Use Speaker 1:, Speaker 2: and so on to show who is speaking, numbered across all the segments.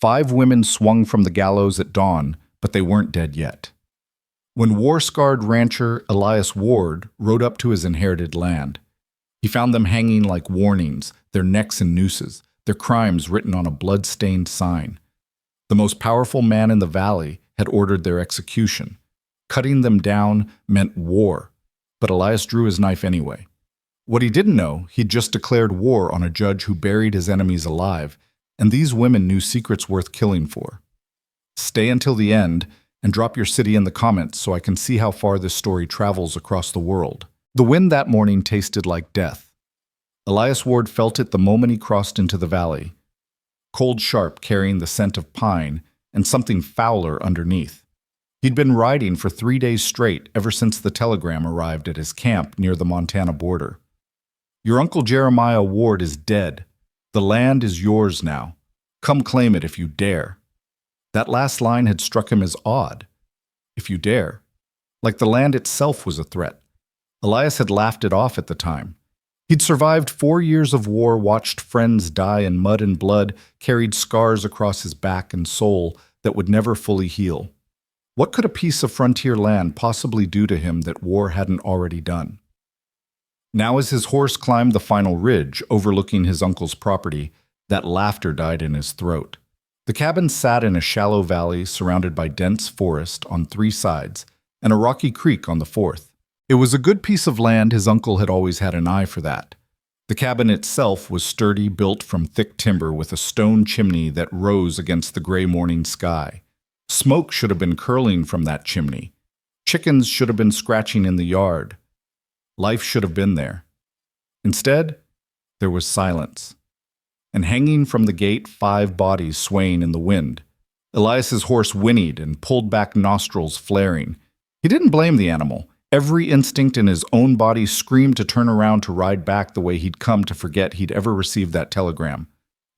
Speaker 1: 5 women swung from the gallows at dawn, but they weren't dead yet. When war-scarred rancher Elias Ward rode up to his inherited land, he found them hanging like warnings, their necks in nooses, their crimes written on a blood-stained sign. The most powerful man in the valley had ordered their execution. Cutting them down meant war, but Elias drew his knife anyway. What he didn't know, he'd just declared war on a judge who buried his enemies alive, and these women knew secrets worth killing for. Stay until the end, and drop your city in the comments so I can see how far this story travels across the world. The wind that morning tasted like death. Elias Ward felt it the moment he crossed into the valley. Cold sharp, carrying the scent of pine, and something fouler underneath. He'd been riding for 3 days straight ever since the telegram arrived at his camp near the Montana border. Your Uncle Jeremiah Ward is dead. The land is yours now. Come claim it if you dare. That last line had struck him as odd. If you dare. Like the land itself was a threat. Elias had laughed it off at the time. He'd survived 4 years of war, watched friends die in mud and blood, carried scars across his back and soul that would never fully heal. What could a piece of frontier land possibly do to him that war hadn't already done? Now as his horse climbed the final ridge overlooking his uncle's property, that laughter died in his throat. The cabin sat in a shallow valley surrounded by dense forest on 3 sides and a rocky creek on the 4th. It was a good piece of land. His uncle had always had an eye for that. The cabin itself was sturdy, built from thick timber with a stone chimney that rose against the gray morning sky. Smoke should have been curling from that chimney. Chickens should have been scratching in the yard. Life should have been there. Instead, there was silence. And hanging from the gate, 5 bodies swaying in the wind. Elias's horse whinnied and pulled back, nostrils flaring. He didn't blame the animal. Every instinct in his own body screamed to turn around to ride back the way he'd come to forget he'd ever received that telegram.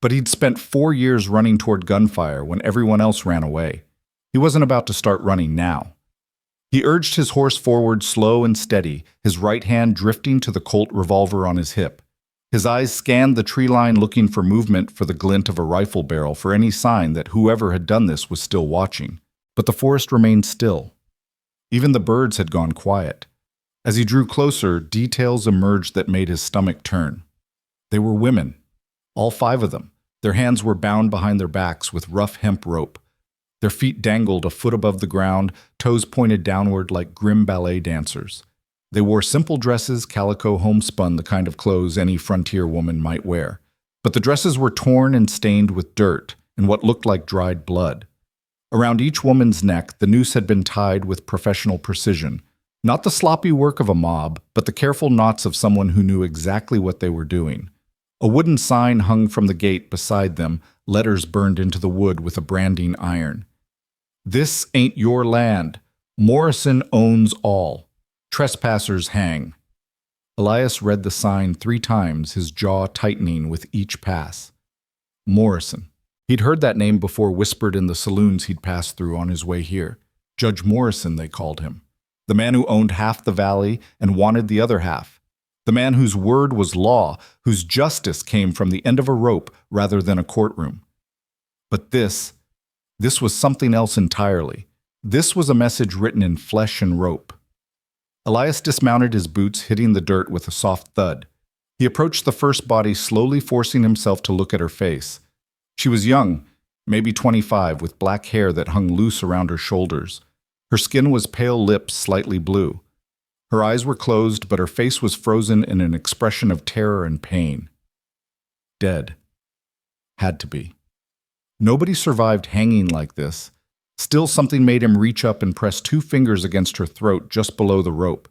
Speaker 1: But he'd spent 4 years running toward gunfire when everyone else ran away. He wasn't about to start running now. He urged his horse forward slow and steady, his right hand drifting to the Colt revolver on his hip. His eyes scanned the tree line looking for movement, for the glint of a rifle barrel, for any sign that whoever had done this was still watching. But the forest remained still. Even the birds had gone quiet. As he drew closer, details emerged that made his stomach turn. They were women, all 5 of them. Their hands were bound behind their backs with rough hemp rope. Their feet dangled a foot above the ground, toes pointed downward like grim ballet dancers. They wore simple dresses, calico homespun, the kind of clothes any frontier woman might wear. But the dresses were torn and stained with dirt and what looked like dried blood. Around each woman's neck, the noose had been tied with professional precision. Not the sloppy work of a mob, but the careful knots of someone who knew exactly what they were doing. A wooden sign hung from the gate beside them, letters burned into the wood with a branding iron. This ain't your land. Morrison owns all. Trespassers hang. Elias read the sign 3 times, his jaw tightening with each pass. Morrison. He'd heard that name before, whispered in the saloons he'd passed through on his way here. Judge Morrison, they called him. The man who owned half the valley and wanted the other half. The man whose word was law, whose justice came from the end of a rope rather than a courtroom. But this was something else entirely. This was a message written in flesh and rope. Elias dismounted his boots, hitting the dirt with a soft thud. He approached the first body, slowly forcing himself to look at her face. She was young, maybe 25, with black hair that hung loose around her shoulders. Her skin was pale lips, slightly blue. Her eyes were closed, but her face was frozen in an expression of terror and pain. Dead. Had to be. Nobody survived hanging like this. Still, something made him reach up and press 2 fingers against her throat just below the rope.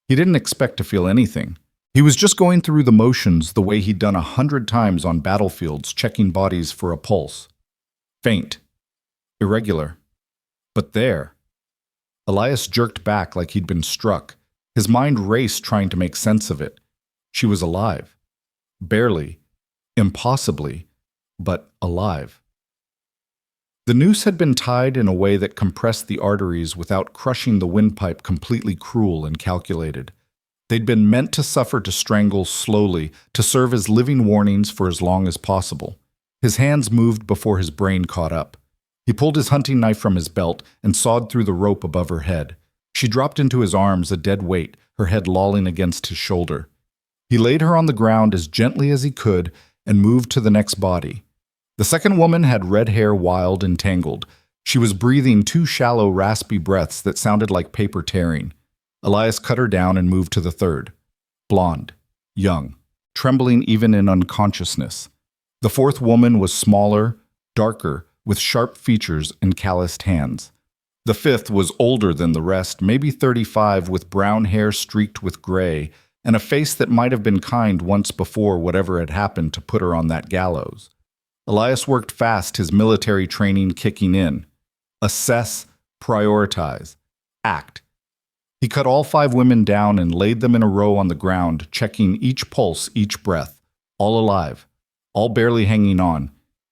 Speaker 1: He didn't expect to feel anything. He was just going through the motions the way he'd done 100 times on battlefields, checking bodies for a pulse. Faint. Irregular. But there. Elias jerked back like he'd been struck. His mind raced, trying to make sense of it. She was alive. Barely. Impossibly. But alive. The noose had been tied in a way that compressed the arteries without crushing the windpipe, completely cruel and calculated. They'd been meant to suffer, to strangle slowly, to serve as living warnings for as long as possible. His hands moved before his brain caught up. He pulled his hunting knife from his belt and sawed through the rope above her head. She dropped into his arms, a dead weight, her head lolling against his shoulder. He laid her on the ground as gently as he could and moved to the next body. The second woman had red hair, wild and tangled. She was breathing two shallow, raspy breaths that sounded like paper tearing. Elias cut her down and moved to the third. Blonde, young, trembling even in unconsciousness. The fourth woman was smaller, darker, with sharp features and calloused hands. The fifth was older than the rest, maybe 35, with brown hair streaked with gray, and a face that might have been kind once before whatever had happened to put her on that gallows. Elias worked fast, his military training kicking in. Assess, prioritize, act. He cut all 5 women down and laid them in a row on the ground, checking each pulse, each breath. All alive, all barely hanging on.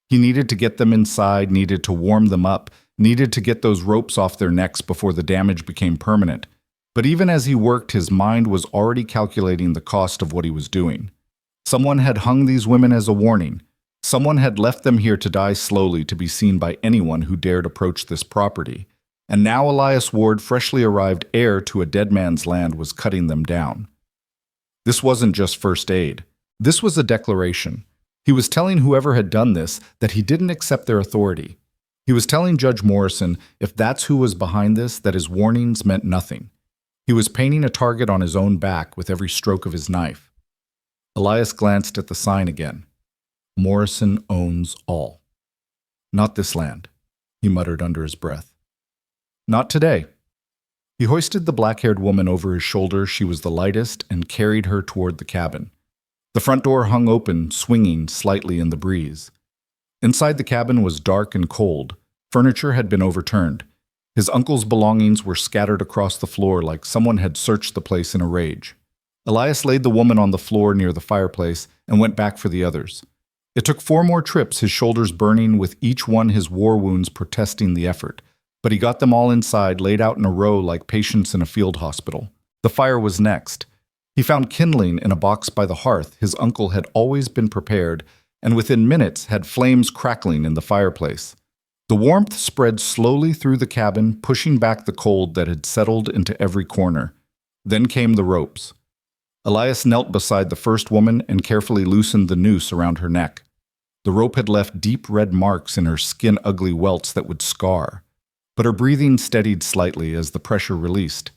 Speaker 1: He needed to get them inside, needed to warm them up, needed to get those ropes off their necks before the damage became permanent. But even as he worked, his mind was already calculating the cost of what he was doing. Someone had hung these women as a warning. Someone had left them here to die slowly, to be seen by anyone who dared approach this property. And now Elias Ward, freshly arrived heir to a dead man's land, was cutting them down. This wasn't just first aid. This was a declaration. He was telling whoever had done this that he didn't accept their authority. He was telling Judge Morrison, if that's who was behind this, that his warnings meant nothing. He was painting a target on his own back with every stroke of his knife. Elias glanced at the sign again. Morrison owns all. Not this land, he muttered under his breath. Not today. He hoisted the black-haired woman over his shoulder. She was the lightest, and carried her toward the cabin. The front door hung open, swinging slightly in the breeze. Inside the cabin was dark and cold. Furniture had been overturned. His uncle's belongings were scattered across the floor like someone had searched the place in a rage. Elias laid the woman on the floor near the fireplace and went back for the others. It took 4 more trips, his shoulders burning, with each one his war wounds protesting the effort. But he got them all inside, laid out in a row like patients in a field hospital. The fire was next. He found kindling in a box by the hearth. His uncle had always been prepared, and within minutes had flames crackling in the fireplace. The warmth spread slowly through the cabin, pushing back the cold that had settled into every corner. Then came the ropes. Elias knelt beside the first woman and carefully loosened the noose around her neck. The rope had left deep red marks in her skin, ugly welts that would scar. But her breathing steadied slightly as the pressure released.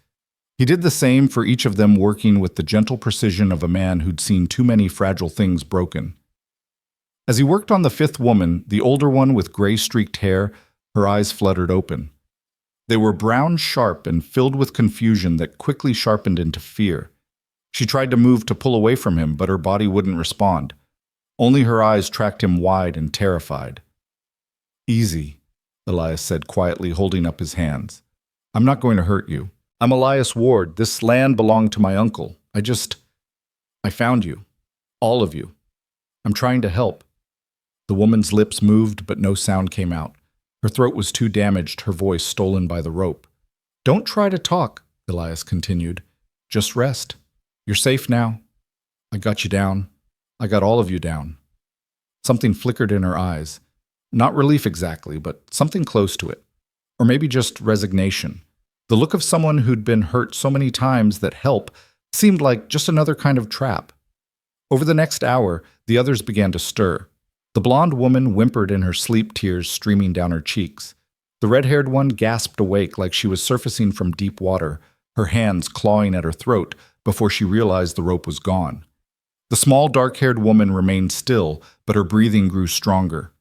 Speaker 1: He did the same for each of them, working with the gentle precision of a man who'd seen too many fragile things broken. As he worked on the 5th woman, the older one with gray-streaked hair, her eyes fluttered open. They were brown, sharp, and filled with confusion that quickly sharpened into fear. She tried to move to pull away from him, but her body wouldn't respond. Only her eyes tracked him wide and terrified. "Easy," Elias said quietly, holding up his hands. "I'm not going to hurt you. I'm Elias Ward. This land belonged to my uncle. I found you. All of you. I'm trying to help." The woman's lips moved, but no sound came out. Her throat was too damaged, her voice stolen by the rope. "Don't try to talk," Elias continued. "Just rest. You're safe now. I got you down. I got all of you down." Something flickered in her eyes. Not relief exactly, but something close to it. Or maybe just resignation. The look of someone who'd been hurt so many times that help seemed like just another kind of trap. Over the next hour, the others began to stir. The blonde woman whimpered in her sleep, tears streaming down her cheeks. The red-haired one gasped awake like she was surfacing from deep water, her hands clawing at her throat before she realized the rope was gone. The small, dark-haired woman remained still, but her breathing grew stronger.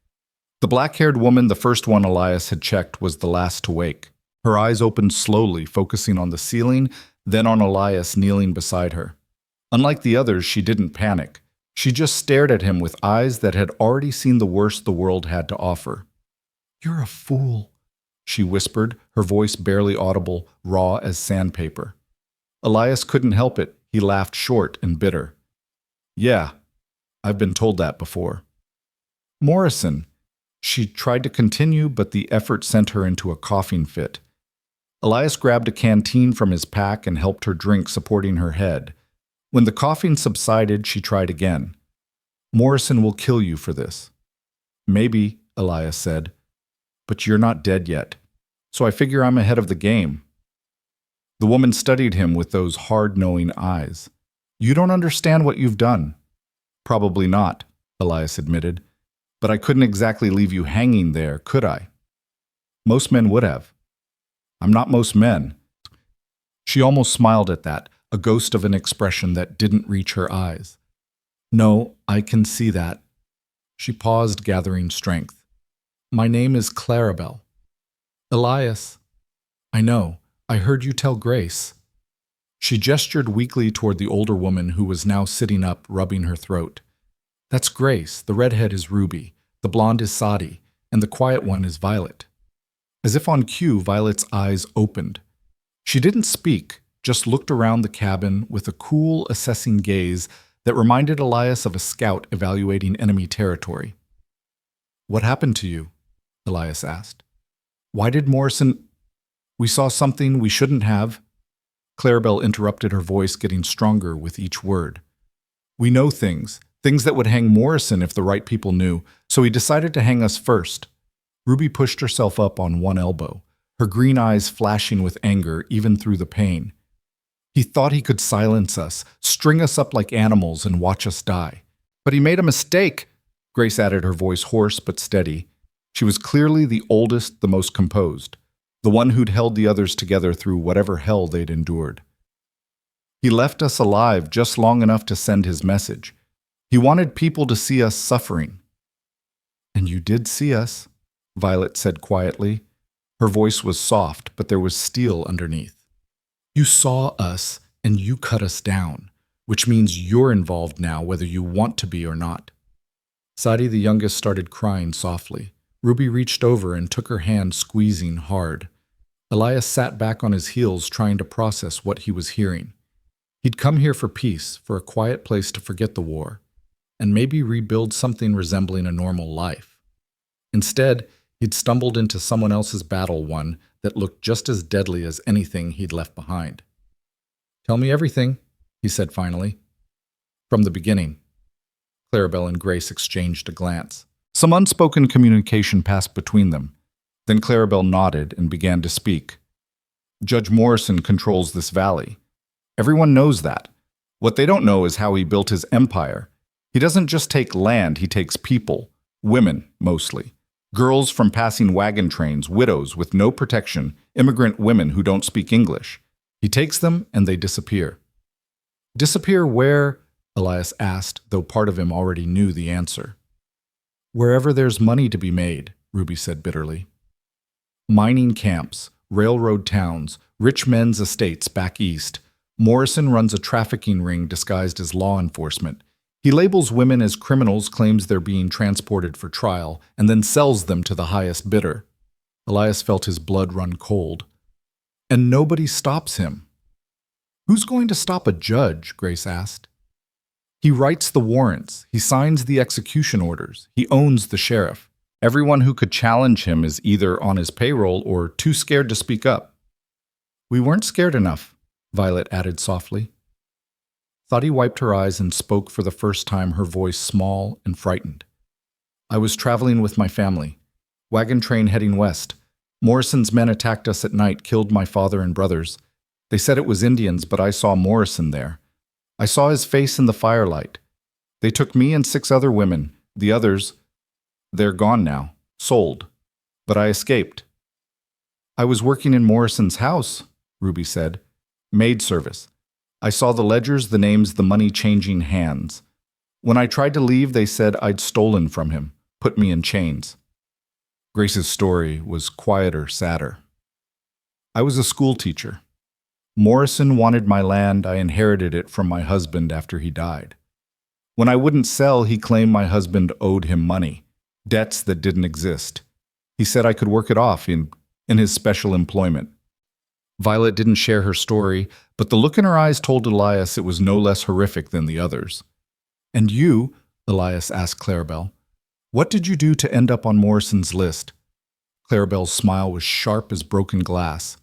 Speaker 1: The black-haired woman, the first one Elias had checked, was the last to wake. Her eyes opened slowly, focusing on the ceiling, then on Elias kneeling beside her. Unlike the others, she didn't panic. She just stared at him with eyes that had already seen the worst the world had to offer. "You're a fool," she whispered, her voice barely audible, raw as sandpaper. Elias couldn't help it. He laughed short and bitter. "Yeah, I've been told that before." "Morrison." She tried to continue, but the effort sent her into a coughing fit. Elias grabbed a canteen from his pack and helped her drink, supporting her head. When the coughing subsided, she tried again. "Morrison will kill you for this." Maybe, Elias said, but you're not dead yet. So I figure I'm ahead of the game. The woman studied him with those hard-knowing eyes. You don't understand what you've done. Probably not, Elias admitted, but I couldn't exactly leave you hanging there, could I? Most men would have. I'm not most men. She almost smiled at that, a ghost of an expression that didn't reach her eyes. No, I can see that. She paused, gathering strength. My name is Clarabelle. Elias. I know. I heard you tell Grace. She gestured weakly toward the older woman who was now sitting up, rubbing her throat. That's Grace. The redhead is Ruby. The blonde is Sadi. And the quiet one is Violet. As if on cue, Violet's eyes opened. She didn't speak, just looked around the cabin with a cool, assessing gaze that reminded Elias of a scout evaluating enemy territory. What happened to you? Elias asked. Why did Morrison... We saw something we shouldn't have. Clarabelle interrupted, her voice getting stronger with each word. We know things that would hang Morrison if the right people knew, so he decided to hang us first. Ruby pushed herself up on one elbow, her green eyes flashing with anger even through the pain. He thought he could silence us, string us up like animals and watch us die. But he made a mistake, Grace added, her voice hoarse but steady. She was clearly the oldest, the most composed, the one who'd held the others together through whatever hell they'd endured. He left us alive just long enough to send his message. He wanted people to see us suffering. And you did see us, Violet said quietly. Her voice was soft, but there was steel underneath. You saw us, and you cut us down, which means you're involved now, whether you want to be or not. Sadi, the youngest, started crying softly. Ruby reached over and took her hand, squeezing hard. Elias sat back on his heels, trying to process what he was hearing. He'd come here for peace, for a quiet place to forget the war, and maybe rebuild something resembling a normal life. Instead, he'd stumbled into someone else's battle, one that looked just as deadly as anything he'd left behind. Tell me everything, he said finally. From the beginning. Clarabelle and Grace exchanged a glance. Some unspoken communication passed between them. Then Clarabelle nodded and began to speak. Judge Morrison controls this valley. Everyone knows that. What they don't know is how he built his empire. He doesn't just take land, he takes people. Women, mostly. Girls from passing wagon trains, widows with no protection, immigrant women who don't speak English. He takes them and they disappear. Disappear where? Elias asked, though part of him already knew the answer. Wherever there's money to be made, Ruby said bitterly. Mining camps, railroad towns, rich men's estates back east. Morrison runs a trafficking ring disguised as law enforcement. He labels women as criminals, claims they're being transported for trial, and then sells them to the highest bidder. Elias felt his blood run cold. And nobody stops him. Who's going to stop a judge? Grace asked. He writes the warrants. He signs the execution orders. He owns the sheriff. Everyone who could challenge him is either on his payroll or too scared to speak up. We weren't scared enough, Violet added softly. Sadi wiped her eyes and spoke for the first time, her voice small and frightened. I was traveling with my family. Wagon train heading west. Morrison's men attacked us at night, killed my father and brothers. They said it was Indians, but I saw Morrison there. I saw his face in the firelight. They took me and 6 other women. The others, they're gone now, sold. But I escaped. I was working in Morrison's house, Ruby said. Maid service. I saw the ledgers, the names, the money changing hands. When I tried to leave, they said I'd stolen from him, put me in chains. Grace's story was quieter, sadder. I was a school teacher. Morrison wanted my land. I inherited it from my husband after he died. When I wouldn't sell, he claimed my husband owed him money, debts that didn't exist. He said I could work it off in his special employment. Violet didn't share her story, but the look in her eyes told Elias it was no less horrific than the others. And you, Elias asked Clarabelle, what did you do to end up on Morrison's list? Clarabelle's smile was sharp as broken glass.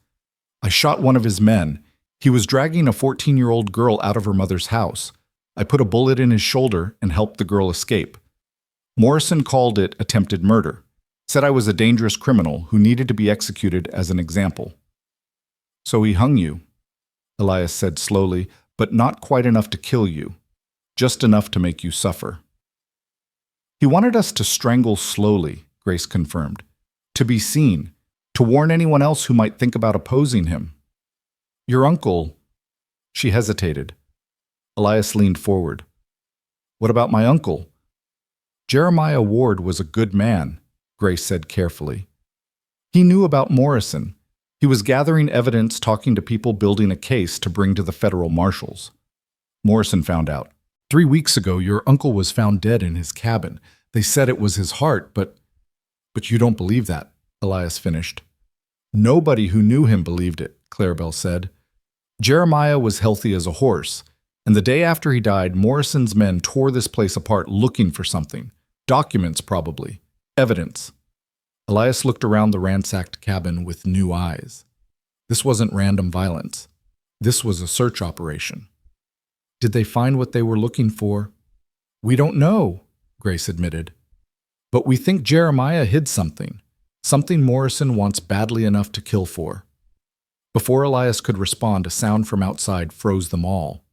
Speaker 1: I shot one of his men. He was dragging a 14-year-old girl out of her mother's house. I put a bullet in his shoulder and helped the girl escape. Morrison called it attempted murder, said I was a dangerous criminal who needed to be executed as an example. So he hung you, Elias said slowly, but not quite enough to kill you, just enough to make you suffer. He wanted us to strangle slowly, Grace confirmed, to be seen, to warn anyone else who might think about opposing him. Your uncle... She hesitated. Elias leaned forward. What about my uncle? Jeremiah Ward was a good man, Grace said carefully. He knew about Morrison. He was gathering evidence, talking to people, building a case to bring to the federal marshals. Morrison found out. 3 weeks ago, your uncle was found dead in his cabin. They said it was his heart, but you don't believe that, Elias finished. Nobody who knew him believed it, Clarabelle said. Jeremiah was healthy as a horse, and the day after he died, Morrison's men tore this place apart looking for something. Documents, probably. Evidence. Elias looked around the ransacked cabin with new eyes. This wasn't random violence. This was a search operation. Did they find what they were looking for? We don't know, Grace admitted. But we think Jeremiah hid something. Something Morrison wants badly enough to kill for. Before Elias could respond, a sound from outside froze them all.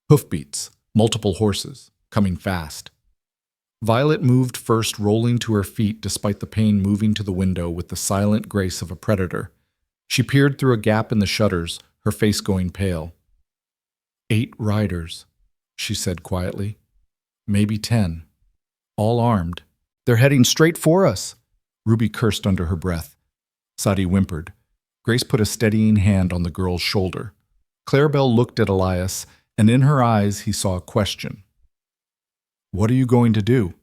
Speaker 1: Hoofbeats, multiple horses, coming fast. Violet moved first, rolling to her feet despite the pain, moving to the window with the silent grace of a predator. She peered through a gap in the shutters, her face going pale. 8 riders, she said quietly. Maybe 10. All armed. They're heading straight for us, Ruby cursed under her breath. Sadie whimpered. Grace put a steadying hand on the girl's shoulder. Clarabelle looked at Elias, and in her eyes he saw a question. What are you going to do?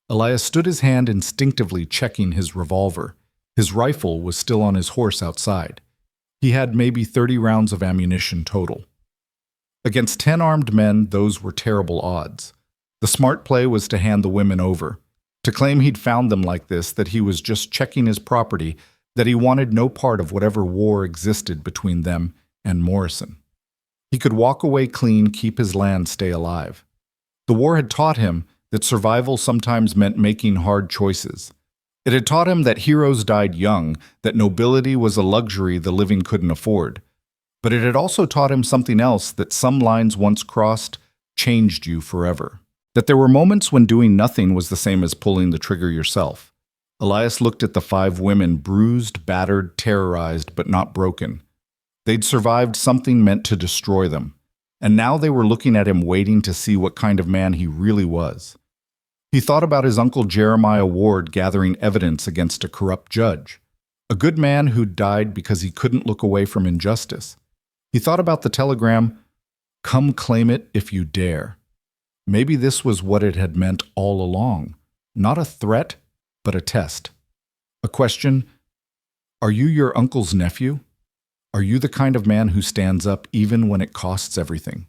Speaker 1: Elias stood his hand instinctively checking his revolver. His rifle was still on his horse outside. He had maybe 30 rounds of ammunition total. Against 10 armed men, those were terrible odds. The smart play was to hand the women over, to claim he'd found them like this, that he was just checking his property, that he wanted no part of whatever war existed between them and Morrison. He could walk away clean, keep his land, stay alive. The war had taught him that survival sometimes meant making hard choices. It had taught him that heroes died young, that nobility was a luxury the living couldn't afford. But it had also taught him something else, that some lines once crossed changed you forever. That there were moments when doing nothing was the same as pulling the trigger yourself. Elias looked at the 5 women, bruised, battered, terrorized, but not broken. They'd survived something meant to destroy them, and now they were looking at him, waiting to see what kind of man he really was. He thought about his uncle Jeremiah Ward gathering evidence against a corrupt judge, a good man who'd died because he couldn't look away from injustice. He thought about the telegram, "Come claim it if you dare." Maybe this was what it had meant all along. Not a threat, but a test. A question, are you your uncle's nephew? Are you the kind of man who stands up even when it costs everything?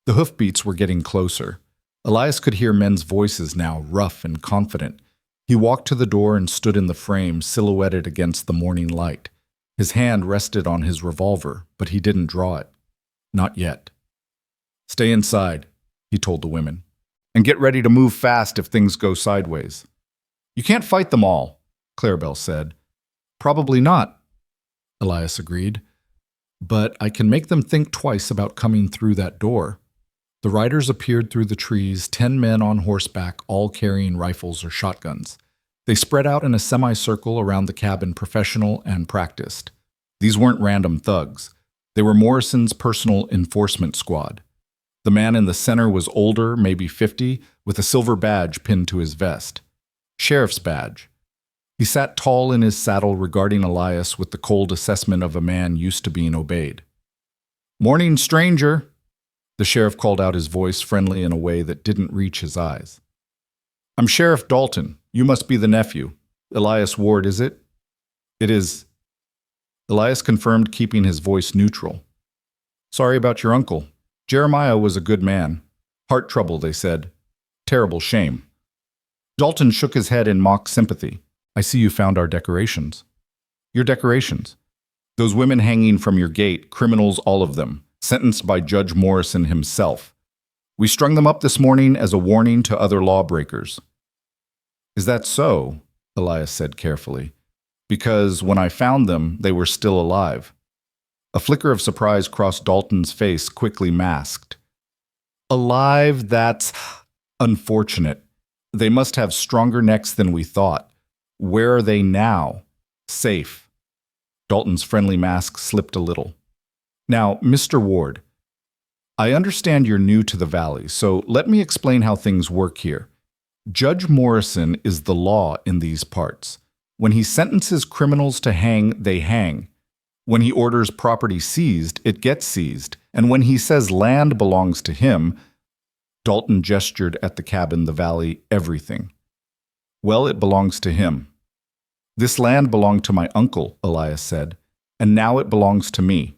Speaker 1: The hoofbeats were getting closer. Elias could hear men's voices now, rough and confident. He walked to the door and stood in the frame, silhouetted against the morning light. His hand rested on his revolver, but he didn't draw it. Not yet. Stay inside, he told the women, and get ready to move fast if things go sideways. You can't fight them all, Clarabelle said. Probably not, Elias agreed. But I can make them think twice about coming through that door. The riders appeared through the trees, 10 men on horseback, all carrying rifles or shotguns. They spread out in a semicircle around the cabin, professional and practiced. These weren't random thugs. They were Morrison's personal enforcement squad. The man in the center was older, maybe 50, with a silver badge pinned to his vest. Sheriff's badge. He sat tall in his saddle, regarding Elias with the cold assessment of a man used to being obeyed. "Morning, stranger," the sheriff called out, his voice friendly in a way that didn't reach his eyes. "I'm Sheriff Dalton. You must be the nephew. Elias Ward, is it?" "It is." Elias confirmed, keeping his voice neutral. "Sorry about your uncle. Jeremiah was a good man. Heart trouble, they said. Terrible shame." Dalton shook his head in mock sympathy. "I see you found our decorations." "Your decorations?" "Those women hanging from your gate, criminals all of them, sentenced by Judge Morrison himself. We strung them up this morning as a warning to other lawbreakers." Is that so? Elias said carefully. Because when I found them, they were still alive. A flicker of surprise crossed Dalton's face, quickly masked. Alive? That's unfortunate. They must have stronger necks than we thought. Where are they now? Safe. Dalton's friendly mask slipped a little. Now, Mr. Ward, I understand you're new to the valley, so let me explain how things work here. Judge Morrison is the law in these parts. When he sentences criminals to hang, they hang. When he orders property seized, it gets seized. And when he says land belongs to him, Dalton gestured at the cabin, the valley, everything. Well, it belongs to him. This land belonged to my uncle, Elias said, and now it belongs to me.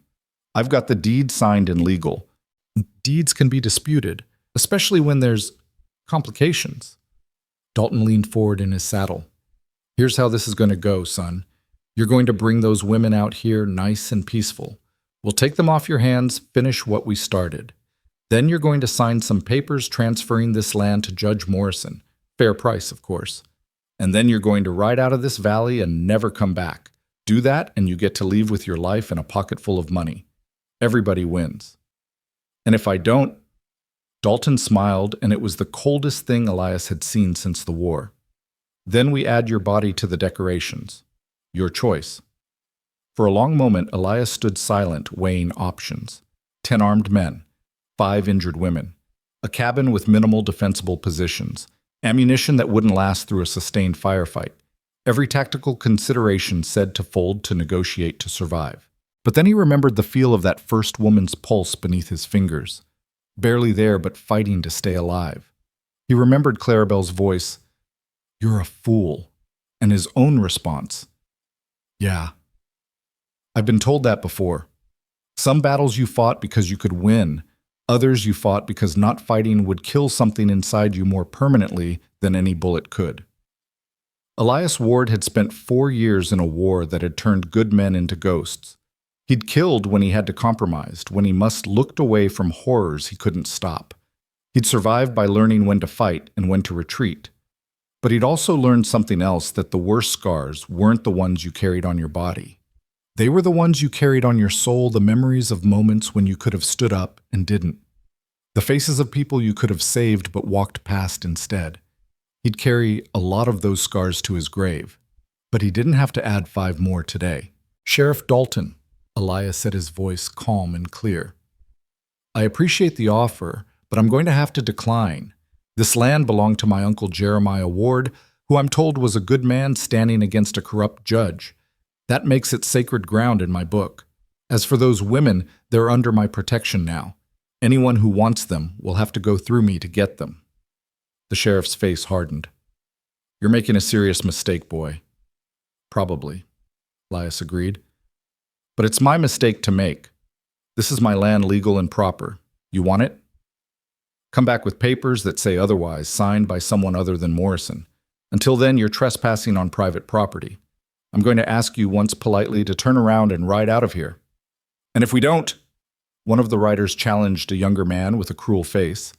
Speaker 1: I've got the deed signed and legal. Deeds can be disputed, especially when there's complications. Dalton leaned forward in his saddle. Here's how this is going to go, son. You're going to bring those women out here nice and peaceful. We'll take them off your hands, finish what we started. Then you're going to sign some papers transferring this land to Judge Morrison. Fair price, of course. And then you're going to ride out of this valley and never come back. Do that, and you get to leave with your life and a pocket full of money. Everybody wins. And if I don't... Dalton smiled, and it was the coldest thing Elias had seen since the war. Then we add your body to the decorations. Your choice. For a long moment, Elias stood silent, weighing options. 10 armed men, 5 injured women, a cabin with minimal defensible positions, ammunition that wouldn't last through a sustained firefight. Every tactical consideration said to fold, to negotiate, to survive. But then he remembered the feel of that first woman's pulse beneath his fingers. Barely there, but fighting to stay alive. He remembered Clarabelle's voice, "You're a fool," and his own response, "Yeah. I've been told that before. Some battles you fought because you could win. Others you fought because not fighting would kill something inside you more permanently than any bullet could." Elias Ward had spent 4 years in a war that had turned good men into ghosts. He'd killed when he had to compromise, when he must looked away from horrors he couldn't stop. He'd survived by learning when to fight and when to retreat. But he'd also learned something else, that the worst scars weren't the ones you carried on your body. They were the ones you carried on your soul, the memories of moments when you could have stood up and didn't. The faces of people you could have saved but walked past instead. He'd carry a lot of those scars to his grave, but he didn't have to add 5 more today. "Sheriff Dalton," Elias said, his voice calm and clear. "I appreciate the offer, but I'm going to have to decline. This land belonged to my uncle Jeremiah Ward, who I'm told was a good man standing against a corrupt judge. That makes it sacred ground in my book. As for those women, they're under my protection now. Anyone who wants them will have to go through me to get them." The sheriff's face hardened. "You're making a serious mistake, boy." "Probably," Elias agreed. "But it's my mistake to make. This is my land, legal and proper. You want it? Come back with papers that say otherwise, signed by someone other than Morrison. Until then, you're trespassing on private property. I'm going to ask you once politely to turn around and ride out of here. And if we don't..." One of the riders challenged a younger man with a cruel face.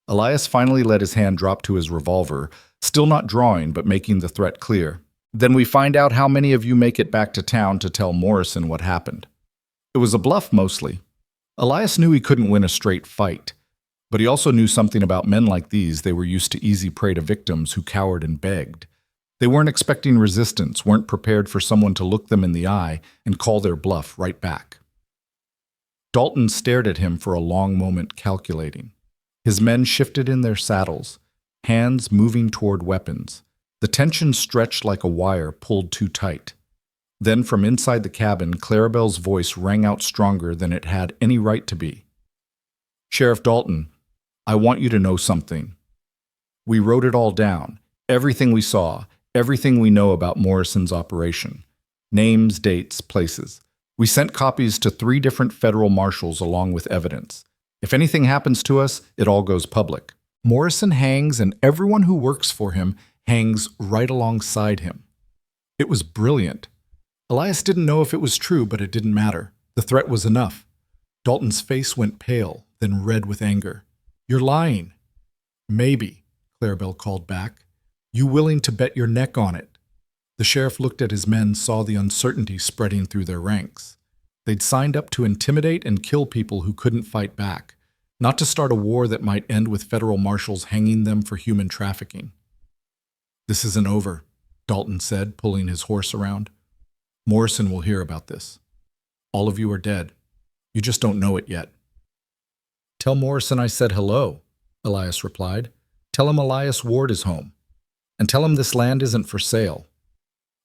Speaker 1: Elias finally let his hand drop to his revolver, still not drawing but making the threat clear. "Then we find out how many of you make it back to town to tell Morrison what happened." It was a bluff mostly. Elias knew he couldn't win a straight fight, but he also knew something about men like these. They were used to easy prey to victims who cowered and begged. They weren't expecting resistance, weren't prepared for someone to look them in the eye and call their bluff right back. Dalton stared at him for a long moment, calculating. His men shifted in their saddles, hands moving toward weapons. The tension stretched like a wire pulled too tight. Then from inside the cabin, Clarabelle's voice rang out stronger than it had any right to be. "Sheriff Dalton, I want you to know something. We wrote it all down, everything we saw, everything we know about Morrison's operation. Names, dates, places. We sent copies to 3 different federal marshals along with evidence. If anything happens to us, it all goes public. Morrison hangs, and everyone who works for him hangs right alongside him." It was brilliant. Elias didn't know if it was true, but it didn't matter. The threat was enough. Dalton's face went pale, then red with anger. "You're lying." "Maybe," Clarabelle called back. You willing to bet your neck on it? The sheriff looked at his men, saw the uncertainty spreading through their ranks. They'd signed up to intimidate and kill people who couldn't fight back, not to start a war that might end with federal marshals hanging them for human trafficking. This isn't over, Dalton said, pulling his horse around. Morrison will hear about this. All of you are dead. You just don't know it yet. Tell Morrison I said hello, Elias replied. Tell him Elias Ward is home. And tell him this land isn't for sale.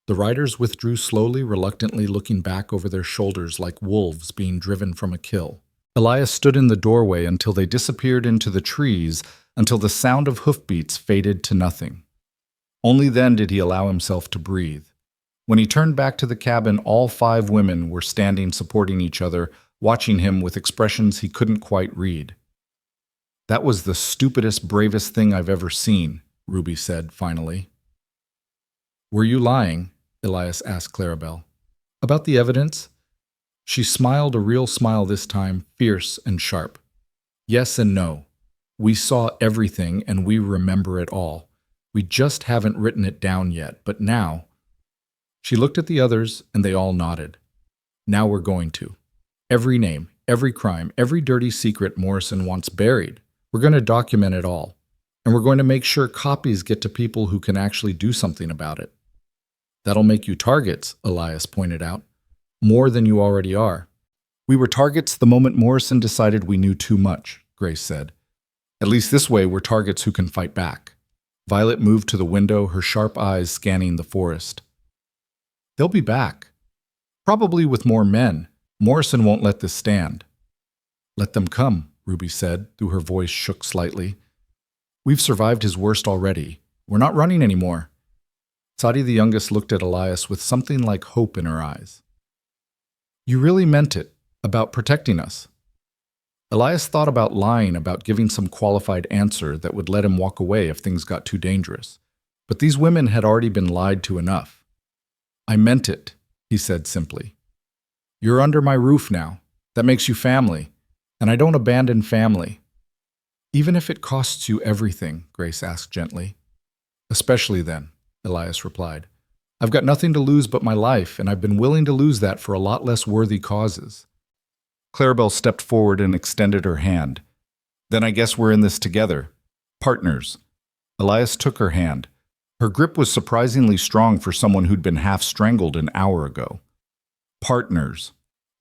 Speaker 1: The riders withdrew slowly, reluctantly looking back over their shoulders like wolves being driven from a kill. Elias stood in the doorway until they disappeared into the trees, until the sound of hoofbeats faded to nothing. Only then did he allow himself to breathe. When he turned back to the cabin, all 5 women were standing supporting each other, watching him with expressions he couldn't quite read. That was the stupidest, bravest thing I've ever seen, Ruby said finally. Were you lying? Elias asked Clarabelle. About the evidence? She smiled, a real smile this time, fierce and sharp. Yes and no. We saw everything and we remember it all. We just haven't written it down yet, but now... She looked at the others and they all nodded. Now we're going to. Every name, every crime, every dirty secret Morrison wants buried. We're going to document it all. And we're going to make sure copies get to people who can actually do something about it. That'll make you targets, Elias pointed out. More than you already are. We were targets the moment Morrison decided we knew too much, Grace said. At least this way we're targets who can fight back. Violet moved to the window, her sharp eyes scanning the forest. They'll be back. Probably with more men. Morrison won't let this stand. Let them come, Ruby said, though her voice shook slightly. We've survived his worst already. We're not running anymore. Sadi the youngest looked at Elias with something like hope in her eyes. You really meant it, about protecting us. Elias thought about lying, about giving some qualified answer that would let him walk away if things got too dangerous. But these women had already been lied to enough. I meant it, he said simply. You're under my roof now. That makes you family. And I don't abandon family. Even if it costs you everything, Grace asked gently. Especially then, Elias replied. I've got nothing to lose but my life, and I've been willing to lose that for a lot less worthy causes. Clarabelle stepped forward and extended her hand. Then I guess we're in this together. Partners. Elias took her hand. Her grip was surprisingly strong for someone who'd been half strangled an hour ago. Partners,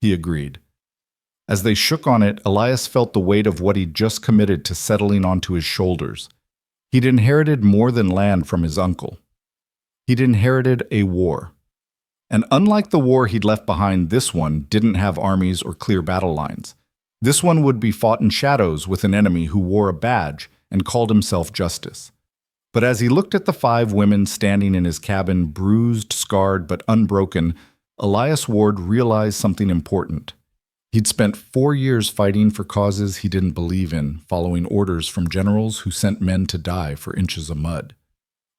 Speaker 1: he agreed. As they shook on it, Elias felt the weight of what he'd just committed to settling onto his shoulders. He'd inherited more than land from his uncle. He'd inherited a war. And unlike the war he'd left behind, this one didn't have armies or clear battle lines. This one would be fought in shadows with an enemy who wore a badge and called himself Justice. But as he looked at the 5 women standing in his cabin, bruised, scarred, but unbroken, Elias Ward realized something important. He'd spent 4 years fighting for causes he didn't believe in, following orders from generals who sent men to die for inches of mud.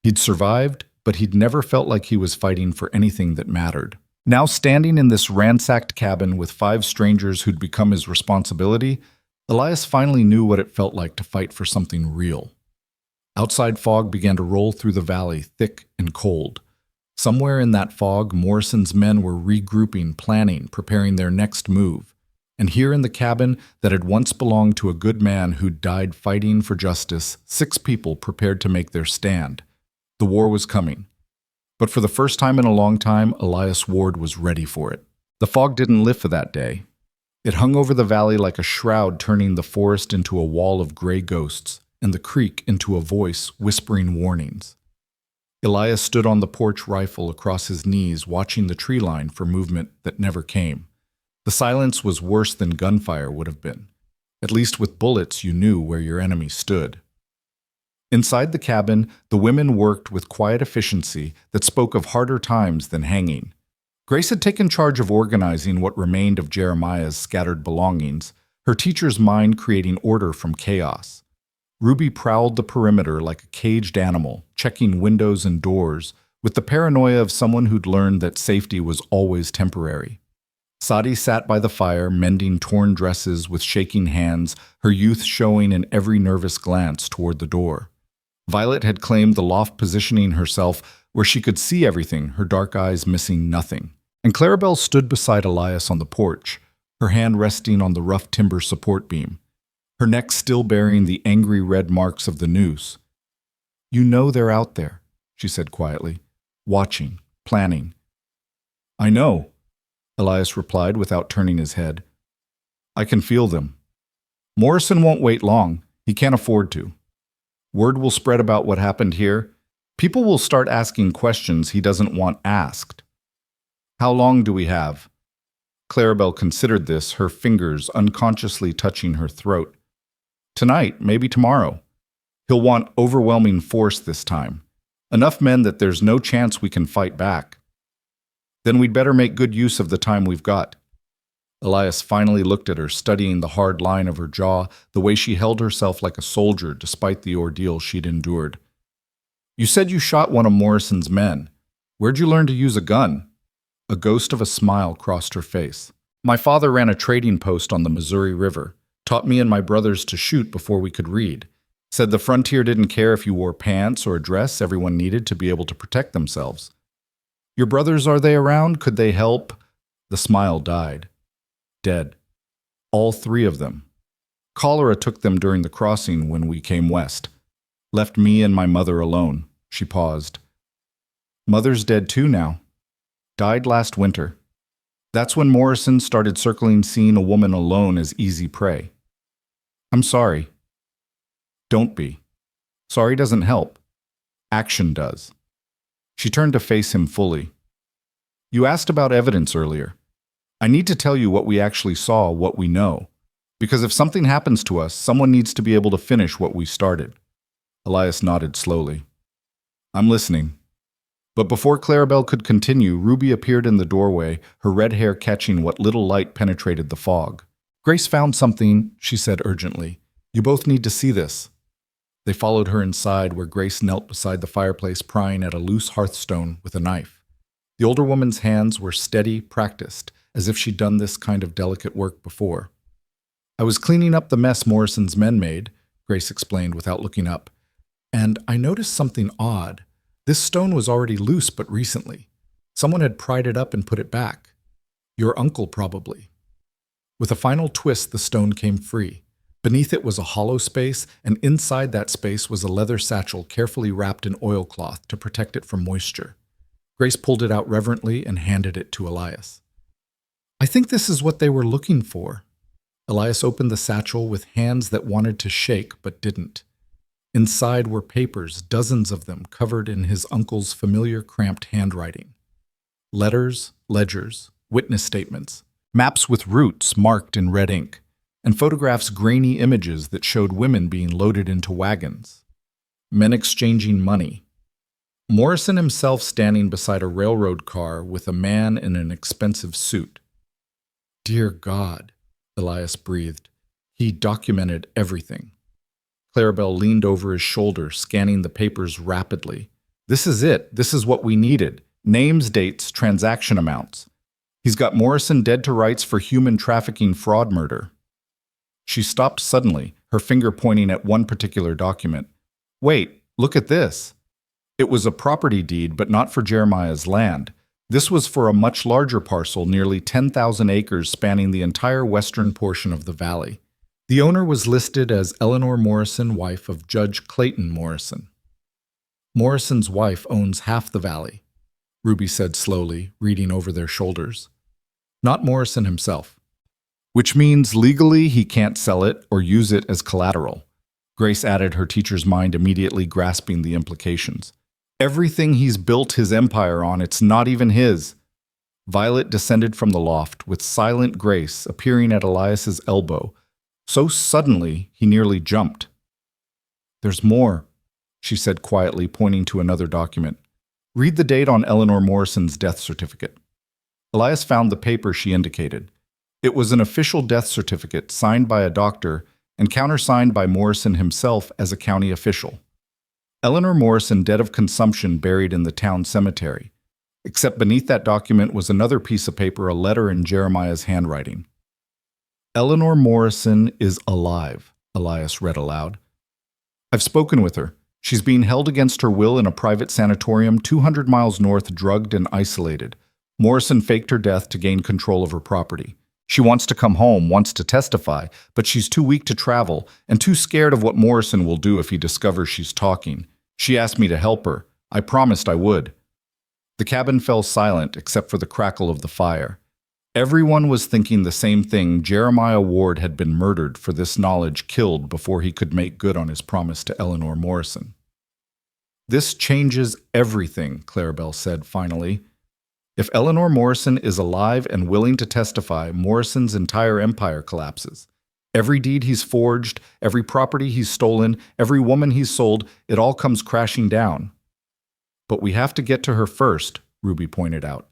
Speaker 1: He'd survived, but he'd never felt like he was fighting for anything that mattered. Now standing in this ransacked cabin with 5 strangers who'd become his responsibility, Elias finally knew what it felt like to fight for something real. Outside fog began to roll through the valley, thick and cold. Somewhere in that fog, Morrison's men were regrouping, planning, preparing their next move. And here in the cabin that had once belonged to a good man who'd died fighting for justice, 6 people prepared to make their stand. The war was coming. But for the first time in a long time, Elias Ward was ready for it. The fog didn't lift for that day. It hung over the valley like a shroud, turning the forest into a wall of gray ghosts, and the creek into a voice whispering warnings. Elias stood on the porch, rifle across his knees, watching the tree line for movement that never came. The silence was worse than gunfire would have been. At least with bullets, you knew where your enemy stood. Inside the cabin, the women worked with quiet efficiency that spoke of harder times than hanging. Grace had taken charge of organizing what remained of Jeremiah's scattered belongings, her teacher's mind creating order from chaos. Ruby prowled the perimeter like a caged animal, checking windows and doors, with the paranoia of someone who'd learned that safety was always temporary. Sadi sat by the fire, mending torn dresses with shaking hands, her youth showing in every nervous glance toward the door. Violet had claimed the loft, positioning herself where she could see everything, her dark eyes missing nothing. And Clarabelle stood beside Elias on the porch, her hand resting on the rough timber support beam, her neck still bearing the angry red marks of the noose. "You know they're out there," she said quietly, "watching, planning." "I know," Elias replied without turning his head. "I can feel them. Morrison won't wait long. He can't afford to. Word will spread about what happened here. People will start asking questions he doesn't want asked. How long do we have?" Clarabelle considered this, her fingers unconsciously touching her throat. "Tonight, maybe tomorrow. He'll want overwhelming force this time. Enough men that there's no chance we can fight back. Then we'd better make good use of the time we've got." Elias finally looked at her, studying the hard line of her jaw, the way she held herself like a soldier despite the ordeal she'd endured. "You said you shot one of Morrison's men. Where'd you learn to use a gun?" A ghost of a smile crossed her face. "My father ran a trading post on the Missouri River, taught me and my brothers to shoot before we could read. Said the frontier didn't care if you wore pants or a dress, everyone needed to be able to protect themselves. Your brothers, are they around? Could they help?" The smile died. "Dead. All three of them. Cholera took them during the crossing when we came west. Left me and my mother alone." She paused. "Mother's dead too now. Died last winter. That's when Morrison started circling seeing a woman alone as easy prey. I'm sorry." "Don't be. Sorry doesn't help. Action does." She turned to face him fully. "You asked about evidence earlier. I need to tell you what we actually saw, what we know. Because if something happens to us, someone needs to be able to finish what we started." Elias nodded slowly. "I'm listening." But before Clarabelle could continue, Ruby appeared in the doorway, her red hair catching what little light penetrated the fog. "Grace found something," she said urgently. "You both need to see this." They followed her inside, where Grace knelt beside the fireplace, prying at a loose hearthstone with a knife. The older woman's hands were steady, practiced, as if she'd done this kind of delicate work before. "I was cleaning up the mess Morrison's men made," Grace explained without looking up, "and I noticed something odd. This stone was already loose but recently. Someone had pried it up and put it back. Your uncle, probably." With a final twist, the stone came free. Beneath it was a hollow space, and inside that space was a leather satchel carefully wrapped in oilcloth to protect it from moisture. Grace pulled it out reverently and handed it to Elias. "I think this is what they were looking for." Elias opened the satchel with hands that wanted to shake but didn't. Inside were papers, dozens of them, covered in his uncle's familiar cramped handwriting. Letters, ledgers, witness statements, maps with routes marked in red ink, and photographs, grainy images that showed women being loaded into wagons, men exchanging money. Morrison himself standing beside a railroad car with a man in an expensive suit. "Dear God," Elias breathed. He documented everything. Clarabelle leaned over his shoulder, scanning the papers rapidly. "This is it. This is what we needed. Names, dates, transaction amounts. He's got Morrison dead to rights for human trafficking fraud murder." She stopped suddenly, her finger pointing at one particular document. "Wait, look at this." It was a property deed, but not for Jeremiah's land. This was for a much larger parcel, nearly 10,000 acres spanning the entire western portion of the valley. The owner was listed as Eleanor Morrison, wife of Judge Clayton Morrison. "Morrison's wife owns half the valley," Ruby said slowly, reading over their shoulders. "Not Morrison himself. Which means legally he can't sell it or use it as collateral." Grace added, her teacher's mind immediately grasping the implications. "Everything he's built his empire on, it's not even his." Violet descended from the loft, with silent grace appearing at Elias's elbow, so suddenly he nearly jumped. "There's more," she said quietly, pointing to another document. "Read the date on Eleanor Morrison's death certificate." Elias found the paper she indicated. It was an official death certificate signed by a doctor and countersigned by Morrison himself as a county official. Eleanor Morrison, dead of consumption, buried in the town cemetery. Except beneath that document was another piece of paper, a letter in Jeremiah's handwriting. "Eleanor Morrison is alive," Elias read aloud. "I've spoken with her. She's being held against her will in a private sanatorium 200 miles north, drugged and isolated. Morrison faked her death to gain control of her property. She wants to come home, wants to testify, but she's too weak to travel and too scared of what Morrison will do if he discovers she's talking. She asked me to help her. I promised I would. The cabin fell silent except for the crackle of the fire. Everyone was thinking the same thing. Jeremiah Ward had been murdered, for this knowledge killed before he could make good on his promise to Eleanor Morrison. "This changes everything," Clarabelle said finally. "If Eleanor Morrison is alive and willing to testify, Morrison's entire empire collapses. Every deed he's forged, every property he's stolen, every woman he's sold, it all comes crashing down." "But we have to get to her first," Ruby pointed out.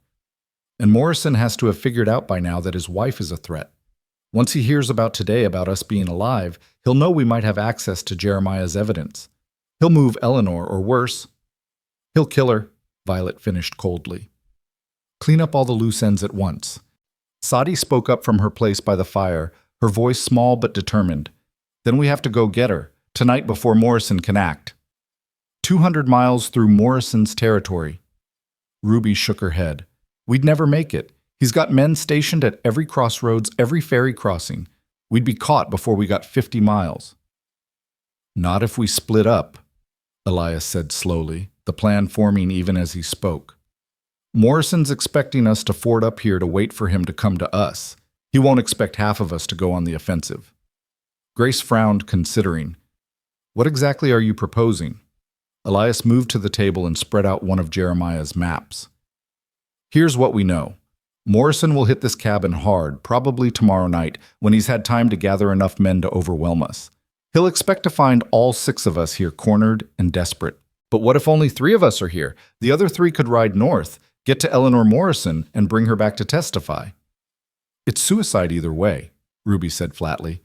Speaker 1: "And Morrison has to have figured out by now that his wife is a threat. Once he hears about today about us being alive, he'll know we might have access to Jeremiah's evidence. He'll move Eleanor, or worse, he'll kill her," Violet finished coldly. "Clean up all the loose ends at once." Sadi spoke up from her place by the fire, her voice small but determined. "Then we have to go get her, tonight before Morrison can act." 200 miles through Morrison's territory. Ruby shook her head. "We'd never make it. He's got men stationed at every crossroads, every ferry crossing. We'd be caught before we got 50 miles. "Not if we split up," Elias said slowly, the plan forming even as he spoke. "Morrison's expecting us to ford up here to wait for him to come to us. He won't expect half of us to go on the offensive." Grace frowned, considering. "What exactly are you proposing?" Elias moved to the table and spread out one of Jeremiah's maps. "Here's what we know. Morrison will hit this cabin hard, probably tomorrow night, when he's had time to gather enough men to overwhelm us. He'll expect to find all 6 of us here cornered and desperate. But what if only 3 of us are here? The other 3 could ride north, get to Eleanor Morrison, and bring her back to testify." "It's suicide either way," Ruby said flatly.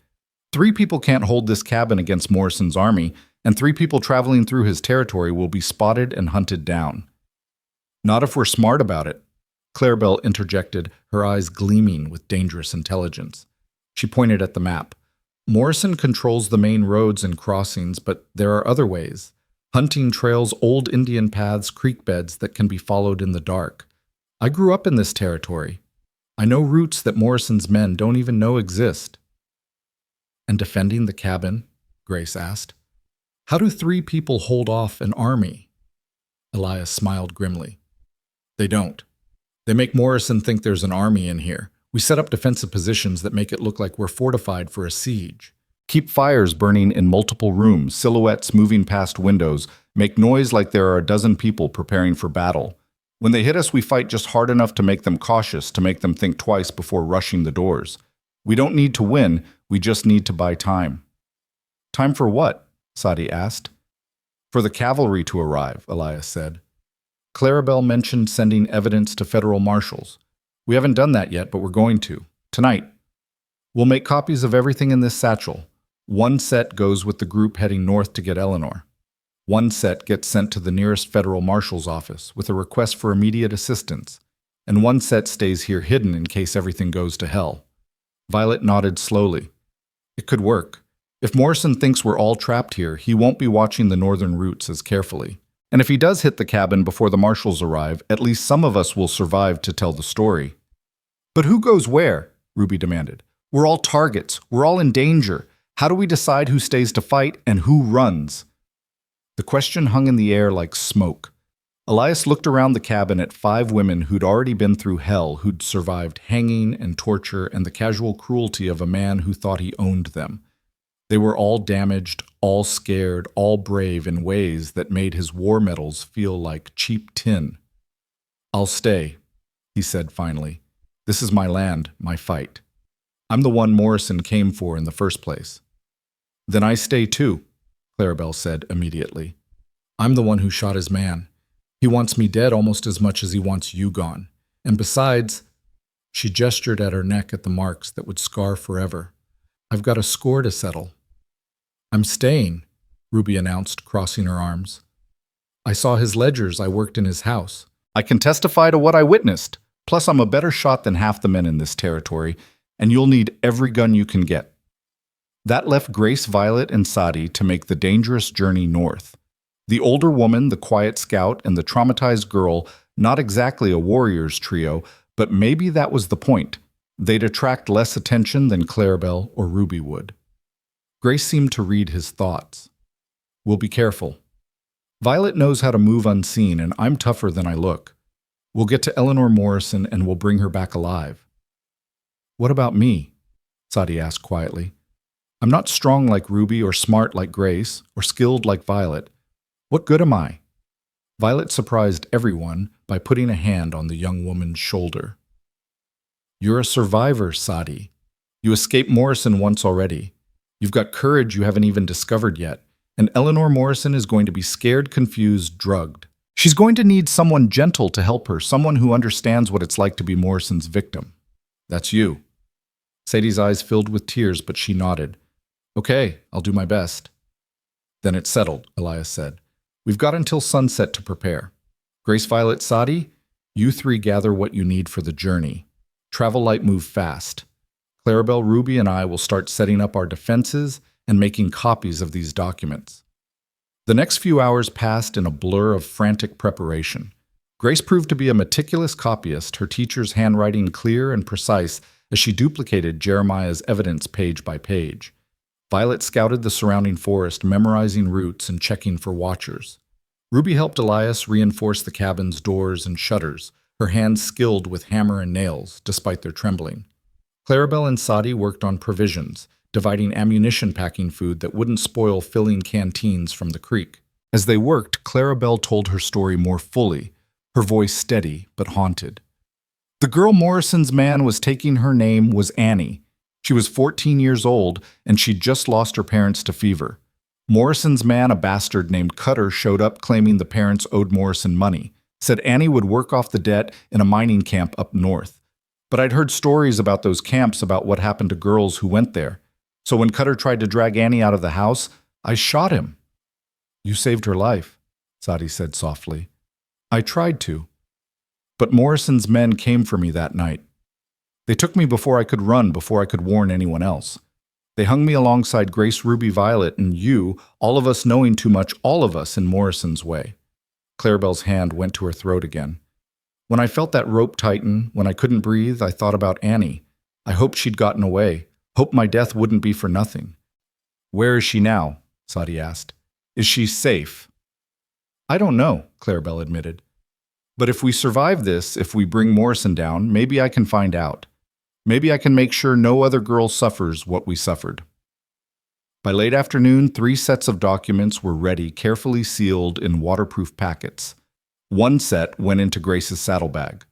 Speaker 1: 3 people can't hold this cabin against Morrison's army, and 3 people traveling through his territory will be spotted and hunted down." "Not if we're smart about it," Clarabelle interjected, her eyes gleaming with dangerous intelligence. She pointed at the map. "Morrison controls the main roads and crossings, but there are other ways. Hunting trails, old Indian paths, creek beds that can be followed in the dark. I grew up in this territory. I know routes that Morrison's men don't even know exist." "And defending the cabin?" Grace asked. "How do 3 people hold off an army?" Elias smiled grimly. "They don't. They make Morrison think there's an army in here. We set up defensive positions that make it look like we're fortified for a siege. Keep fires burning in multiple rooms, silhouettes moving past windows, make noise like there are a dozen people preparing for battle. When they hit us, we fight just hard enough to make them cautious, to make them think twice before rushing the doors. We don't need to win, we just need to buy time." "Time for what?" Sadi asked. "For the cavalry to arrive," Elias said. Clarabelle mentioned sending evidence to federal marshals. "We haven't done that yet, but we're going to. Tonight. We'll make copies of everything in this satchel. 1 set goes with the group heading north to get Eleanor. 1 set gets sent to the nearest federal marshal's office with a request for immediate assistance, and 1 set stays here hidden in case everything goes to hell." Violet nodded slowly. "It could work. If Morrison thinks we're all trapped here, he won't be watching the northern routes as carefully. And if he does hit the cabin before the marshals arrive, at least some of us will survive to tell the story." "But who goes where?" Ruby demanded. "We're all targets. We're all in danger. How do we decide who stays to fight and who runs?" The question hung in the air like smoke. Elias looked around the cabin at 5 women who'd already been through hell, who'd survived hanging and torture and the casual cruelty of a man who thought he owned them. They were all damaged, all scared, all brave in ways that made his war medals feel like cheap tin. "I'll stay," he said finally. "This is my land, my fight. I'm the one Morrison came for in the first place." "Then I stay too," Clarabelle said immediately. "I'm the one who shot his man. He wants me dead almost as much as he wants you gone. And besides," she gestured at her neck at the marks that would scar forever, "I've got a score to settle." "I'm staying," Ruby announced, crossing her arms. "I saw his ledgers. I worked in his house. I can testify to what I witnessed. Plus, I'm a better shot than half the men in this territory, and you'll need every gun you can get." That left Grace, Violet, and Sadi to make the dangerous journey north. The older woman, the quiet scout, and the traumatized girl, not exactly a warrior's trio, but maybe that was the point. They'd attract less attention than Clarabelle or Ruby would. Grace seemed to read his thoughts. We'll be careful. Violet knows how to move unseen, and I'm tougher than I look. We'll get to Eleanor Morrison and we'll bring her back alive. What about me? Sadie asked quietly. I'm not strong like Ruby or smart like Grace or skilled like Violet. What good am I? Violet surprised everyone by putting a hand on the young woman's shoulder. You're a survivor, Sadie. You escaped Morrison once already. You've got courage you haven't even discovered yet, and Eleanor Morrison is going to be scared, confused, drugged. She's going to need someone gentle to help her, someone who understands what it's like to be Morrison's victim. That's you. Sadie's eyes filled with tears, but she nodded. Okay, I'll do my best. Then it's settled, Elias said. We've got until sunset to prepare. Grace, Violet, Sadie, you three gather what you need for the journey. Travel light, move fast. Clarabelle, Ruby, and I will start setting up our defenses and making copies of these documents. The next few hours passed in a blur of frantic preparation. Grace proved to be a meticulous copyist, her teacher's handwriting clear and precise as she duplicated Jeremiah's evidence page by page. Violet scouted the surrounding forest, memorizing routes and checking for watchers. Ruby helped Elias reinforce the cabin's doors and shutters, her hands skilled with hammer and nails, despite their trembling. Clarabelle and Sadie worked on provisions, dividing ammunition packing food that wouldn't spoil filling canteens from the creek. As they worked, Clarabelle told her story more fully, her voice steady but haunted. The girl Morrison's man was taking her name was Annie. She was 14 years old, and she'd just lost her parents to fever. Morrison's man, a bastard named Cutter, showed up claiming the parents owed Morrison money, said Annie would work off the debt in a mining camp up north. But I'd heard stories about those camps about what happened to girls who went there. So when Cutter tried to drag Annie out of the house, I shot him. You saved her life, Sadie said softly. I tried to. But Morrison's men came for me that night. They took me before I could run, before I could warn anyone else. They hung me alongside Grace, Ruby, Violet, and you, all of us knowing too much, all of us in Morrison's way. Clarabelle's hand went to her throat again. When I felt that rope tighten, when I couldn't breathe, I thought about Annie. I hoped she'd gotten away, hoped my death wouldn't be for nothing. Where is she now? Sadie asked. Is she safe? I don't know, Clarabelle admitted. But if we survive this, if we bring Morrison down, maybe I can find out. Maybe I can make sure no other girl suffers what we suffered. By late afternoon, 3 sets of documents were ready, carefully sealed in waterproof packets. One set went into Grace's saddlebag.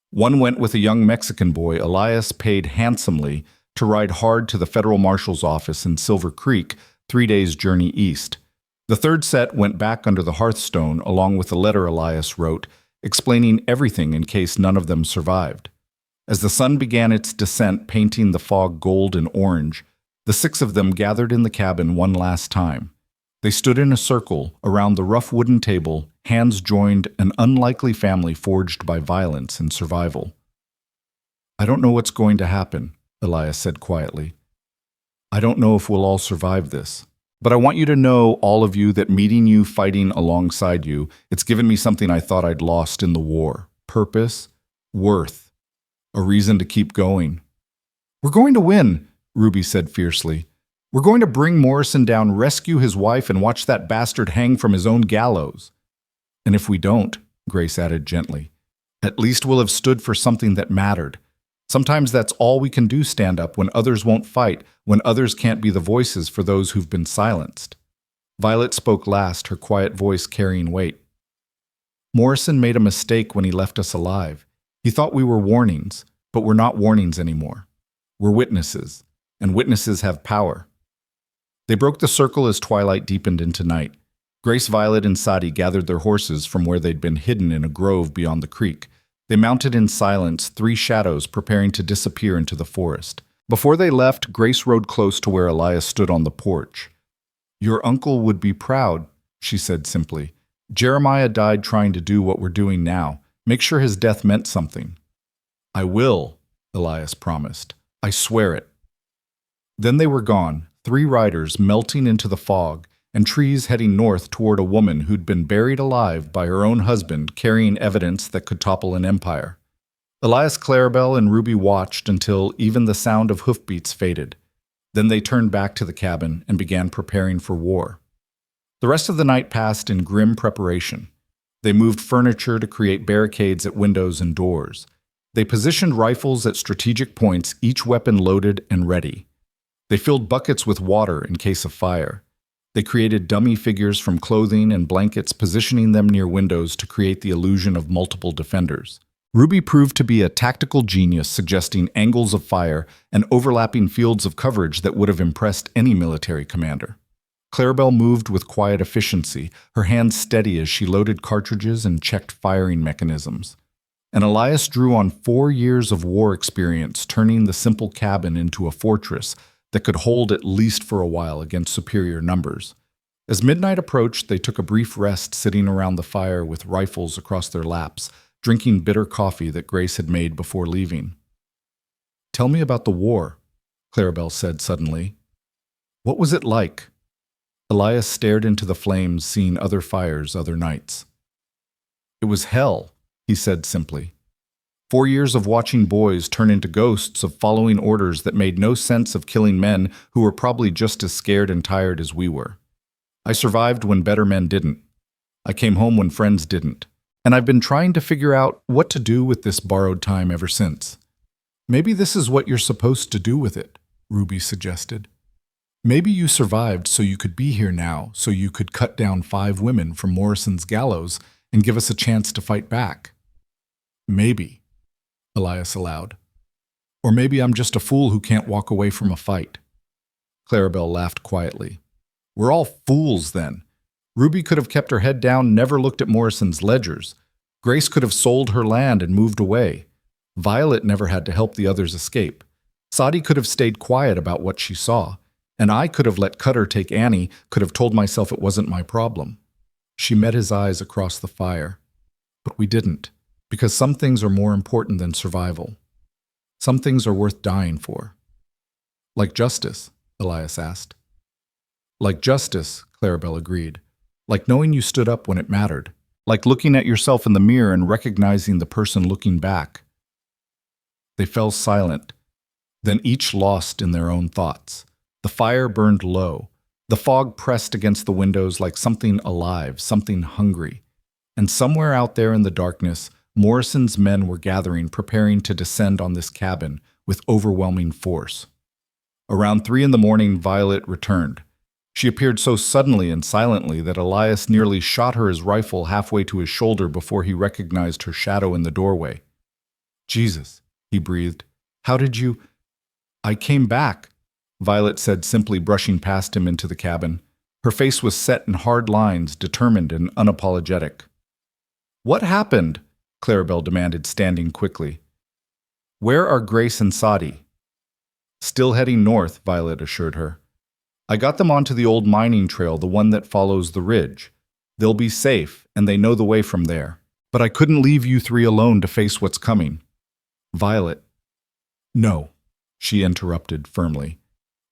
Speaker 1: One went with a young Mexican boy Elias paid handsomely to ride hard to the federal marshal's office in Silver Creek, 3 days' journey east. The third set went back under the hearthstone along with a letter Elias wrote, explaining everything in case none of them survived. As the sun began its descent, painting the fog gold and orange, the 6 of them gathered in the cabin one last time. They stood in a circle around the rough wooden table, hands joined, an unlikely family forged by violence and survival. I don't know what's going to happen, Elias said quietly. I don't know if we'll all survive this. But I want you to know, all of you, that meeting you, fighting alongside you, it's given me something I thought I'd lost in the war. Purpose, worth, a reason to keep going. We're going to win, Ruby said fiercely. We're going to bring Morrison down, rescue his wife, and watch that bastard hang from his own gallows. And if we don't, Grace added gently, at least we'll have stood for something that mattered. Sometimes that's all we can do, stand up when others won't fight, when others can't be the voices for those who've been silenced. Violet spoke last, her quiet voice carrying weight. Morrison made a mistake when he left us alive. He thought we were warnings, but we're not warnings anymore. We're witnesses, and witnesses have power. They broke the circle as twilight deepened into night. Grace, Violet, and Sadie gathered their horses from where they'd been hidden in a grove beyond the creek. They mounted in silence, 3 shadows preparing to disappear into the forest. Before they left, Grace rode close to where Elias stood on the porch. Your uncle would be proud, she said simply. Jeremiah died trying to do what we're doing now. Make sure his death meant something. I will, Elias promised. I swear it. Then they were gone, 3 riders melting into the fog, and trees heading north toward a woman who'd been buried alive by her own husband carrying evidence that could topple an empire. Elias, Clarabelle, and Ruby watched until even the sound of hoofbeats faded. Then they turned back to the cabin and began preparing for war. The rest of the night passed in grim preparation. They moved furniture to create barricades at windows and doors. They positioned rifles at strategic points, each weapon loaded and ready. They filled buckets with water in case of fire. They created dummy figures from clothing and blankets, positioning them near windows to create the illusion of multiple defenders. Ruby proved to be a tactical genius, suggesting angles of fire and overlapping fields of coverage that would have impressed any military commander. Clarabelle moved with quiet efficiency, her hands steady as she loaded cartridges and checked firing mechanisms. And Elias drew on 4 years of war experience, turning the simple cabin into a fortress that could hold at least for a while against superior numbers. As midnight approached, they took a brief rest sitting around the fire with rifles across their laps, drinking bitter coffee that Grace had made before leaving. "Tell me about the war," Clarabelle said suddenly. "What was it like?" Elias stared into the flames, seeing other fires other nights. "It was hell," he said simply. 4 years of watching boys turn into ghosts, of following orders that made no sense, of killing men who were probably just as scared and tired as we were. I survived when better men didn't. I came home when friends didn't. And I've been trying to figure out what to do with this borrowed time ever since. Maybe this is what you're supposed to do with it, Ruby suggested. Maybe you survived so you could be here now, so you could cut down 5 women from Morrison's gallows and give us a chance to fight back. Maybe, Elias allowed. Or maybe I'm just a fool who can't walk away from a fight. Clarabelle laughed quietly. We're all fools then. Ruby could have kept her head down, never looked at Morrison's ledgers. Grace could have sold her land and moved away. Violet never had to help the others escape. Sadie could have stayed quiet about what she saw. And I could have let Cutter take Annie, could have told myself it wasn't my problem. She met his eyes across the fire. But we didn't, because some things are more important than survival. Some things are worth dying for. Like justice, Elias asked. Like justice, Clarabelle agreed. Like knowing you stood up when it mattered. Like looking at yourself in the mirror and recognizing the person looking back. They fell silent, then each lost in their own thoughts. The fire burned low. The fog pressed against the windows like something alive, something hungry. And somewhere out there in the darkness, Morrison's men were gathering, preparing to descend on this cabin with overwhelming force. Around 3 a.m, Violet returned. She appeared so suddenly and silently that Elias nearly shot her his rifle halfway to his shoulder before he recognized her shadow in the doorway. Jesus, he breathed. How did you... I came back, Violet said, simply brushing past him into the cabin. Her face was set in hard lines, determined and unapologetic. What happened? Clarabelle demanded, standing quickly. Where are Grace and Sadie? Still heading north, Violet assured her. I got them onto the old mining trail, the one that follows the ridge. They'll be safe, and they know the way from there. But I couldn't leave you 3 alone to face what's coming. Violet. No, she interrupted firmly.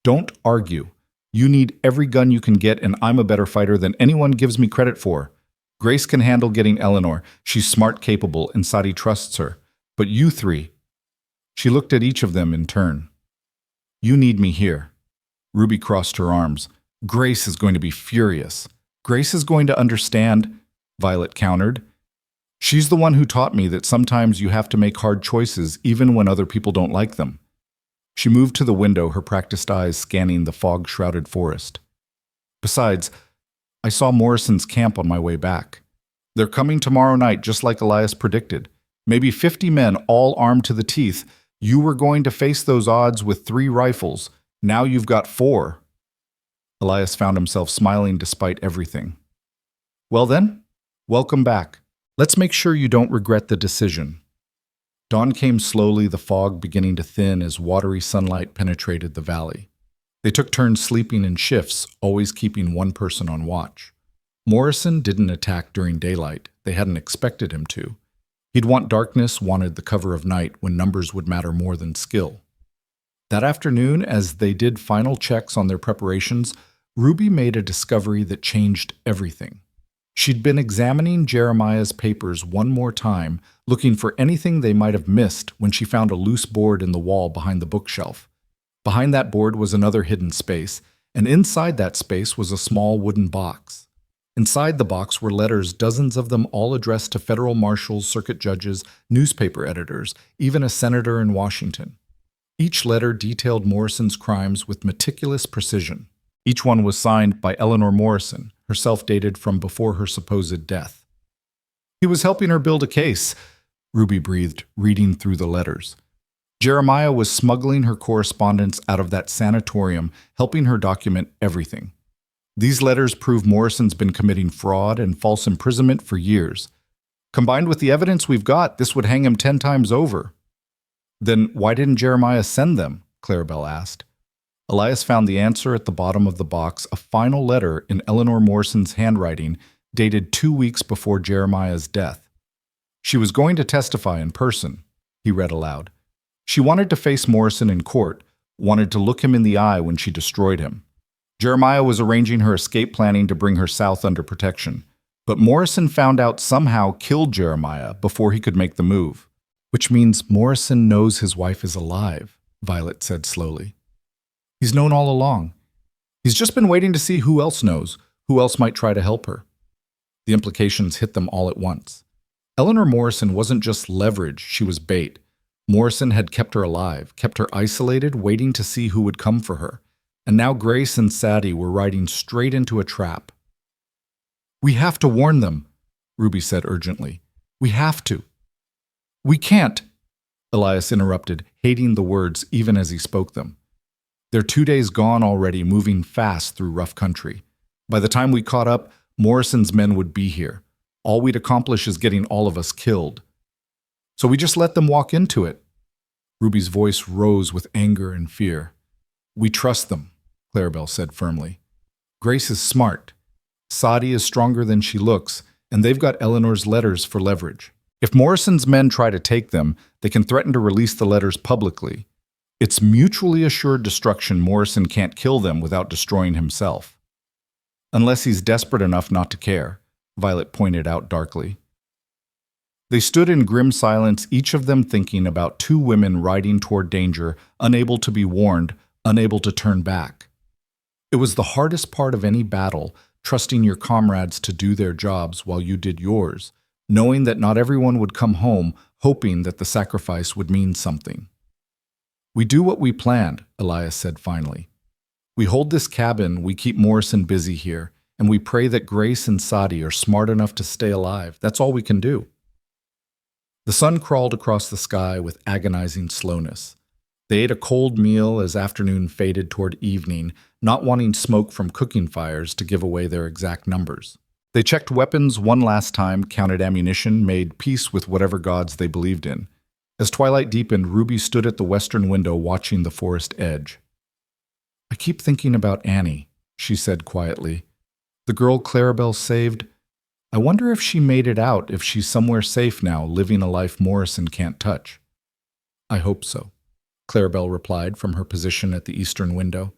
Speaker 1: Don't argue. You need every gun you can get, and I'm a better fighter than anyone gives me credit for. Grace can handle getting Eleanor. She's smart, capable, and Sadie trusts her. But you 3. She looked at each of them in turn. You need me here. Ruby crossed her arms. Grace is going to be furious. Grace is going to understand, Violet countered. She's the one who taught me that sometimes you have to make hard choices even when other people don't like them. She moved to the window, her practiced eyes scanning the fog-shrouded forest. Besides, I saw Morrison's camp on my way back. They're coming tomorrow night, just like Elias predicted. Maybe 50 men, all armed to the teeth. You were going to face those odds with 3 rifles. Now you've got 4. Elias found himself smiling despite everything. Well then, welcome back. Let's make sure you don't regret the decision. Dawn came slowly, the fog beginning to thin as watery sunlight penetrated the valley. They took turns sleeping in shifts, always keeping one person on watch. Morrison didn't attack during daylight. They hadn't expected him to. He'd want darkness, wanted the cover of night when numbers would matter more than skill. That afternoon, as they did final checks on their preparations, Ruby made a discovery that changed everything. She'd been examining Jeremiah's papers one more time, looking for anything they might have missed when she found a loose board in the wall behind the bookshelf. Behind that board was another hidden space, and inside that space was a small wooden box. Inside the box were letters, dozens of them all addressed to federal marshals, circuit judges, newspaper editors, even a senator in Washington. Each letter detailed Morrison's crimes with meticulous precision. Each one was signed by Eleanor Morrison, herself dated from before her supposed death. He was helping her build a case, Ruby breathed, reading through the letters. Jeremiah was smuggling her correspondence out of that sanatorium, helping her document everything. These letters prove Morrison's been committing fraud and false imprisonment for years. Combined with the evidence we've got, this would hang him 10 times over. Then why didn't Jeremiah send them? Clarabelle asked. Elias found the answer at the bottom of the box, a final letter in Eleanor Morrison's handwriting, dated 2 weeks before Jeremiah's death. She was going to testify in person, he read aloud. She wanted to face Morrison in court, wanted to look him in the eye when she destroyed him. Jeremiah was arranging her escape planning to bring her south under protection, but Morrison found out somehow killed Jeremiah before he could make the move. Which means Morrison knows his wife is alive, Violet said slowly. He's known all along. He's just been waiting to see who else knows, who else might try to help her. The implications hit them all at once. Eleanor Morrison wasn't just leverage, she was bait. Morrison had kept her alive, kept her isolated, waiting to see who would come for her. And now Grace and Sadie were riding straight into a trap. We have to warn them, Ruby said urgently. We have to. We can't, Elias interrupted, hating the words even as he spoke them. They're 2 days gone already, moving fast through rough country. By the time we caught up, Morrison's men would be here. All we'd accomplish is getting all of us killed. So we just let them walk into it. Ruby's voice rose with anger and fear. We trust them, Clarabelle said firmly. Grace is smart. Sadie is stronger than she looks, and they've got Eleanor's letters for leverage. If Morrison's men try to take them, they can threaten to release the letters publicly. It's mutually assured destruction. Morrison can't kill them without destroying himself. Unless he's desperate enough not to care, Violet pointed out darkly. They stood in grim silence, each of them thinking about 2 women riding toward danger, unable to be warned, unable to turn back. It was the hardest part of any battle, trusting your comrades to do their jobs while you did yours, knowing that not everyone would come home, hoping that the sacrifice would mean something. We do what we planned, Elias said finally. We hold this cabin, we keep Morrison busy here, and we pray that Grace and Sadie are smart enough to stay alive. That's all we can do. The sun crawled across the sky with agonizing slowness. They ate a cold meal as afternoon faded toward evening, not wanting smoke from cooking fires to give away their exact numbers. They checked weapons one last time, counted ammunition, made peace with whatever gods they believed in. As twilight deepened, Ruby stood at the western window watching the forest edge. I keep thinking about Annie, she said quietly. The girl Clarabelle saved. I wonder if she made it out, if she's somewhere safe now, living a life Morrison can't touch. I hope so, Clarabelle replied from her position at the eastern window.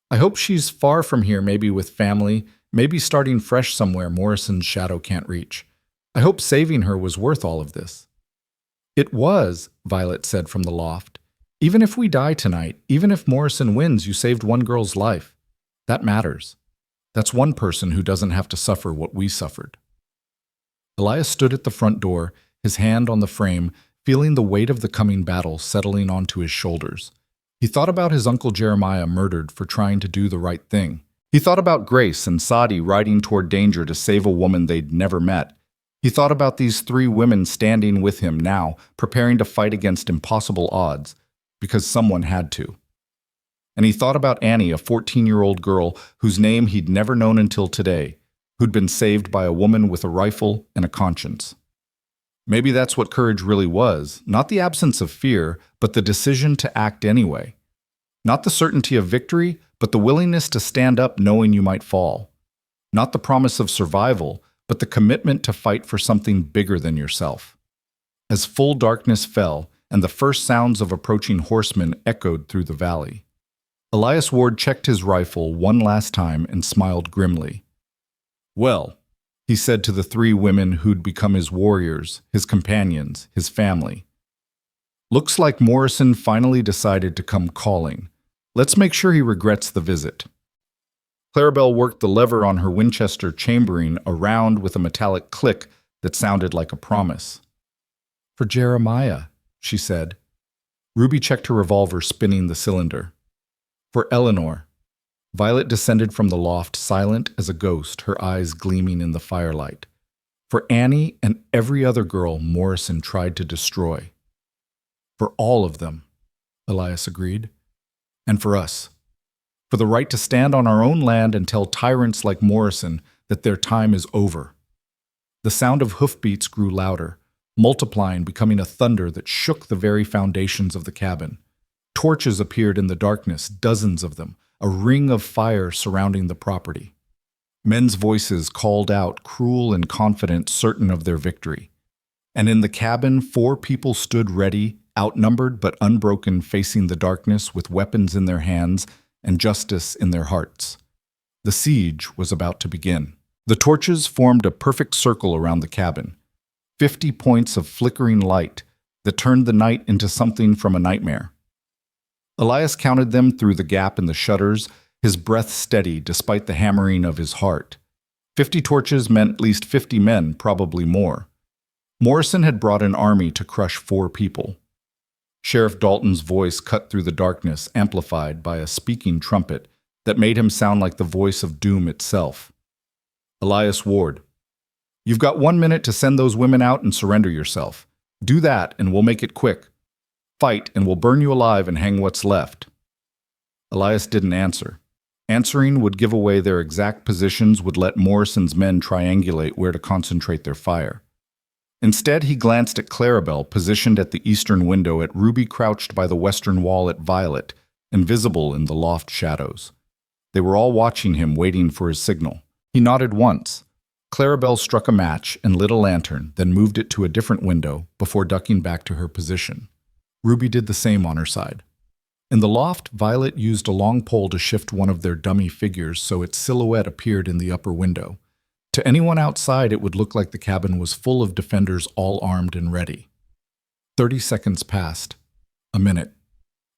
Speaker 1: I hope she's far from here, maybe with family, maybe starting fresh somewhere Morrison's shadow can't reach. I hope saving her was worth all of this. It was, Violet said from the loft. Even if we die tonight, even if Morrison wins, you saved one girl's life. That matters. That's one person who doesn't have to suffer what we suffered. Elias stood at the front door, his hand on the frame, feeling the weight of the coming battle settling onto his shoulders. He thought about his uncle Jeremiah murdered for trying to do the right thing. He thought about Grace and Sadie riding toward danger to save a woman they'd never met. He thought about these 3 women standing with him now, preparing to fight against impossible odds, because someone had to. And he thought about Annie, a 14-year-old girl whose name he'd never known until today, who'd been saved by a woman with a rifle and a conscience. Maybe that's what courage really was, not the absence of fear, but the decision to act anyway. Not the certainty of victory, but the willingness to stand up knowing you might fall. Not the promise of survival, but the commitment to fight for something bigger than yourself. As full darkness fell and the first sounds of approaching horsemen echoed through the valley, Elias Ward checked his rifle one last time and smiled grimly. "Well," he said to the three women who'd become his warriors, his companions, his family. "Looks like Morrison finally decided to come calling. Let's make sure he regrets the visit." Clarabelle worked the lever on her Winchester chambering around with a metallic click that sounded like a promise. "For Jeremiah," she said. Ruby checked her revolver, spinning the cylinder. "For Eleanor." Violet descended from the loft, silent as a ghost, her eyes gleaming in the firelight. "For Annie and every other girl Morrison tried to destroy." "For all of them," Elias agreed. "And for us. For the right to stand on our own land and tell tyrants like Morrison that their time is over." The sound of hoofbeats grew louder, multiplying, becoming a thunder that shook the very foundations of the cabin. Torches appeared in the darkness, dozens of them, a ring of fire surrounding the property. Men's voices called out, cruel and confident, certain of their victory. And in the cabin, 4 people stood ready, outnumbered but unbroken, facing the darkness with weapons in their hands and justice in their hearts. The siege was about to begin. The torches formed a perfect circle around the cabin, 50 points of flickering light that turned the night into something from a nightmare. Elias counted them through the gap in the shutters, his breath steady despite the hammering of his heart. 50 torches meant at least 50 men, probably more. Morrison had brought an army to crush 4 people. Sheriff Dalton's voice cut through the darkness, amplified by a speaking trumpet that made him sound like the voice of doom itself. "Elias Ward, you've got 1 minute to send those women out and surrender yourself. Do that and we'll make it quick. Fight and we'll burn you alive and hang what's left." Elias didn't answer. Answering would give away their exact positions, would let Morrison's men triangulate where to concentrate their fire. Instead, he glanced at Clarabelle, positioned at the eastern window, at Ruby crouched by the western wall, at Violet, invisible in the loft shadows. They were all watching him, waiting for his signal. He nodded once. Clarabelle struck a match and lit a lantern, then moved it to a different window before ducking back to her position. Ruby did the same on her side. In the loft, Violet used a long pole to shift one of their dummy figures so its silhouette appeared in the upper window. To anyone outside, it would look like the cabin was full of defenders, all armed and ready. 30 seconds passed. A minute.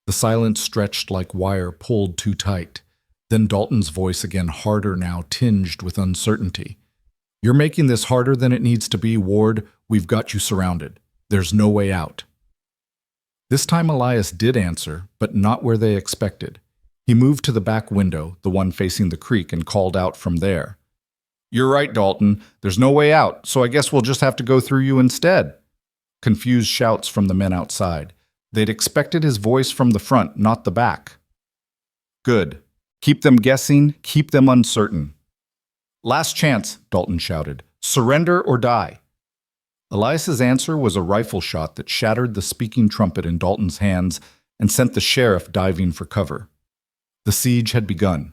Speaker 1: The silence stretched like wire pulled too tight. Then Dalton's voice again, harder now, tinged with uncertainty. "You're making this harder than it needs to be, Ward. We've got you surrounded. There's no way out." This time Elias did answer, but not where they expected. He moved to the back window, the one facing the creek, and called out from there. "You're right, Dalton. There's no way out, so I guess we'll just have to go through you instead." Confused shouts from the men outside. They'd expected his voice from the front, not the back. "Good. Keep them guessing, keep them uncertain." "Last chance," Dalton shouted. "Surrender or die." Elias's answer was a rifle shot that shattered the speaking trumpet in Dalton's hands and sent the sheriff diving for cover. The siege had begun.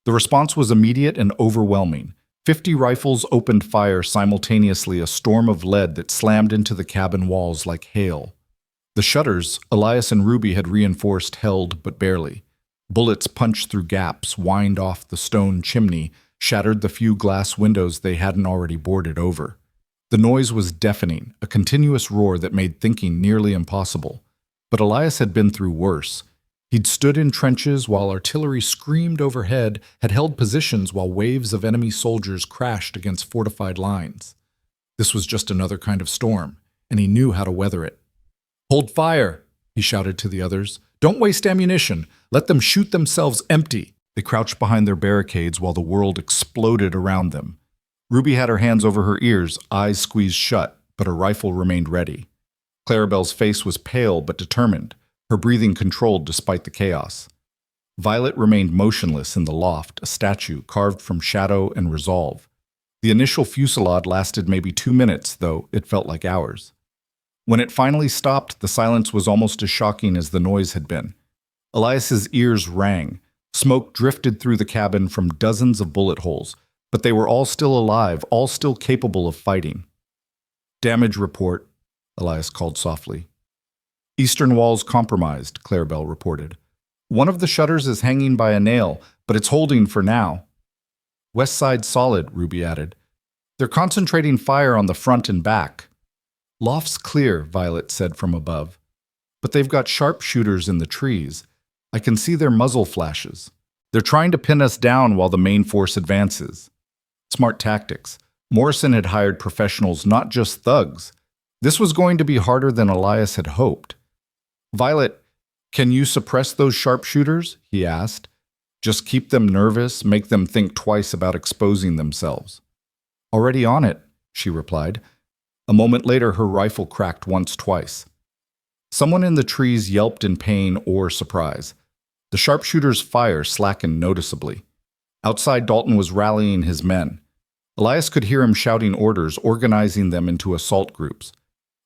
Speaker 1: The response was immediate and overwhelming. 50 rifles opened fire simultaneously, a storm of lead that slammed into the cabin walls like hail. The shutters Elias and Ruby had reinforced held, but barely. Bullets punched through gaps, whined off the stone chimney, shattered the few glass windows they hadn't already boarded over. The noise was deafening, a continuous roar that made thinking nearly impossible. But Elias had been through worse. He'd stood in trenches while artillery screamed overhead, had held positions while waves of enemy soldiers crashed against fortified lines. This was just another kind of storm, and he knew how to weather it. "Hold fire," he shouted to the others. "Don't waste ammunition. Let them shoot themselves empty." They crouched behind their barricades while the world exploded around them. Ruby had her hands over her ears, eyes squeezed shut, but her rifle remained ready. Clarabelle's face was pale but determined, her breathing controlled despite the chaos. Violet remained motionless in the loft, a statue carved from shadow and resolve. The initial fusillade lasted maybe 2 minutes, though it felt like hours. When it finally stopped, the silence was almost as shocking as the noise had been. Elias's ears rang. Smoke drifted through the cabin from dozens of bullet holes, but they were all still alive, all still capable of fighting. "Damage report," Elias called softly. "Eastern walls compromised," Clarabelle reported. One of the shutters is hanging by a nail, but it's holding for now. West side solid, Ruby added. They're concentrating fire on the front and back. Loft's clear, Violet said from above. But they've got sharpshooters in the trees. I can see their muzzle flashes. They're trying to pin us down while the main force advances. Smart tactics. Morrison had hired professionals, not just thugs. This was going to be harder than Elias had hoped. Violet, can you suppress those sharpshooters? He asked. Just keep them nervous, make them think twice about exposing themselves. Already on it, she replied. A moment later, her rifle cracked once, twice. Someone in the trees yelped in pain or surprise. The sharpshooter's fire slackened noticeably. Outside, Dalton was rallying his men. Elias could hear him shouting orders, organizing them into assault groups.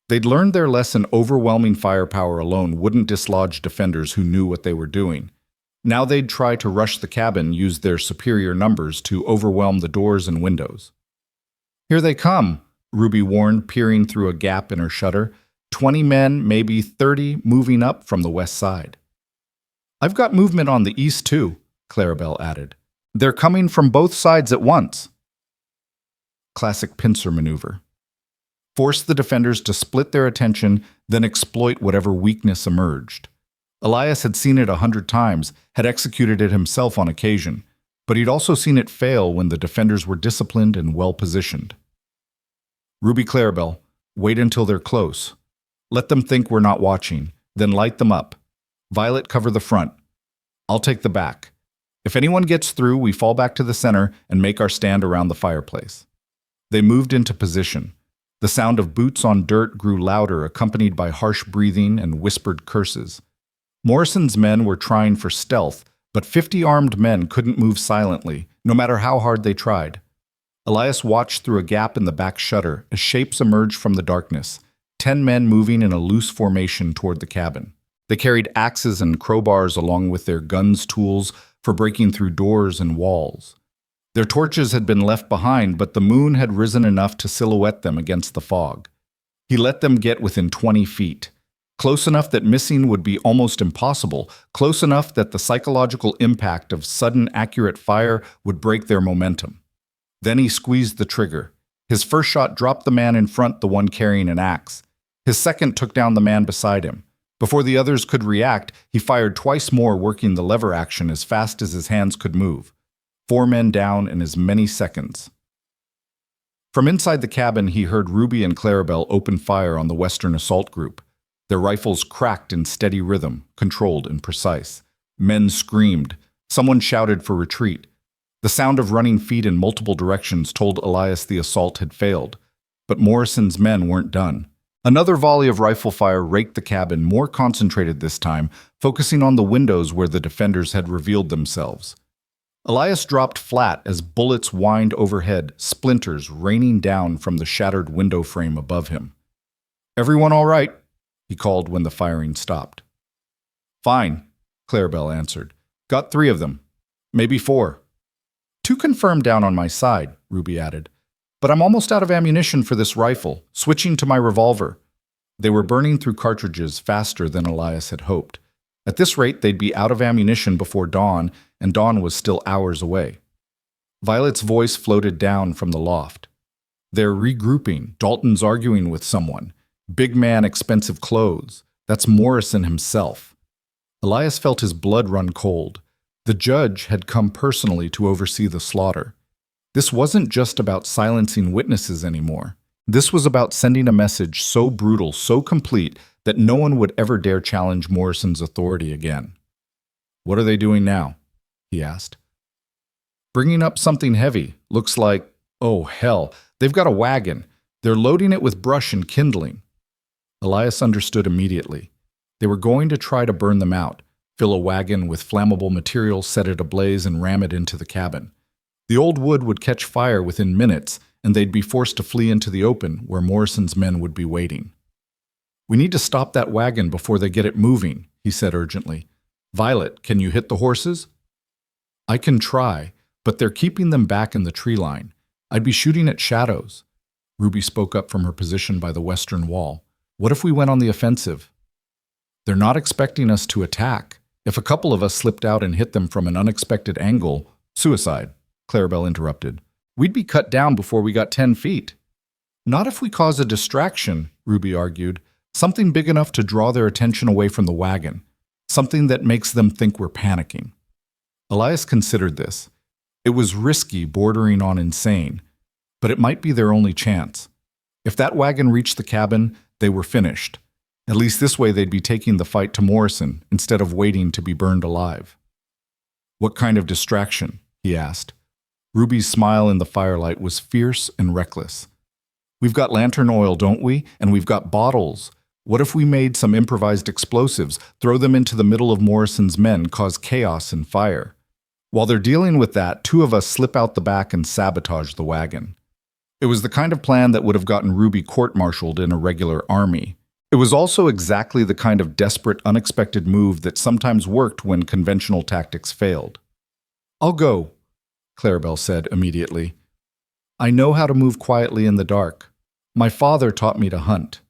Speaker 1: They'd learned their lesson: overwhelming firepower alone wouldn't dislodge defenders who knew what they were doing. Now they'd try to rush the cabin, use their superior numbers to overwhelm the doors and windows. Here they come, Ruby warned, peering through a gap in her shutter. 20 men, maybe 30, moving up from the west side. I've got movement on the east too, Clarabelle added. They're coming from both sides at once. Classic pincer maneuver. Force the defenders to split their attention, then exploit whatever weakness emerged. Elias had seen it 100 times, had executed it himself on occasion, but he'd also seen it fail when the defenders were disciplined and well-positioned. Ruby, Clarabelle, wait until they're close. Let them think we're not watching, then light them up. Violet, cover the front. I'll take the back. If anyone gets through, we fall back to the center and make our stand around the fireplace. They moved into position. The sound of boots on dirt grew louder, accompanied by harsh breathing and whispered curses. Morrison's men were trying for stealth, but 50 armed men couldn't move silently, no matter how hard they tried. Elias watched through a gap in the back shutter as shapes emerged from the darkness, 10 men moving in a loose formation toward the cabin. They carried axes and crowbars along with their guns, tools for breaking through doors and walls. Their torches had been left behind, but the moon had risen enough to silhouette them against the fog. He let them get within 20 feet. Close enough that missing would be almost impossible, close enough that the psychological impact of sudden, accurate fire would break their momentum. Then he squeezed the trigger. His first shot dropped the man in front, the one carrying an axe. His second took down the man beside him. Before the others could react, he fired twice more, working the lever action as fast as his hands could move. 4 men down in as many seconds. From inside the cabin, he heard Ruby and Clarabelle open fire on the Western assault group. Their rifles cracked in steady rhythm, controlled and precise. Men screamed. Someone shouted for retreat. The sound of running feet in multiple directions told Elias the assault had failed. But Morrison's men weren't done. Another volley of rifle fire raked the cabin, more concentrated this time, focusing on the windows where the defenders had revealed themselves. Elias dropped flat as bullets whined overhead, splinters raining down from the shattered window frame above him. "Everyone all right?" he called when the firing stopped. "Fine," Clarabelle answered. "Got 3 of them. Maybe 4. 2 confirmed down on my side," Ruby added. "But I'm almost out of ammunition for this rifle, switching to my revolver." They were burning through cartridges faster than Elias had hoped. At this rate, they'd be out of ammunition before dawn, and dawn was still hours away. Violet's voice floated down from the loft. "They're regrouping. Dalton's arguing with someone. Big man, expensive clothes. That's Morrison himself." Elias felt his blood run cold. The judge had come personally to oversee the slaughter. This wasn't just about silencing witnesses anymore. This was about sending a message so brutal, so complete, that no one would ever dare challenge Morrison's authority again. "What are they doing now?" he asked. "Bringing up something heavy. Looks like, oh hell, they've got a wagon. They're loading it with brush and kindling." Elias understood immediately. They were going to try to burn them out, fill a wagon with flammable material, set it ablaze, and ram it into the cabin. The old wood would catch fire within minutes, and they'd be forced to flee into the open, where Morrison's men would be waiting. "We need to stop that wagon before they get it moving," he said urgently. "Violet, can you hit the horses?" "I can try, but they're keeping them back in the tree line. I'd be shooting at shadows." Ruby spoke up from her position by the western wall. "What if we went on the offensive?" "They're not expecting us to attack." If a couple of us slipped out and hit them from an unexpected angle, suicide, Clarabelle interrupted. We'd be cut down before we got 10 feet. Not if we cause a distraction, Ruby argued. Something big enough to draw their attention away from the wagon. Something that makes them think we're panicking. Elias considered this. It was risky, bordering on insane, but it might be their only chance. If that wagon reached the cabin, they were finished. At least this way they'd be taking the fight to Morrison instead of waiting to be burned alive. What kind of distraction? He asked. Ruby's smile in the firelight was fierce and reckless. We've got lantern oil, don't we? And we've got bottles. What if we made some improvised explosives, throw them into the middle of Morrison's men, cause chaos and fire? While they're dealing with that, two of us slip out the back and sabotage the wagon. It was the kind of plan that would have gotten Ruby court-martialed in a regular army. It was also exactly the kind of desperate, unexpected move that sometimes worked when conventional tactics failed. I'll go, Clarabelle said immediately. I know how to move quietly in the dark. My father taught me to hunt.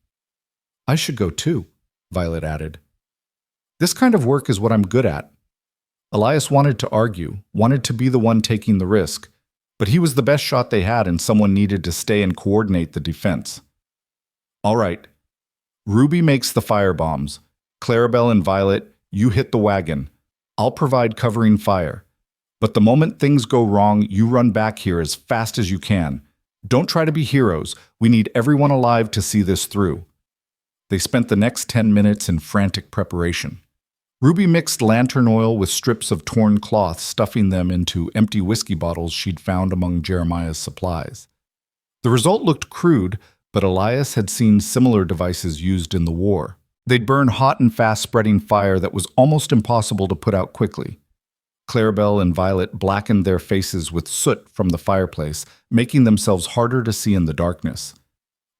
Speaker 1: I should go too, Violet added. This kind of work is what I'm good at. Elias wanted to argue, wanted to be the one taking the risk, but he was the best shot they had and someone needed to stay and coordinate the defense. All right. Ruby makes the firebombs. Clarabelle and Violet, you hit the wagon. I'll provide covering fire. But the moment things go wrong, you run back here as fast as you can. Don't try to be heroes. We need everyone alive to see this through. They spent the next 10 minutes in frantic preparation. Ruby mixed lantern oil with strips of torn cloth, stuffing them into empty whiskey bottles she'd found among Jeremiah's supplies. The result looked crude, but Elias had seen similar devices used in the war. They'd burn hot and fast-spreading fire that was almost impossible to put out quickly. Clarabelle and Violet blackened their faces with soot from the fireplace, making themselves harder to see in the darkness.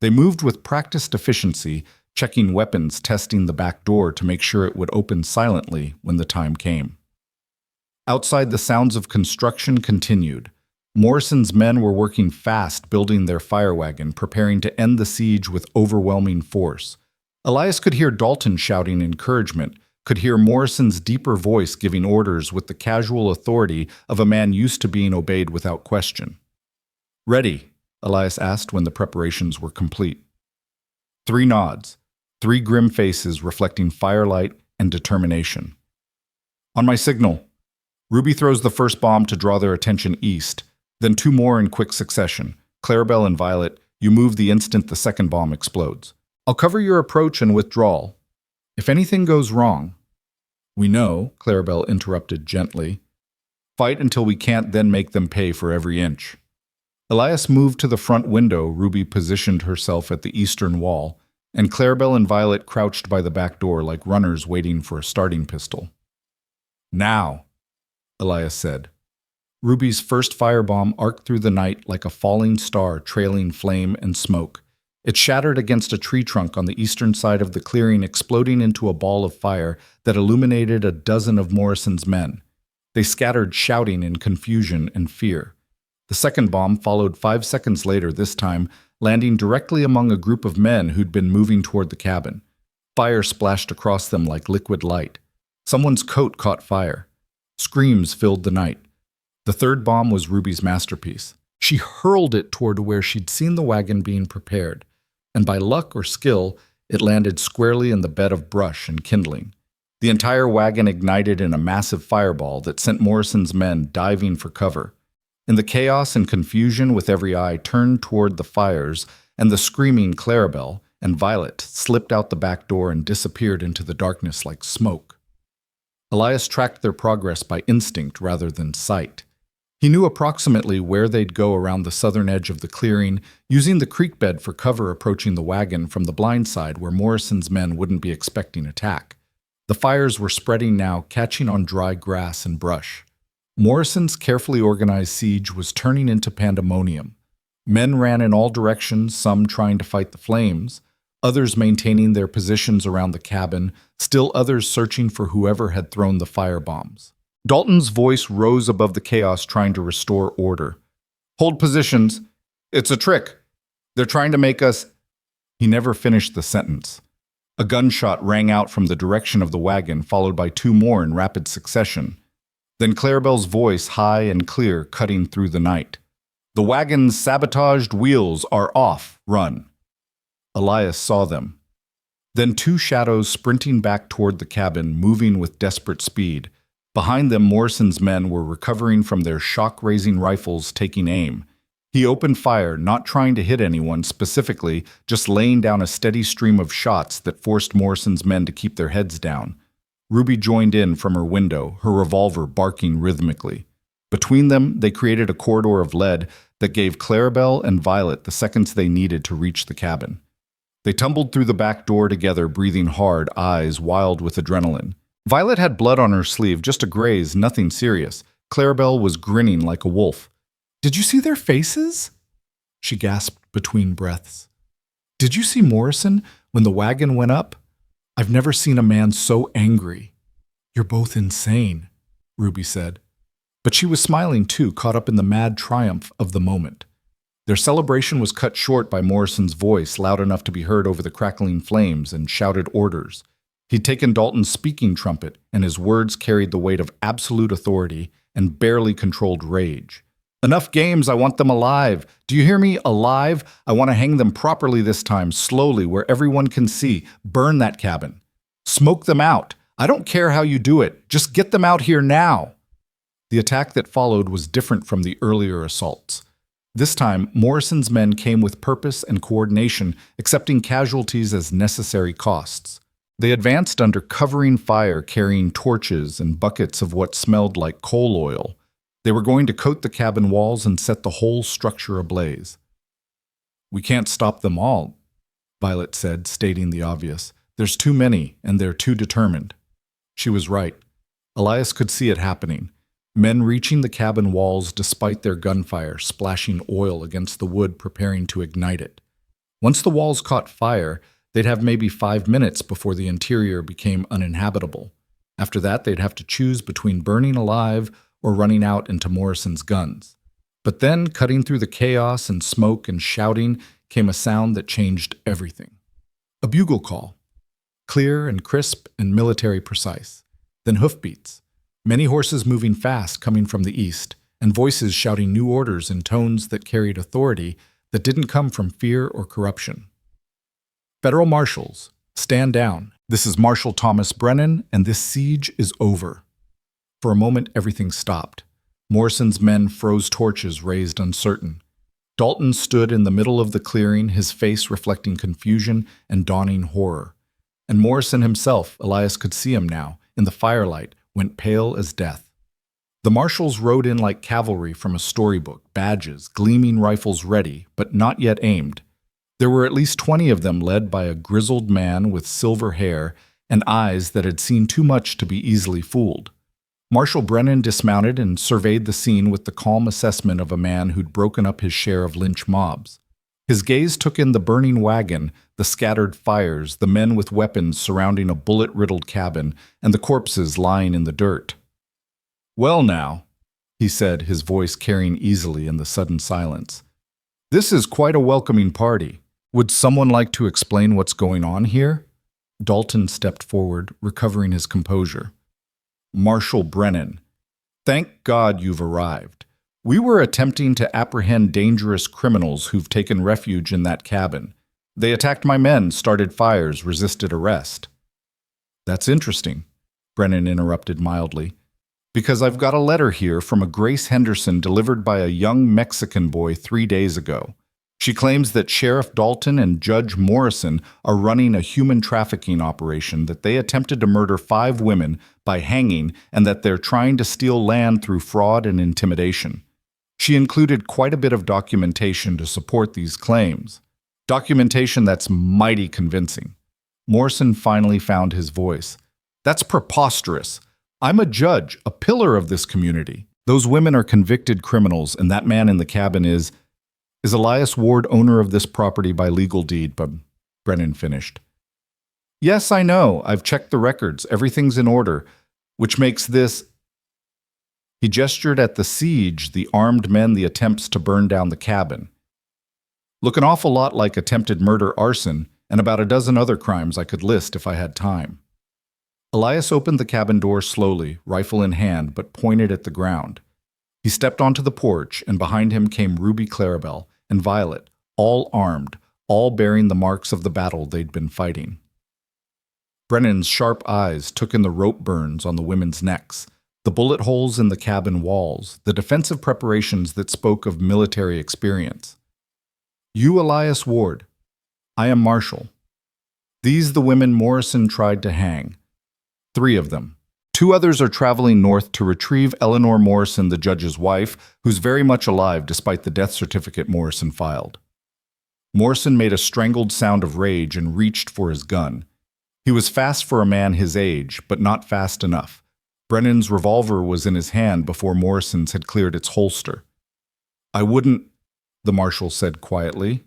Speaker 1: They moved with practiced efficiency, checking weapons, testing the back door to make sure it would open silently when the time came. Outside, the sounds of construction continued. Morrison's men were working fast, building their fire wagon, preparing to end the siege with overwhelming force. Elias could hear Dalton shouting encouragement, could hear Morrison's deeper voice giving orders with the casual authority of a man used to being obeyed without question. Ready? Elias asked when the preparations were complete. 3 nods, 3 grim faces reflecting firelight and determination. On my signal, Ruby throws the first bomb to draw their attention east, then 2 more in quick succession. Clarabelle and Violet, you move the instant the second bomb explodes. I'll cover your approach and withdrawal. If anything goes wrong, we know, Clarabelle interrupted gently. Fight until we can't, then make them pay for every inch. Elias moved to the front window. Ruby positioned herself at the eastern wall, and Clarabelle and Violet crouched by the back door like runners waiting for a starting pistol. Now, Elias said. Ruby's first firebomb arced through the night like a falling star trailing flame and smoke. It shattered against a tree trunk on the eastern side of the clearing, exploding into a ball of fire that illuminated a dozen of Morrison's men. They scattered, shouting in confusion and fear. The second bomb followed 5 seconds later, this time landing directly among a group of men who'd been moving toward the cabin. Fire splashed across them like liquid light. Someone's coat caught fire. Screams filled the night. The third bomb was Ruby's masterpiece. She hurled it toward where she'd seen the wagon being prepared, and by luck or skill, it landed squarely in the bed of brush and kindling. The entire wagon ignited in a massive fireball that sent Morrison's men diving for cover. In the chaos and confusion, with every eye turned toward the fires, and the screaming Clarabelle and Violet slipped out the back door and disappeared into the darkness like smoke. Elias tracked their progress by instinct rather than sight. He knew approximately where they'd go around the southern edge of the clearing, using the creek bed for cover approaching the wagon from the blind side where Morrison's men wouldn't be expecting attack. The fires were spreading now, catching on dry grass and brush. Morrison's carefully organized siege was turning into pandemonium. Men ran in all directions, some trying to fight the flames, others maintaining their positions around the cabin, still others searching for whoever had thrown the firebombs. Dalton's voice rose above the chaos, trying to restore order. Hold positions. It's a trick. They're trying to make us... He never finished the sentence. A gunshot rang out from the direction of the wagon, followed by two more in rapid succession. Then Clarabelle's voice, high and clear, cutting through the night. "The wagon's sabotaged wheels are off. Run." Elias saw them. Then two shadows sprinting back toward the cabin, moving with desperate speed. Behind them, Morrison's men were recovering from their shock-raising rifles, taking aim. He opened fire, not trying to hit anyone specifically, just laying down a steady stream of shots that forced Morrison's men to keep their heads down. Ruby joined in from her window, her revolver barking rhythmically. Between them, they created a corridor of lead that gave Clarabelle and Violet the seconds they needed to reach the cabin. They tumbled through the back door together, breathing hard, eyes wild with adrenaline. Violet had blood on her sleeve, just a graze, nothing serious. Clarabelle was grinning like a wolf. "Did you see their faces?" she gasped between breaths. "Did you see Morrison when the wagon went up? I've never seen a man so angry." "You're both insane," Ruby said. But she was smiling too, caught up in the mad triumph of the moment. Their celebration was cut short by Morrison's voice, loud enough to be heard over the crackling flames, and shouted orders. He'd taken Dalton's speaking trumpet, and his words carried the weight of absolute authority and barely controlled rage. "Enough games, I want them alive. Do you hear me? Alive? I want to hang them properly this time, slowly, where everyone can see. Burn that cabin. Smoke them out. I don't care how you do it. Just get them out here now." The attack that followed was different from the earlier assaults. This time, Morrison's men came with purpose and coordination, accepting casualties as necessary costs. They advanced under covering fire, carrying torches and buckets of what smelled like coal oil. They were going to coat the cabin walls and set the whole structure ablaze. "We can't stop them all," Violet said, stating the obvious. "There's too many, and they're too determined." She was right. Elias could see it happening. Men reaching the cabin walls despite their gunfire, splashing oil against the wood, preparing to ignite it. Once the walls caught fire, they'd have maybe 5 minutes before the interior became uninhabitable. After that, they'd have to choose between burning alive or running out into Morrison's guns. But then, cutting through the chaos and smoke and shouting, came a sound that changed everything. A bugle call, clear and crisp and military precise. Then hoofbeats, many horses moving fast coming from the east, and voices shouting new orders in tones that carried authority that didn't come from fear or corruption. "Federal marshals, stand down. This is Marshal Thomas Brennan, and this siege is over." For a moment, everything stopped. Morrison's men froze, torches raised uncertain. Dalton stood in the middle of the clearing, his face reflecting confusion and dawning horror. And Morrison himself, Elias could see him now, in the firelight, went pale as death. The marshals rode in like cavalry from a storybook, badges, gleaming rifles ready, but not yet aimed. There were at least 20 of them, led by a grizzled man with silver hair and eyes that had seen too much to be easily fooled. Marshal Brennan dismounted and surveyed the scene with the calm assessment of a man who'd broken up his share of lynch mobs. His gaze took in the burning wagon, the scattered fires, the men with weapons surrounding a bullet-riddled cabin, and the corpses lying in the dirt. "Well now," he said, his voice carrying easily in the sudden silence. "This is quite a welcoming party. Would someone like to explain what's going on here?" Dalton stepped forward, recovering his composure. "Marshal Brennan, thank God you've arrived. We were attempting to apprehend dangerous criminals who've taken refuge in that cabin. They attacked my men, started fires, resisted arrest." "That's interesting," Brennan interrupted mildly, "because I've got a letter here from a Grace Henderson delivered by a young Mexican boy 3 days ago. She claims that Sheriff Dalton and Judge Morrison are running a human trafficking operation, that they attempted to murder 5 women by hanging, and that they're trying to steal land through fraud and intimidation. She included quite a bit of documentation to support these claims. Documentation that's mighty convincing." Morrison finally found his voice. "That's preposterous. I'm a judge, a pillar of this community. Those women are convicted criminals, and that man in the cabin is Elias Ward owner of this property by legal deed," but Brennan finished. "Yes, I know. I've checked the records. Everything's in order, which makes this—" He gestured at the siege, the armed men, the attempts to burn down the cabin. "Look an awful lot like attempted murder arson, and about a dozen other crimes I could list if I had time. Elias opened the cabin door slowly, rifle in hand, but pointed at the ground. He stepped onto the porch, and behind him came Ruby Clarabelle and Violet, all armed, all bearing the marks of the battle they'd been fighting. Brennan's sharp eyes took in the rope burns on the women's necks, the bullet holes in the cabin walls, the defensive preparations that spoke of military experience. "You, Elias Ward. I am Marshall. These the women Morrison tried to hang. 3 of them. 2 others are traveling north to retrieve Eleanor Morrison, the judge's wife, who's very much alive despite the death certificate Morrison filed." Morrison made a strangled sound of rage and reached for his gun. He was fast for a man his age, but not fast enough. Brennan's revolver was in his hand before Morrison's had cleared its holster. "I wouldn't," the marshal said quietly.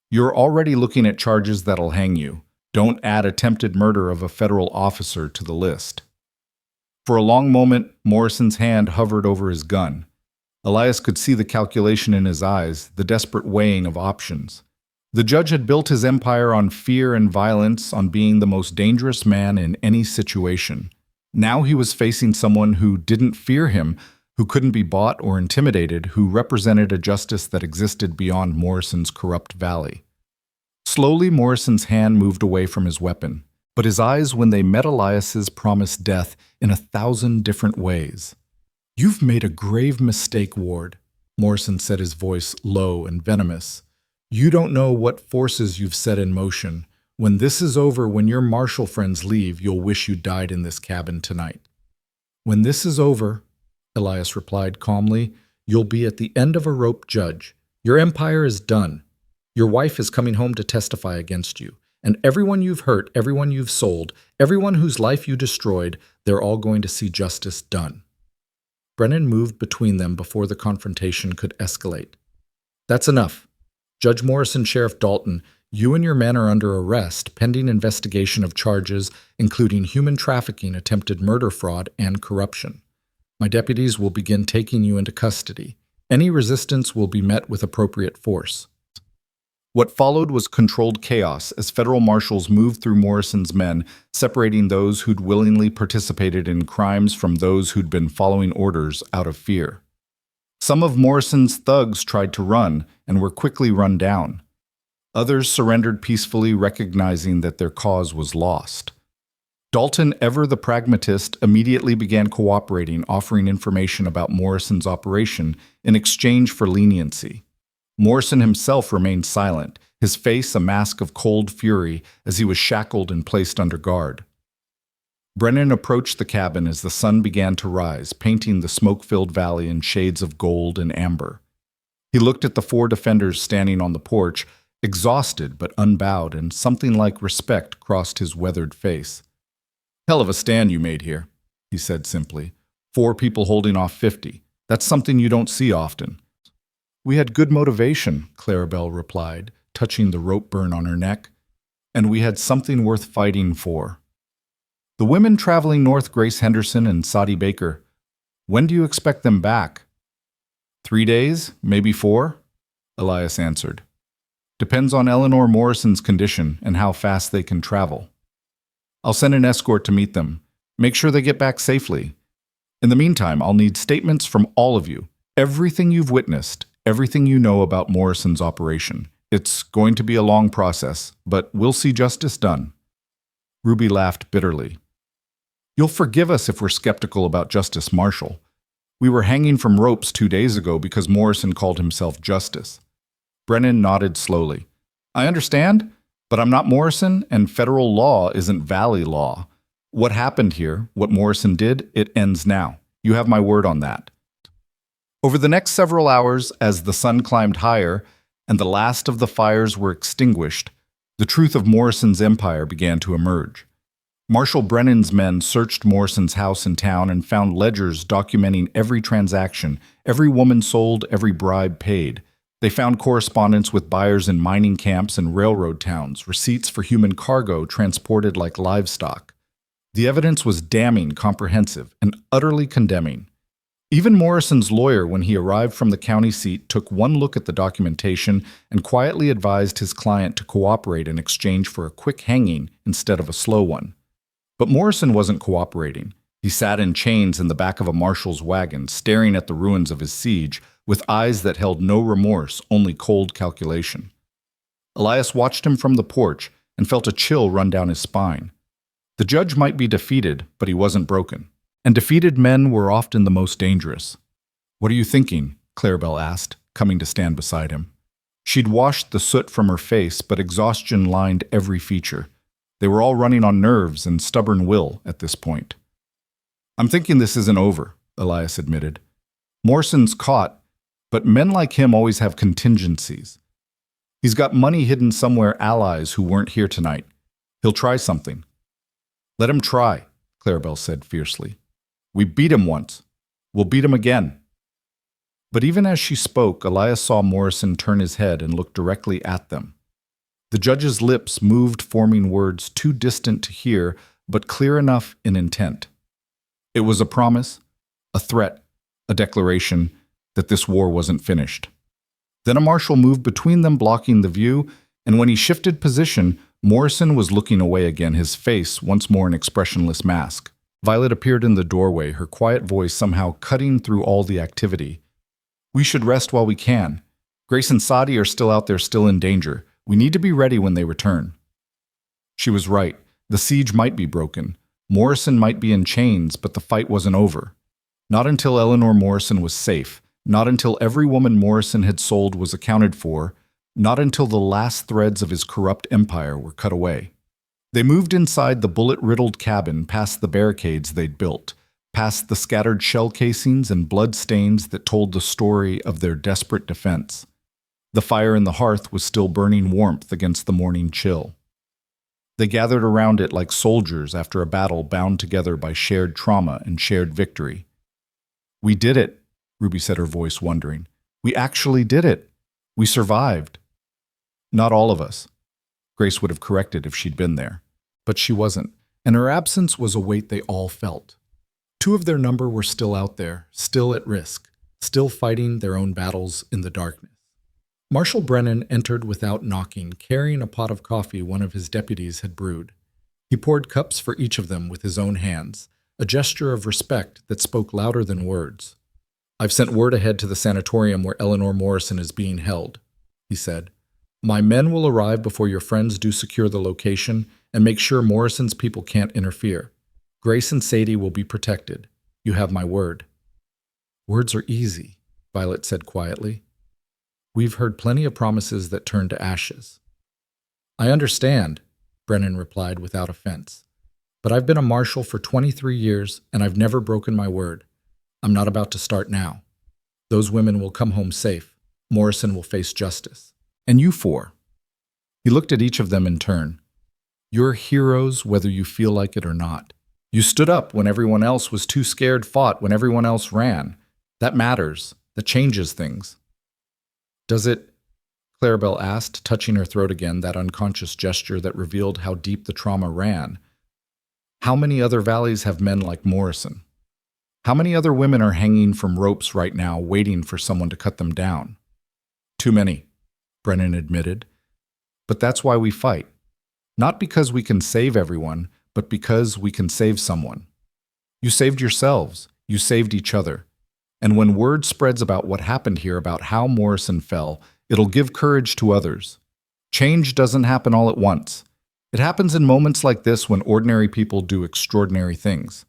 Speaker 1: "You're already looking at charges that'll hang you. Don't add attempted murder of a federal officer to the list." For a long moment, Morrison's hand hovered over his gun. Elias could see the calculation in his eyes, the desperate weighing of options. The judge had built his empire on fear and violence, on being the most dangerous man in any situation. Now he was facing someone who didn't fear him, who couldn't be bought or intimidated, who represented a justice that existed beyond Morrison's corrupt valley. Slowly, Morrison's hand moved away from his weapon, but his eyes, when they met Elias's, promised death in 1,000 different ways. "You've made a grave mistake, Ward," Morrison said, his voice low and venomous. "You don't know what forces you've set in motion. When this is over, when your marshal friends leave, you'll wish you died in this cabin tonight." "When this is over," Elias replied calmly, "you'll be at the end of a rope, Judge. Your empire is done. Your wife is coming home to testify against you. And everyone you've hurt, everyone you've sold, everyone whose life you destroyed, they're all going to see justice done." Brennan moved between them before the confrontation could escalate. "That's enough. Judge Morrison, Sheriff Dalton, you and your men are under arrest, pending investigation of charges including human trafficking, attempted murder, fraud, and corruption. My deputies will begin taking you into custody. Any resistance will be met with appropriate force." What followed was controlled chaos as federal marshals moved through Morrison's men, separating those who'd willingly participated in crimes from those who'd been following orders out of fear. Some of Morrison's thugs tried to run and were quickly run down. Others surrendered peacefully, recognizing that their cause was lost. Dalton, ever the pragmatist, immediately began cooperating, offering information about Morrison's operation in exchange for leniency. Morrison himself remained silent, his face a mask of cold fury as he was shackled and placed under guard. Brennan approached the cabin as the sun began to rise, painting the smoke-filled valley in shades of gold and amber. He looked at the 4 defenders standing on the porch, exhausted but unbowed, and something like respect crossed his weathered face. "Hell of a stand you made here," he said simply. 4 people holding off 50. That's something you don't see often." "We had good motivation," Clarabelle replied, touching the rope burn on her neck. "And we had something worth fighting for." "The women traveling north, Grace Henderson and Sadie Baker. When do you expect them back?" 3 days, maybe 4, Elias answered. "Depends on Eleanor Morrison's condition and how fast they can travel. I'll send an escort to meet them. Make sure they get back safely. In the meantime, I'll need statements from all of you. Everything you've witnessed, everything you know about Morrison's operation. It's going to be a long process, but we'll see justice done." Ruby laughed bitterly. "You'll forgive us if we're skeptical about Justice Marshall. We were hanging from ropes 2 days ago because Morrison called himself Justice." Brennan nodded slowly. "I understand, but I'm not Morrison, and federal law isn't valley law. What happened here, what Morrison did, it ends now. You have my word on that." Over the next several hours, as the sun climbed higher and the last of the fires were extinguished, the truth of Morrison's empire began to emerge. Marshal Brennan's men searched Morrison's house in town and found ledgers documenting every transaction, every woman sold, every bribe paid. They found correspondence with buyers in mining camps and railroad towns, receipts for human cargo transported like livestock. The evidence was damning, comprehensive, and utterly condemning. Even Morrison's lawyer, when he arrived from the county seat, took one look at the documentation and quietly advised his client to cooperate in exchange for a quick hanging instead of a slow one. But Morrison wasn't cooperating. He sat in chains in the back of a marshal's wagon, staring at the ruins of his siege, with eyes that held no remorse, only cold calculation. Elias watched him from the porch and felt a chill run down his spine. The judge might be defeated, but he wasn't broken. And defeated men were often the most dangerous. "What are you thinking?" Clarabelle asked, coming to stand beside him. She'd washed the soot from her face, but exhaustion lined every feature. They were all running on nerves and stubborn will at this point. "I'm thinking this isn't over," Elias admitted. "Morrison's caught, but men like him always have contingencies. He's got money hidden somewhere, allies who weren't here tonight. He'll try something." "Let him try," Clarabelle said fiercely. "We beat him once. We'll beat him again." But even as she spoke, Elias saw Morrison turn his head and look directly at them. The judge's lips moved, forming words too distant to hear, but clear enough in intent. It was a promise, a threat, a declaration that this war wasn't finished. Then a marshal moved between them, blocking the view, and when he shifted position, Morrison was looking away again, his face once more an expressionless mask. Violet appeared in the doorway, her quiet voice somehow cutting through all the activity. "We should rest while we can. Grace and Sadi are still out there, still in danger. We need to be ready when they return." She was right. The siege might be broken. Morrison might be in chains, but the fight wasn't over. Not until Eleanor Morrison was safe. Not until every woman Morrison had sold was accounted for. Not until the last threads of his corrupt empire were cut away. They moved inside the bullet-riddled cabin, past the barricades they'd built, past the scattered shell casings and blood stains that told the story of their desperate defense. The fire in the hearth was still burning warmth against the morning chill. They gathered around it like soldiers after a battle bound together by shared trauma and shared victory. "We did it," Ruby said, her voice wondering. "We actually did it. We survived." "Not all of us," Grace would have corrected if she'd been there. But she wasn't, and her absence was a weight they all felt. 2 of their number were still out there, still at risk, still fighting their own battles in the darkness. Marshal Brennan entered without knocking, carrying a pot of coffee one of his deputies had brewed. He poured cups for each of them with his own hands, a gesture of respect that spoke louder than words. "I've sent word ahead to the sanatorium where Eleanor Morrison is being held," he said. "My men will arrive before your friends do secure the location and make sure Morrison's people can't interfere. Grace and Sadie will be protected. You have my word." "Words are easy," Violet said quietly. "We've heard plenty of promises that turn to ashes." "I understand," Brennan replied without offense. "But I've been a marshal for 23 years, and I've never broken my word. I'm not about to start now. Those women will come home safe. Morrison will face justice. And you 4. He looked at each of them in turn. "You're heroes whether you feel like it or not. You stood up when everyone else was too scared, fought when everyone else ran. That matters. That changes things." "Does it?" Clarabelle asked, touching her throat again, that unconscious gesture that revealed how deep the trauma ran. "How many other valleys have men like Morrison? How many other women are hanging from ropes right now, waiting for someone to cut them down?" "Too many," Brennan admitted. "But that's why we fight. Not because we can save everyone, but because we can save someone. You saved yourselves. You saved each other. And when word spreads about what happened here, about how Morrison fell, it'll give courage to others. Change doesn't happen all at once. It happens in moments like this when ordinary people do extraordinary things."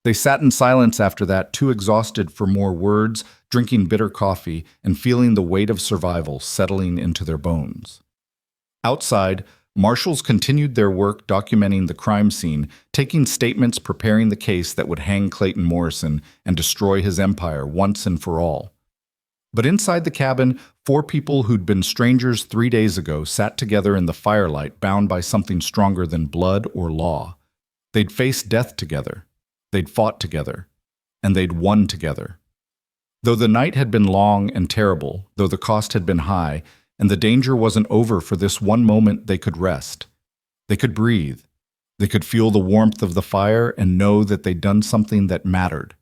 Speaker 1: They sat in silence after that, too exhausted for more words, drinking bitter coffee and feeling the weight of survival settling into their bones. Outside, marshals continued their work documenting the crime scene, taking statements, preparing the case that would hang Clayton Morrison and destroy his empire once and for all. But inside the cabin, 4 people who'd been strangers 3 days ago sat together in the firelight, bound by something stronger than blood or law. They'd faced death together. They'd fought together. And they'd won together. Though the night had been long and terrible, though the cost had been high, and the danger wasn't over, for this one moment they could rest. They could breathe. They could feel the warmth of the fire and know that they'd done something that mattered.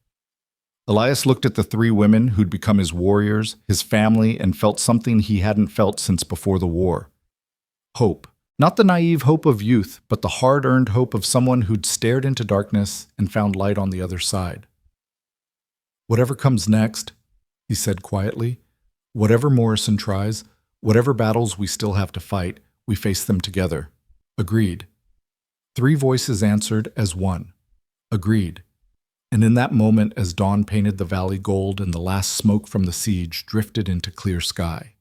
Speaker 1: Elias looked at the three women who'd become his warriors, his family, and felt something he hadn't felt since before the war. Hope. Not the naive hope of youth, but the hard-earned hope of someone who'd stared into darkness and found light on the other side. "Whatever comes next," he said quietly, "whatever Morrison tries, whatever battles we still have to fight, we face them together." Agreed. Three voices answered as one. Agreed. And in that moment, as dawn painted the valley gold and the last smoke from the siege drifted into clear sky,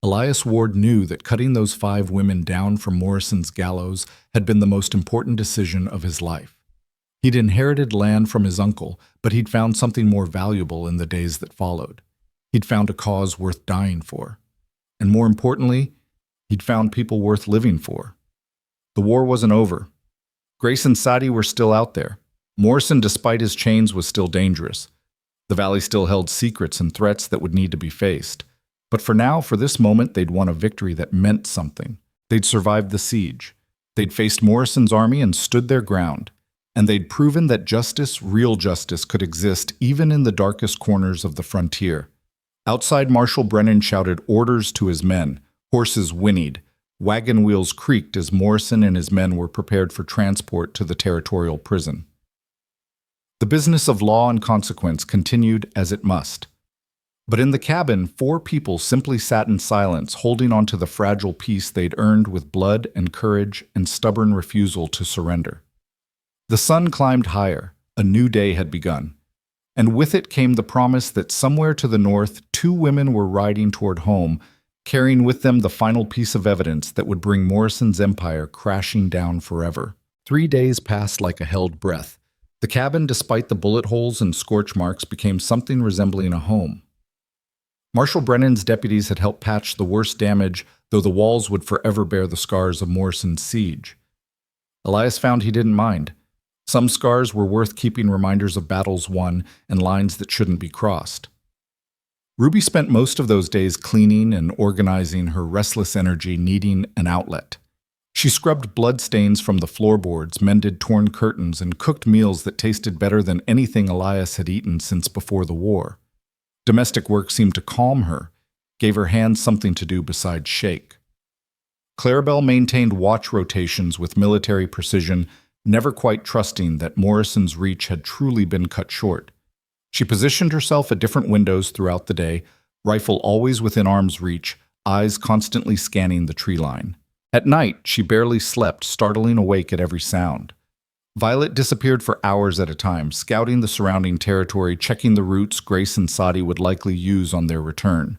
Speaker 1: Elias Ward knew that cutting those 5 women down from Morrison's gallows had been the most important decision of his life. He'd inherited land from his uncle, but he'd found something more valuable in the days that followed. He'd found a cause worth dying for. And more importantly, he'd found people worth living for. The war wasn't over. Grace and Sadi were still out there. Morrison, despite his chains, was still dangerous. The valley still held secrets and threats that would need to be faced. But for now, for this moment, they'd won a victory that meant something. They'd survived the siege. They'd faced Morrison's army and stood their ground. And they'd proven that justice, real justice, could exist even in the darkest corners of the frontier. Outside, Marshal Brennan shouted orders to his men. Horses whinnied. Wagon wheels creaked as Morrison and his men were prepared for transport to the territorial prison. The business of law and consequence continued as it must. But in the cabin, 4 people simply sat in silence, holding on to the fragile peace they'd earned with blood and courage and stubborn refusal to surrender. The sun climbed higher. A new day had begun. And with it came the promise that somewhere to the north, 2 women were riding toward home, carrying with them the final piece of evidence that would bring Morrison's empire crashing down forever. 3 days passed like a held breath. The cabin, despite the bullet holes and scorch marks, became something resembling a home. Marshal Brennan's deputies had helped patch the worst damage, though the walls would forever bear the scars of Morrison's siege. Elias found he didn't mind. Some scars were worth keeping, reminders of battles won and lines that shouldn't be crossed. Ruby spent most of those days cleaning and organizing, her restless energy needing an outlet. She scrubbed bloodstains from the floorboards, mended torn curtains, and cooked meals that tasted better than anything Elias had eaten since before the war. Domestic work seemed to calm her, gave her hands something to do besides shake. Clarabelle maintained watch rotations with military precision, never quite trusting that Morrison's reach had truly been cut short. She positioned herself at different windows throughout the day, rifle always within arm's reach, eyes constantly scanning the tree line. At night, she barely slept, startling awake at every sound. Violet disappeared for hours at a time, scouting the surrounding territory, checking the routes Grace and Sadi would likely use on their return.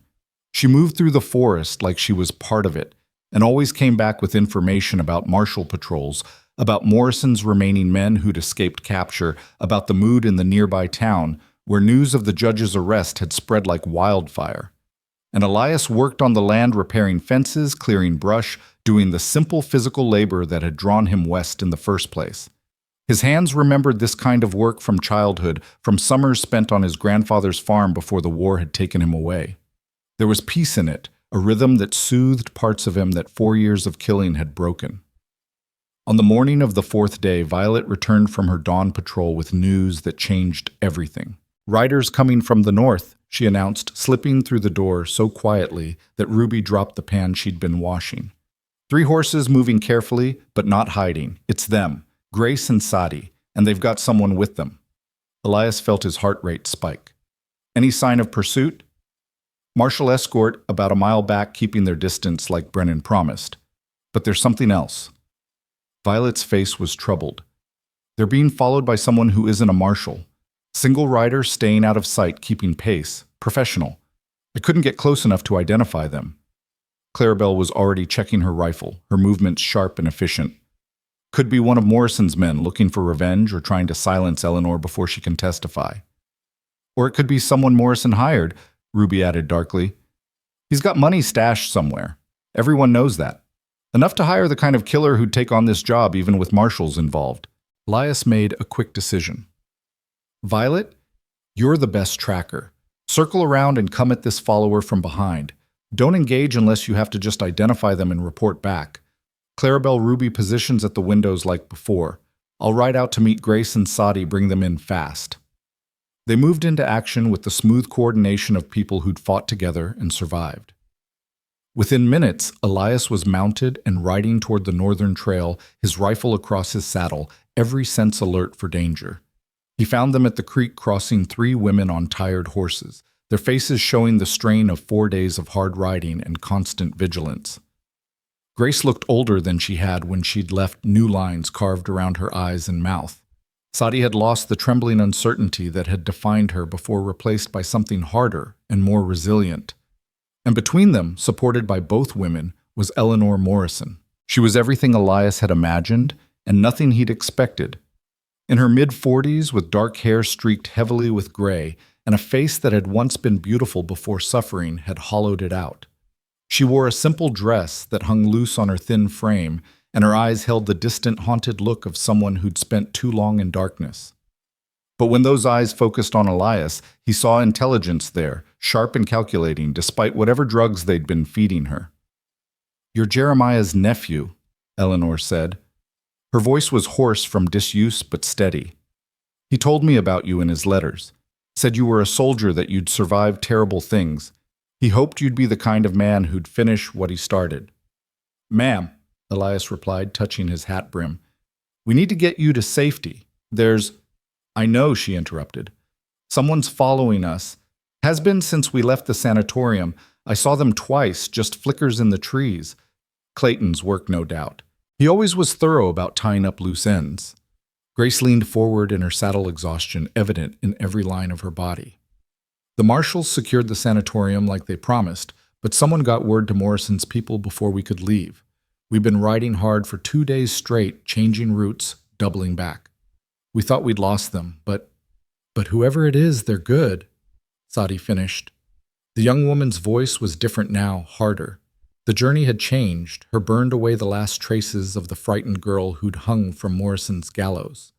Speaker 1: She moved through the forest like she was part of it, and always came back with information about marshal patrols, about Morrison's remaining men who'd escaped capture, about the mood in the nearby town, where news of the judge's arrest had spread like wildfire. And Elias worked on the land, repairing fences, clearing brush, doing the simple physical labor that had drawn him west in the first place. His hands remembered this kind of work from childhood, from summers spent on his grandfather's farm before the war had taken him away. There was peace in it, a rhythm that soothed parts of him that 4 years of killing had broken. On the morning of the 4th day, Violet returned from her dawn patrol with news that changed everything. "Riders coming from the north," she announced, slipping through the door so quietly that Ruby dropped the pan she'd been washing. 3 horses moving carefully, but not hiding. It's them. Grace and Sadi, and they've got someone with them. Elias felt his heart rate spike. Any sign of pursuit? Marshal escort about a mile back, keeping their distance like Brennan promised. But there's something else. Violet's face was troubled. They're being followed by someone who isn't a marshal. Single rider staying out of sight, keeping pace. Professional. I couldn't get close enough to identify them. Clarabelle was already checking her rifle, her movements sharp and efficient. Could be one of Morrison's men looking for revenge or trying to silence Eleanor before she can testify. Or it could be someone Morrison hired, Ruby added darkly. He's got money stashed somewhere. Everyone knows that. Enough to hire the kind of killer who'd take on this job even with marshals involved. Elias made a quick decision. Violet, you're the best tracker. Circle around and come at this follower from behind. Don't engage unless you have to just identify them and report back. Clarabelle, Ruby positions at the windows like before. I'll ride out to meet Grace and Sadi, bring them in fast. They moved into action with the smooth coordination of people who'd fought together and survived. Within minutes, Elias was mounted and riding toward the northern trail, his rifle across his saddle, every sense alert for danger. He found them at the creek crossing 3 women on tired horses, their faces showing the strain of 4 days of hard riding and constant vigilance. Grace looked older than she had when she'd left new lines carved around her eyes and mouth. Sadi had lost the trembling uncertainty that had defined her before replaced by something harder and more resilient. And between them, supported by both women, was Eleanor Morrison. She was everything Elias had imagined and nothing he'd expected. In her mid-40s, with dark hair streaked heavily with gray, and a face that had once been beautiful before suffering had hollowed it out. She wore a simple dress that hung loose on her thin frame, and her eyes held the distant, haunted look of someone who'd spent too long in darkness. But when those eyes focused on Elias, he saw intelligence there, sharp and calculating, despite whatever drugs they'd been feeding her. "You're Jeremiah's nephew," Eleanor said. Her voice was hoarse from disuse but steady. "He told me about you in his letters. Said you were a soldier, that you'd survived terrible things. He hoped you'd be the kind of man who'd finish what he started." "Ma'am," Elias replied, touching his hat brim, "we need to get you to safety. There's—" "I know," she interrupted. "Someone's following us. Has been since we left the sanatorium. I saw them twice, just flickers in the trees. Clayton's work, no doubt. He always was thorough about tying up loose ends." Grace leaned forward in her saddle, exhaustion evident in every line of her body. "The marshals secured the sanatorium like they promised, but someone got word to Morrison's people before we could leave. We've been riding hard for 2 days straight, changing routes, doubling back. We thought we'd lost them, but whoever it is, they're good," Sadi finished. The young woman's voice was different now, harder. The journey had changed, her burned away the last traces of the frightened girl who'd hung from Morrison's gallows.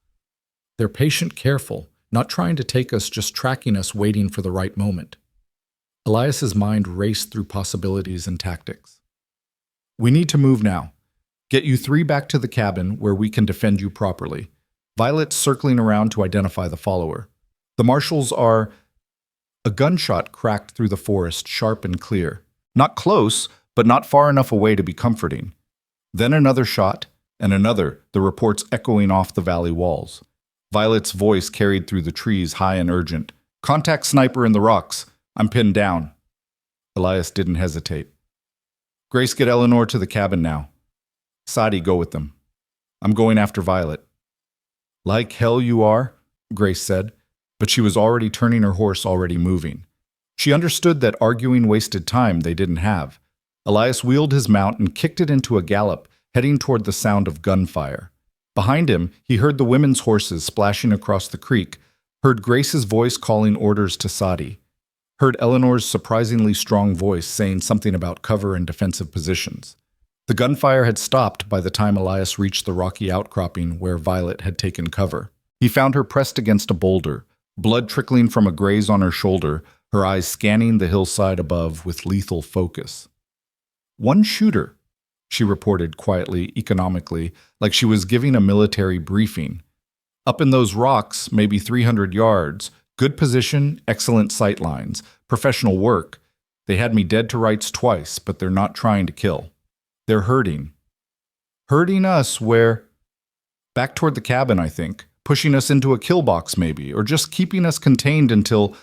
Speaker 1: "They're patient, careful, not trying to take us, just tracking us, waiting for the right moment." Elias's mind raced through possibilities and tactics. "We need to move now. Get you 3 back to the cabin where we can defend you properly. Violet's circling around to identify the follower. The marshals are—" A gunshot cracked through the forest, sharp and clear. Not close, but not far enough away to be comforting. Then another shot, and another, the reports echoing off the valley walls. Violet's voice carried through the trees, high and urgent. "Contact sniper in the rocks. I'm pinned down." Elias didn't hesitate. "Grace, get Eleanor to the cabin now. Sadi, go with them. I'm going after Violet." "Like hell you are," Grace said, but she was already turning her horse, already moving. She understood that arguing wasted time they didn't have. Elias wheeled his mount and kicked it into a gallop, heading toward the sound of gunfire. Behind him, he heard the women's horses splashing across the creek, heard Grace's voice calling orders to Sadi, heard Eleanor's surprisingly strong voice saying something about cover and defensive positions. The gunfire had stopped by the time Elias reached the rocky outcropping where Violet had taken cover. He found her pressed against a boulder, blood trickling from a graze on her shoulder, her eyes scanning the hillside above with lethal focus. "One shooter," she reported quietly, economically, like she was giving a military briefing. "Up in those rocks, maybe 300 yards, good position, excellent sight lines, professional work. They had me dead to rights twice, but they're not trying to kill. They're hurting." "Hurting us where?" "Back toward the cabin, I think. Pushing us into a kill box maybe, or just keeping us contained until—"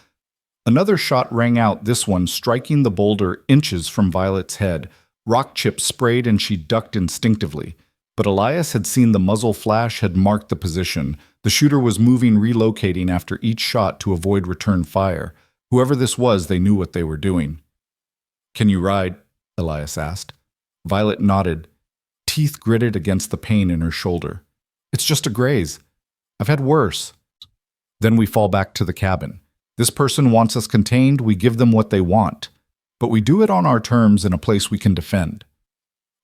Speaker 1: Another shot rang out, this one striking the boulder inches from Violet's head. Rock chips sprayed and she ducked instinctively. But Elias had seen the muzzle flash, had marked the position. The shooter was moving, relocating after each shot to avoid return fire. Whoever this was, they knew what they were doing. "Can you ride?" Elias asked. Violet nodded, teeth gritted against the pain in her shoulder. "It's just a graze. I've had worse." Then we fall back to the cabin. This person wants us contained, we give them what they want. But we do it on our terms in a place we can defend.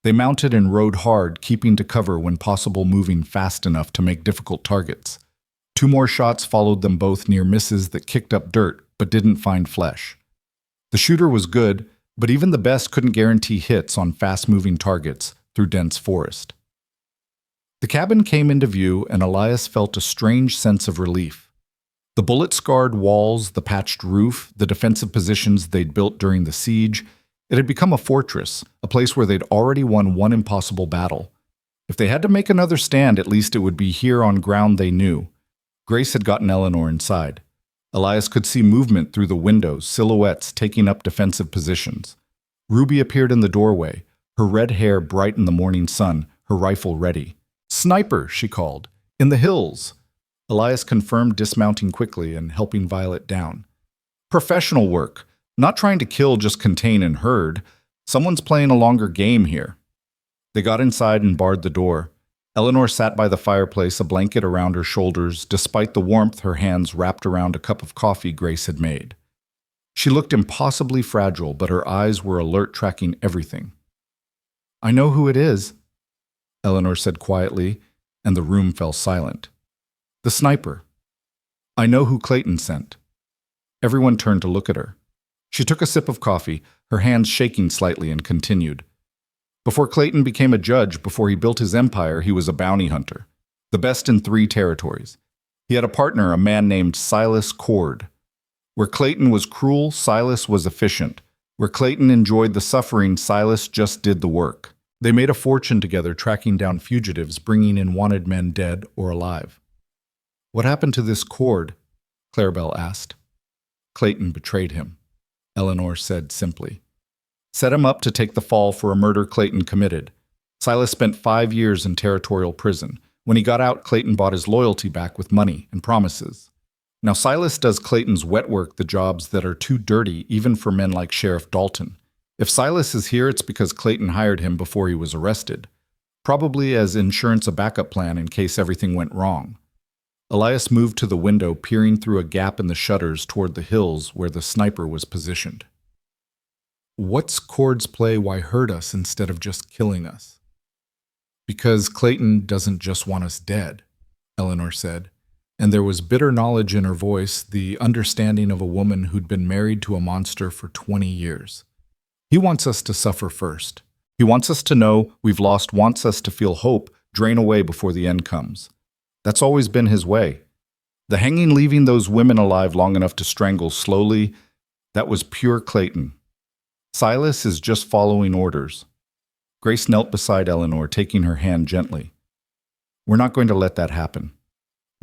Speaker 1: They mounted and rode hard, keeping to cover when possible, moving fast enough to make difficult targets. 2 more shots followed them both, near misses that kicked up dirt but didn't find flesh. The shooter was good, but even the best couldn't guarantee hits on fast-moving targets through dense forest. The cabin came into view, and Elias felt a strange sense of relief. The The bullet-scarred walls, the patched roof, the defensive positions they'd built during the siege, it had become a fortress, a place where they'd already won one impossible battle. If they had to make another stand, at least it would be here on ground they knew. Grace had gotten Eleanor inside. Elias could see movement through the windows, silhouettes taking up defensive positions. Ruby appeared in the doorway, her red hair bright in the morning sun, her rifle ready. "Sniper," she called. "In the hills." Elias confirmed, dismounting quickly and helping Violet down. "Professional work. Not trying to kill, just contain and herd. Someone's playing a longer game here." They got inside and barred the door. Eleanor sat by the fireplace, a blanket around her shoulders, despite the warmth her hands wrapped around a cup of coffee Grace had made. She looked impossibly fragile, but her eyes were alert, tracking everything. "I know who it is," Eleanor said quietly, and the room fell silent. "The sniper. I know who Clayton sent." Everyone turned to look at her. She took a sip of coffee, her hands shaking slightly, and continued. "Before Clayton became a judge, before he built his empire, he was a bounty hunter, the best in 3 territories. He had a partner, a man named Silas Cord. Where Clayton was cruel, Silas was efficient. Where Clayton enjoyed the suffering, Silas just did the work. They made a fortune together, tracking down fugitives, bringing in wanted men dead or alive." "What happened to this Cord?" Clarabelle asked. "Clayton betrayed him," Eleanor said simply. "Set him up to take the fall for a murder Clayton committed. Silas spent 5 years in territorial prison. When he got out, Clayton bought his loyalty back with money and promises. Now Silas does Clayton's wet work, the jobs that are too dirty even for men like Sheriff Dalton. If Silas is here, it's because Clayton hired him before he was arrested, probably as insurance, a backup plan in case everything went wrong." Elias moved to the window, peering through a gap in the shutters toward the hills where the sniper was positioned. "What's Cord's play? Why hurt us instead of just killing us?" "Because Clayton doesn't just want us dead," Eleanor said, and there was bitter knowledge in her voice, the understanding of a woman who'd been married to a monster for 20 years. "He wants us to suffer first. He wants us to know we've lost, wants us to feel hope drain away before the end comes. That's always been his way. The hanging, leaving those women alive long enough to strangle slowly, that was pure Clayton. Silas is just following orders." Grace knelt beside Eleanor, taking her hand gently. "We're not going to let that happen.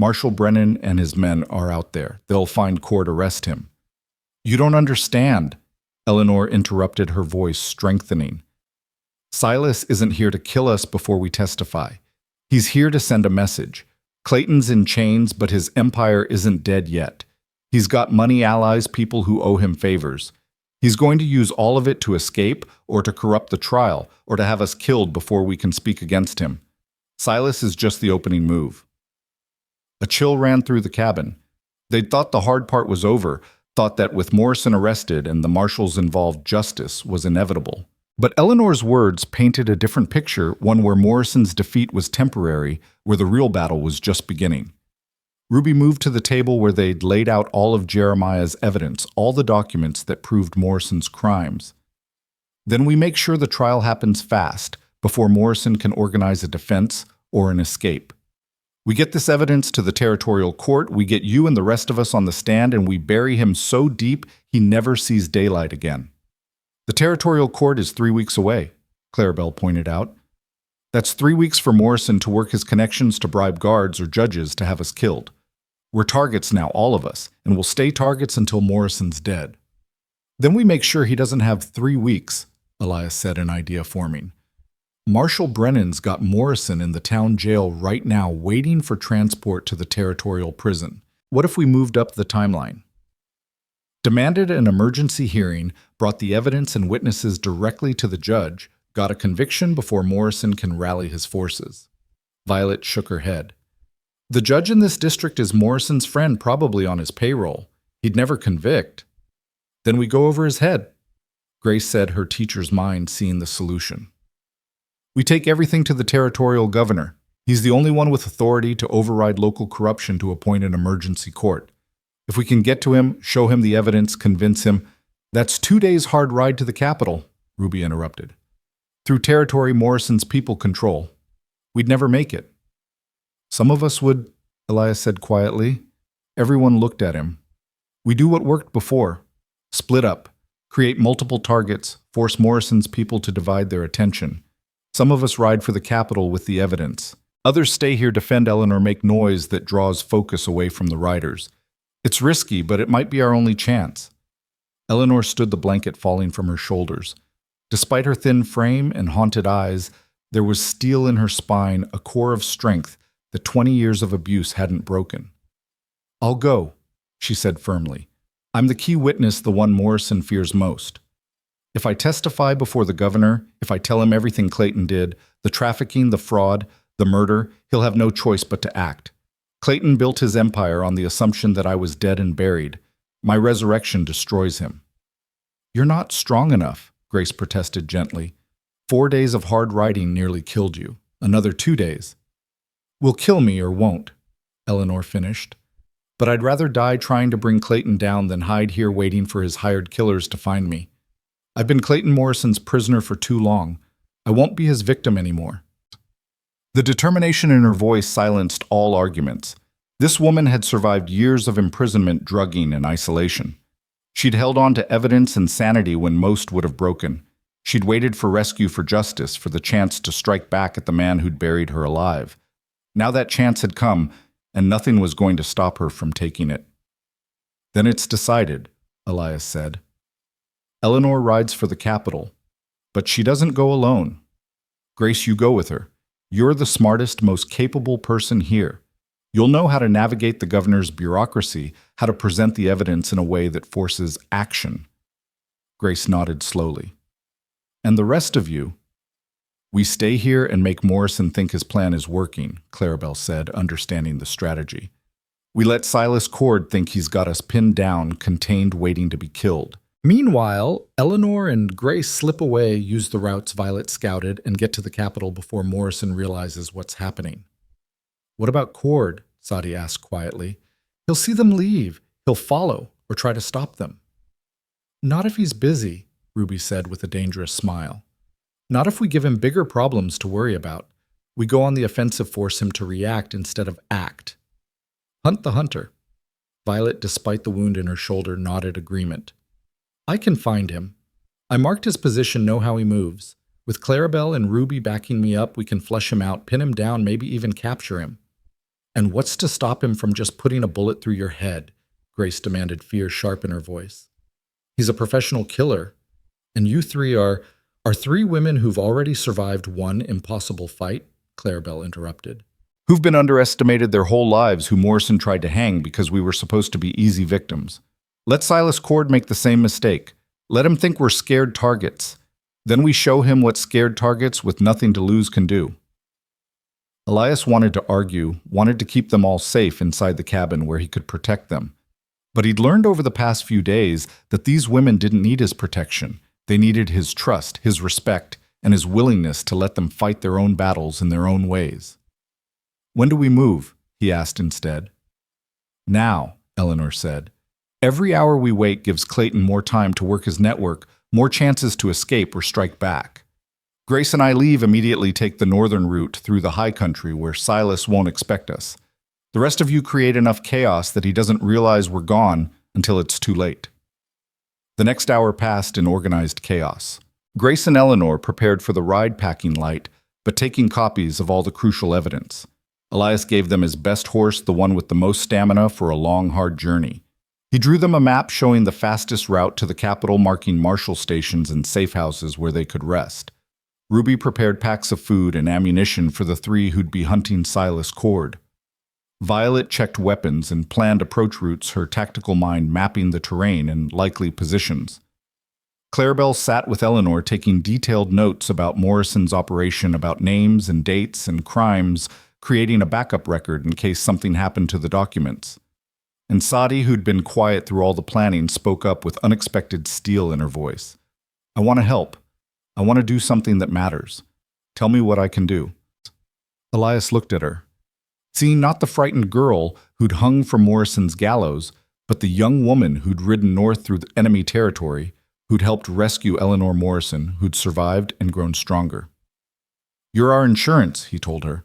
Speaker 1: Marshal Brennan and his men are out there. They'll find Cord, arrest him." "You don't understand," Eleanor interrupted, her voice strengthening. "Silas isn't here to kill us before we testify. He's here to send a message. Clayton's in chains, but his empire isn't dead yet. He's got money, allies, people who owe him favors. He's going to use all of it to escape, or to corrupt the trial, or to have us killed before we can speak against him. Silas is just the opening move." A chill ran through the cabin. They'd thought the hard part was over, thought that with Morrison arrested and the marshals involved, justice was inevitable. But Eleanor's words painted a different picture, one where Morrison's defeat was temporary, where the real battle was just beginning. Ruby moved to the table where they'd laid out all of Jeremiah's evidence, all the documents that proved Morrison's crimes. "Then we make sure the trial happens fast, before Morrison can organize a defense or an escape. We get this evidence to the territorial court, we get you and the rest of us on the stand, and we bury him so deep he never sees daylight again." "The territorial court is 3 weeks away," Clarabelle pointed out. "That's 3 weeks for Morrison to work his connections to bribe guards or judges to have us killed. We're targets now, all of us, and we'll stay targets until Morrison's dead." "Then we make sure he doesn't have 3 weeks, Elias said, an idea forming. "Marshal Brennan's got Morrison in the town jail right now, waiting for transport to the territorial prison. What if we moved up the timeline? Demanded an emergency hearing, brought the evidence and witnesses directly to the judge, got a conviction before Morrison can rally his forces." Violet shook her head. "The judge in this district is Morrison's friend, probably on his payroll. He'd never convict." "Then we go over his head," Grace said, her teacher's mind seeing the solution. "We take everything to the territorial governor. He's the only one with authority to override local corruption to appoint an emergency court. If we can get to him, show him the evidence, convince him—" "That's 2 days' hard ride to the capital," Ruby interrupted. "Through territory Morrison's people control. We'd never make it." "Some of us would," Elias said quietly. Everyone looked at him. We do what worked before. Split up. Create multiple targets. Force Morrison's people to divide their attention. Some of us ride for the capital with the evidence. Others stay here, defend Eleanor, make noise that draws focus away from the riders. It's risky, but it might be our only chance. Eleanor stood, the blanket falling from her shoulders. Despite her thin frame and haunted eyes, there was steel in her spine, a core of strength that 20 years of abuse hadn't broken. I'll go, she said firmly. I'm the key witness, the one Morrison fears most. If I testify before the governor, if I tell him everything Clayton did, the trafficking, the fraud, the murder, he'll have no choice but to act. Clayton built his empire on the assumption that I was dead and buried. My resurrection destroys him. You're not strong enough, Grace protested gently. 4 days of hard riding nearly killed you. Another 2 days. Will kill me or won't, Eleanor finished. But I'd rather die trying to bring Clayton down than hide here waiting for his hired killers to find me. I've been Clayton Morrison's prisoner for too long. I won't be his victim anymore. The determination in her voice silenced all arguments. This woman had survived years of imprisonment, drugging, and isolation. She'd held on to evidence and sanity when most would have broken. She'd waited for rescue, for justice, for the chance to strike back at the man who'd buried her alive. Now that chance had come, and nothing was going to stop her from taking it. Then it's decided, Elias said. Eleanor rides for the capital, but she doesn't go alone. Grace, you go with her. You're the smartest, most capable person here. You'll know how to navigate the governor's bureaucracy, how to present the evidence in a way that forces action. Grace nodded slowly. And the rest of you? We stay here and make Morrison think his plan is working, Clarabelle said, understanding the strategy. We let Silas Cord think he's got us pinned down, contained, waiting to be killed. Meanwhile, Eleanor and Grace slip away, use the routes Violet scouted, and get to the capital before Morrison realizes what's happening. What about Cord? Sadi asked quietly. He'll see them leave. He'll follow or try to stop them. Not if he's busy, Ruby said with a dangerous smile. Not if we give him bigger problems to worry about. We go on the offensive, force him to react instead of act. Hunt the hunter. Violet, despite the wound in her shoulder, nodded agreement. I can find him. I marked his position, know how he moves. With Clarabelle and Ruby backing me up, we can flush him out, pin him down, maybe even capture him. And what's to stop him from just putting a bullet through your head? Grace demanded, fear sharp in her voice. He's a professional killer. And you three are 3 women who've already survived one impossible fight, Clarabelle interrupted. Who've been underestimated their whole lives, who Morrison tried to hang because we were supposed to be easy victims. Let Silas Cord make the same mistake. Let him think we're scared targets. Then we show him what scared targets with nothing to lose can do. Elias wanted to argue, wanted to keep them all safe inside the cabin where he could protect them. But he'd learned over the past few days that these women didn't need his protection. They needed his trust, his respect, and his willingness to let them fight their own battles in their own ways. When do we move? He asked instead. Now, Eleanor said. Every hour we wait gives Clayton more time to work his network, more chances to escape or strike back. Grace and I leave immediately, take the northern route through the high country where Silas won't expect us. The rest of you create enough chaos that he doesn't realize we're gone until it's too late. The next hour passed in organized chaos. Grace and Eleanor prepared for the ride, packing light, but taking copies of all the crucial evidence. Elias gave them his best horse, the one with the most stamina for a long, hard journey. He drew them a map showing the fastest route to the capital, marking marshal stations and safe houses where they could rest. Ruby prepared packs of food and ammunition for the 3 who'd be hunting Silas Cord. Violet checked weapons and planned approach routes, her tactical mind mapping the terrain and likely positions. Clarabelle sat with Eleanor, taking detailed notes about Morrison's operation, about names and dates and crimes, creating a backup record in case something happened to the documents. And Sadi, who'd been quiet through all the planning, spoke up with unexpected steel in her voice. I want to help. I want to do something that matters. Tell me what I can do. Elias looked at her. Seeing not the frightened girl who'd hung from Morrison's gallows, but the young woman who'd ridden north through the enemy territory, who'd helped rescue Eleanor Morrison, who'd survived and grown stronger. You're our insurance, he told her.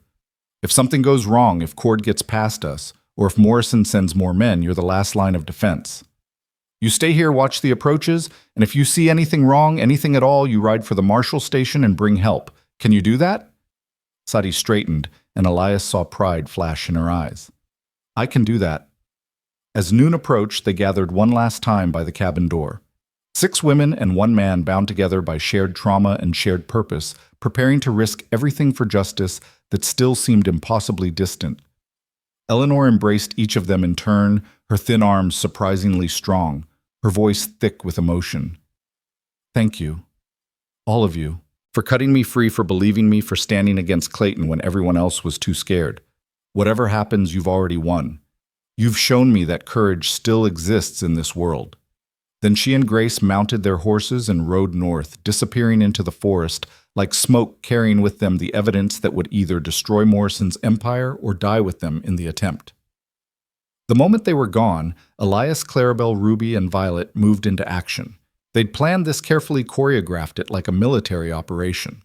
Speaker 1: If something goes wrong, if Cord gets past us, or if Morrison sends more men, you're the last line of defense. You stay here, watch the approaches, and if you see anything wrong, anything at all, you ride for the marshal station and bring help. Can you do that?" Sadi straightened, and Elias saw pride flash in her eyes. "I can do that." As noon approached, they gathered one last time by the cabin door. 6 women and 1 man bound together by shared trauma and shared purpose, preparing to risk everything for justice that still seemed impossibly distant. Eleanor embraced each of them in turn, her thin arms surprisingly strong, her voice thick with emotion. "Thank you, all of you, for cutting me free, for believing me, for standing against Clayton when everyone else was too scared. Whatever happens, you've already won. You've shown me that courage still exists in this world." Then she and Grace mounted their horses and rode north, disappearing into the forest, like smoke carrying with them the evidence that would either destroy Morrison's empire or die with them in the attempt. The moment they were gone, Elias, Clarabelle, Ruby, and Violet moved into action. They'd planned this carefully, choreographed it like a military operation.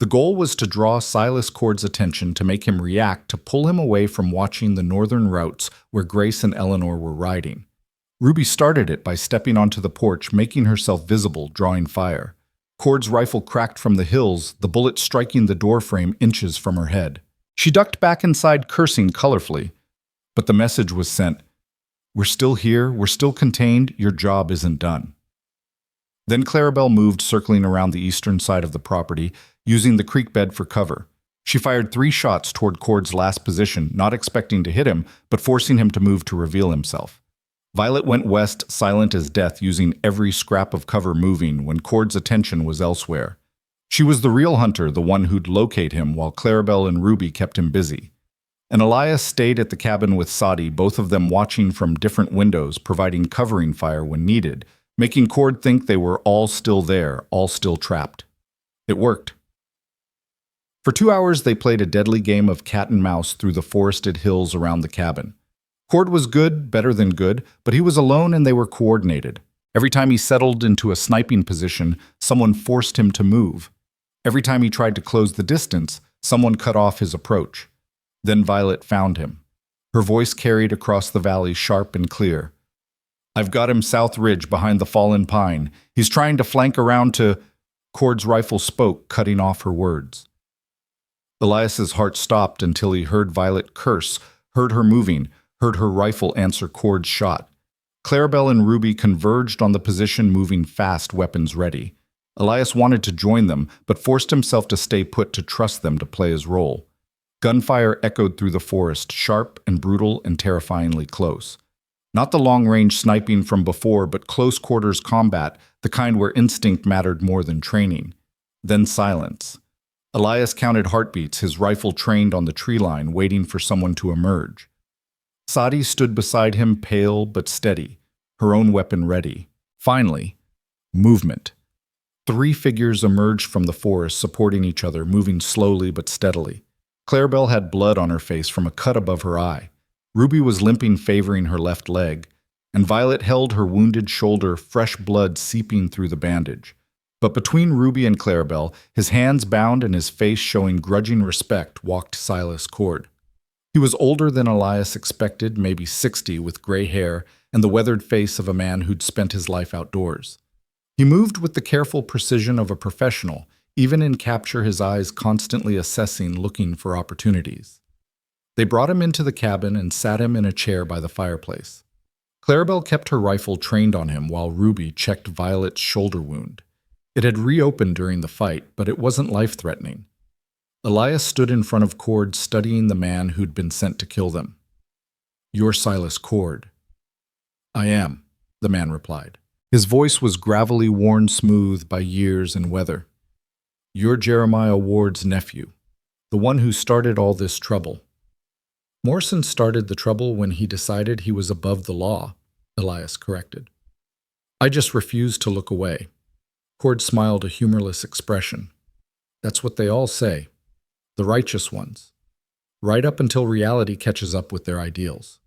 Speaker 1: The goal was to draw Silas Cord's attention, to make him react, to pull him away from watching the northern routes where Grace and Eleanor were riding. Ruby started it by stepping onto the porch, making herself visible, drawing fire. Cord's rifle cracked from the hills, the bullet striking the doorframe inches from her head. She ducked back inside, cursing colorfully. But the message was sent. "We're still here, we're still contained, your job isn't done." Then Clarabelle moved, circling around the eastern side of the property, using the creek bed for cover. She fired 3 shots toward Cord's last position, not expecting to hit him, but forcing him to move to reveal himself. Violet went west, silent as death, using every scrap of cover moving when Cord's attention was elsewhere. She was the real hunter, the one who'd locate him, while Clarabelle and Ruby kept him busy. And Elias stayed at the cabin with Sadi, both of them watching from different windows, providing covering fire when needed, making Cord think they were all still there, all still trapped. It worked. For 2 hours, they played a deadly game of cat and mouse through the forested hills around the cabin. Cord was good, better than good, but he was alone and they were coordinated. Every time he settled into a sniping position, someone forced him to move. Every time he tried to close the distance, someone cut off his approach. Then Violet found him. Her voice carried across the valley, sharp and clear. "I've got him south ridge behind the fallen pine. He's trying to flank around to—" Cord's rifle spoke, cutting off her words. Elias's heart stopped until he heard Violet curse, heard her moving, heard her rifle answer Cord's shot. Clarabelle and Ruby converged on the position, moving fast, weapons ready. Elias wanted to join them, but forced himself to stay put, to trust them to play his role. Gunfire echoed through the forest, sharp and brutal and terrifyingly close. Not the long-range sniping from before, but close-quarters combat, the kind where instinct mattered more than training. Then silence. Elias counted heartbeats, his rifle trained on the tree line, waiting for someone to emerge. Sadi stood beside him, pale but steady, her own weapon ready. Finally, movement. 3 figures emerged from the forest, supporting each other, moving slowly but steadily. Clarabelle had blood on her face from a cut above her eye. Ruby was limping, favoring her left leg, and Violet held her wounded shoulder, fresh blood seeping through the bandage. But between Ruby and Clarabelle, his hands bound and his face showing grudging respect, walked Silas Cord. He was older than Elias expected, maybe 60, with gray hair and the weathered face of a man who'd spent his life outdoors. He moved with the careful precision of a professional, even in capture, his eyes constantly assessing, looking for opportunities. They brought him into the cabin and sat him in a chair by the fireplace. Clarabelle kept her rifle trained on him while Ruby checked Violet's shoulder wound. It had reopened during the fight, but it wasn't life-threatening. Elias stood in front of Cord, studying the man who'd been sent to kill them. "You're Silas Cord." "I am," the man replied. His voice was gravelly, worn smooth by years and weather. "You're Jeremiah Ward's nephew, the one who started all this trouble." "Morrison started the trouble when he decided he was above the law," Elias corrected. "I just refused to look away." Cord smiled a humorless expression. "That's what they all say. The righteous ones. Right up until reality catches up with their ideals."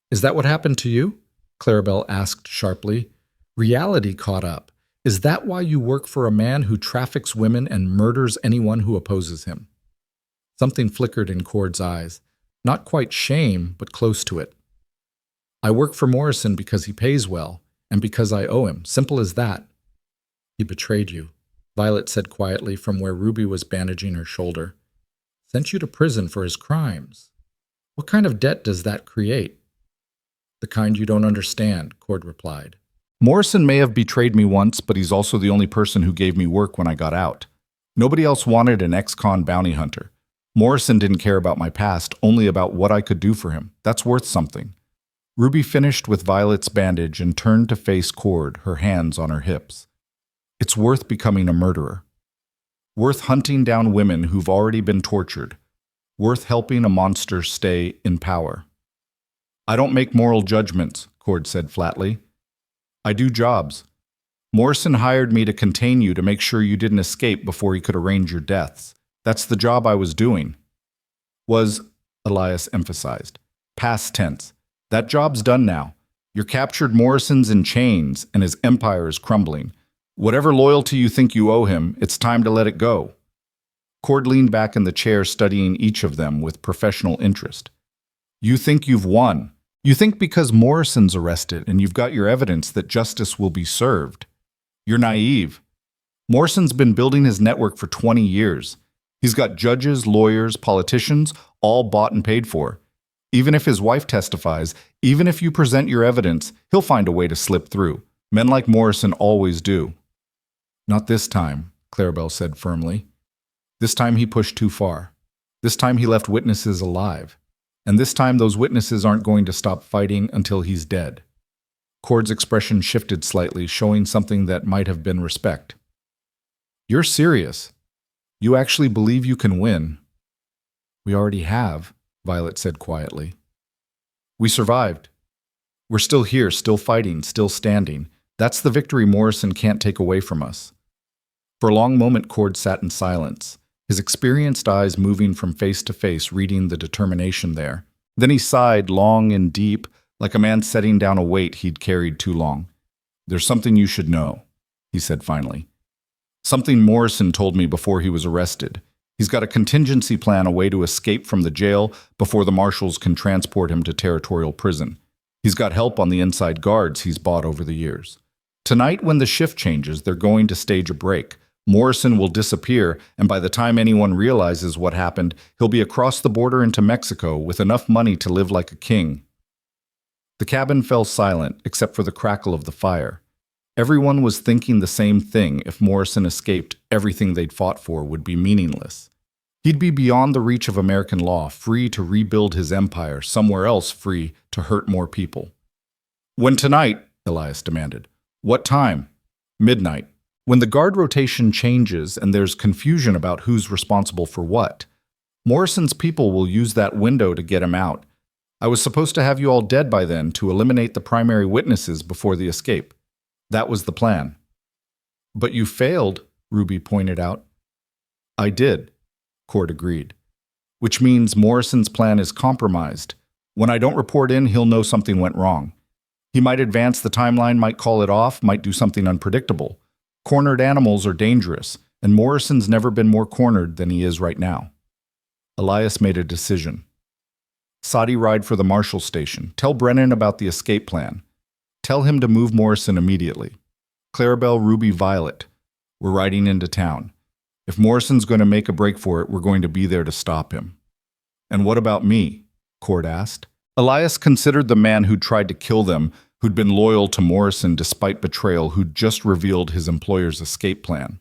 Speaker 1: "Is that what happened to you?" Clarabelle asked sharply. "Reality caught up. Is that why you work for a man who traffics women and murders anyone who opposes him?" Something flickered in Cord's eyes. Not quite shame, but close to it. I work for Morrison because he pays well, and because I owe him. Simple as that. He betrayed you, Violet said quietly from where Ruby was bandaging her shoulder. Sent you to prison for his crimes. What kind of debt does that create? The kind you don't understand, Cord replied. Morrison may have betrayed me once, but he's also the only person who gave me work when I got out. Nobody else wanted an ex-con bounty hunter. Morrison didn't care about my past, only about what I could do for him. That's worth something. Ruby finished with Violet's bandage and turned to face Cord, her hands on her hips. It's worth becoming a murderer. Worth hunting down women who've already been tortured. Worth helping a monster stay in power. I don't make moral judgments, Cord said flatly. I do jobs. Morrison hired me to contain you to make sure you didn't escape before he could arrange your deaths. That's the job I was doing. Was, Elias emphasized. Past tense. That job's done now. You're captured Morrison's in chains, and his empire is crumbling. Whatever loyalty you think you owe him, it's time to let it go. Cord leaned back in the chair, studying each of them with professional interest. You think you've won. You think because Morrison's arrested and you've got your evidence that justice will be served. You're naive. Morrison's been building his network for 20 years. He's got judges, lawyers, politicians, all bought and paid for. Even if his wife testifies, even if you present your evidence, he'll find a way to slip through. Men like Morrison always do. Not this time, Clarabelle said firmly. This time he pushed too far. This time he left witnesses alive. And this time those witnesses aren't going to stop fighting until he's dead. Cord's expression shifted slightly, showing something that might have been respect. You're serious. You actually believe you can win. We already have, Violet said quietly. We survived. We're still here, still fighting, still standing. That's the victory Morrison can't take away from us. For a long moment, Cord sat in silence, his experienced eyes moving from face to face, reading the determination there. Then he sighed long and deep, like a man setting down a weight he'd carried too long. There's something you should know, he said finally. Something Morrison told me before he was arrested. He's got a contingency plan, a way to escape from the jail before the marshals can transport him to territorial prison. He's got help on the inside guards he's bought over the years. Tonight, when the shift changes, they're going to stage a break. Morrison will disappear, and by the time anyone realizes what happened, he'll be across the border into Mexico with enough money to live like a king. The cabin fell silent, except for the crackle of the fire. Everyone was thinking the same thing. If Morrison escaped, everything they'd fought for would be meaningless. He'd be beyond the reach of American law, free to rebuild his empire, somewhere else free to hurt more people. When tonight? Elias demanded. What time? Midnight. When the guard rotation changes and there's confusion about who's responsible for what, Morrison's people will use that window to get him out. I was supposed to have you all dead by then to eliminate the primary witnesses before the escape. That was the plan. But you failed, Ruby pointed out. I did, Cord agreed. Which means Morrison's plan is compromised. When I don't report in, he'll know something went wrong. He might advance the timeline, might call it off, might do something unpredictable. Cornered animals are dangerous, and Morrison's never been more cornered than he is right now. Elias made a decision. Sadi, ride for the marshal station. Tell Brennan about the escape plan. Tell him to move Morrison immediately. Clarabelle, Ruby, Violet. We're riding into town. If Morrison's going to make a break for it, we're going to be there to stop him. And what about me? Cord asked. Elias considered the man who'd tried to kill them, who'd been loyal to Morrison despite betrayal, who'd just revealed his employer's escape plan.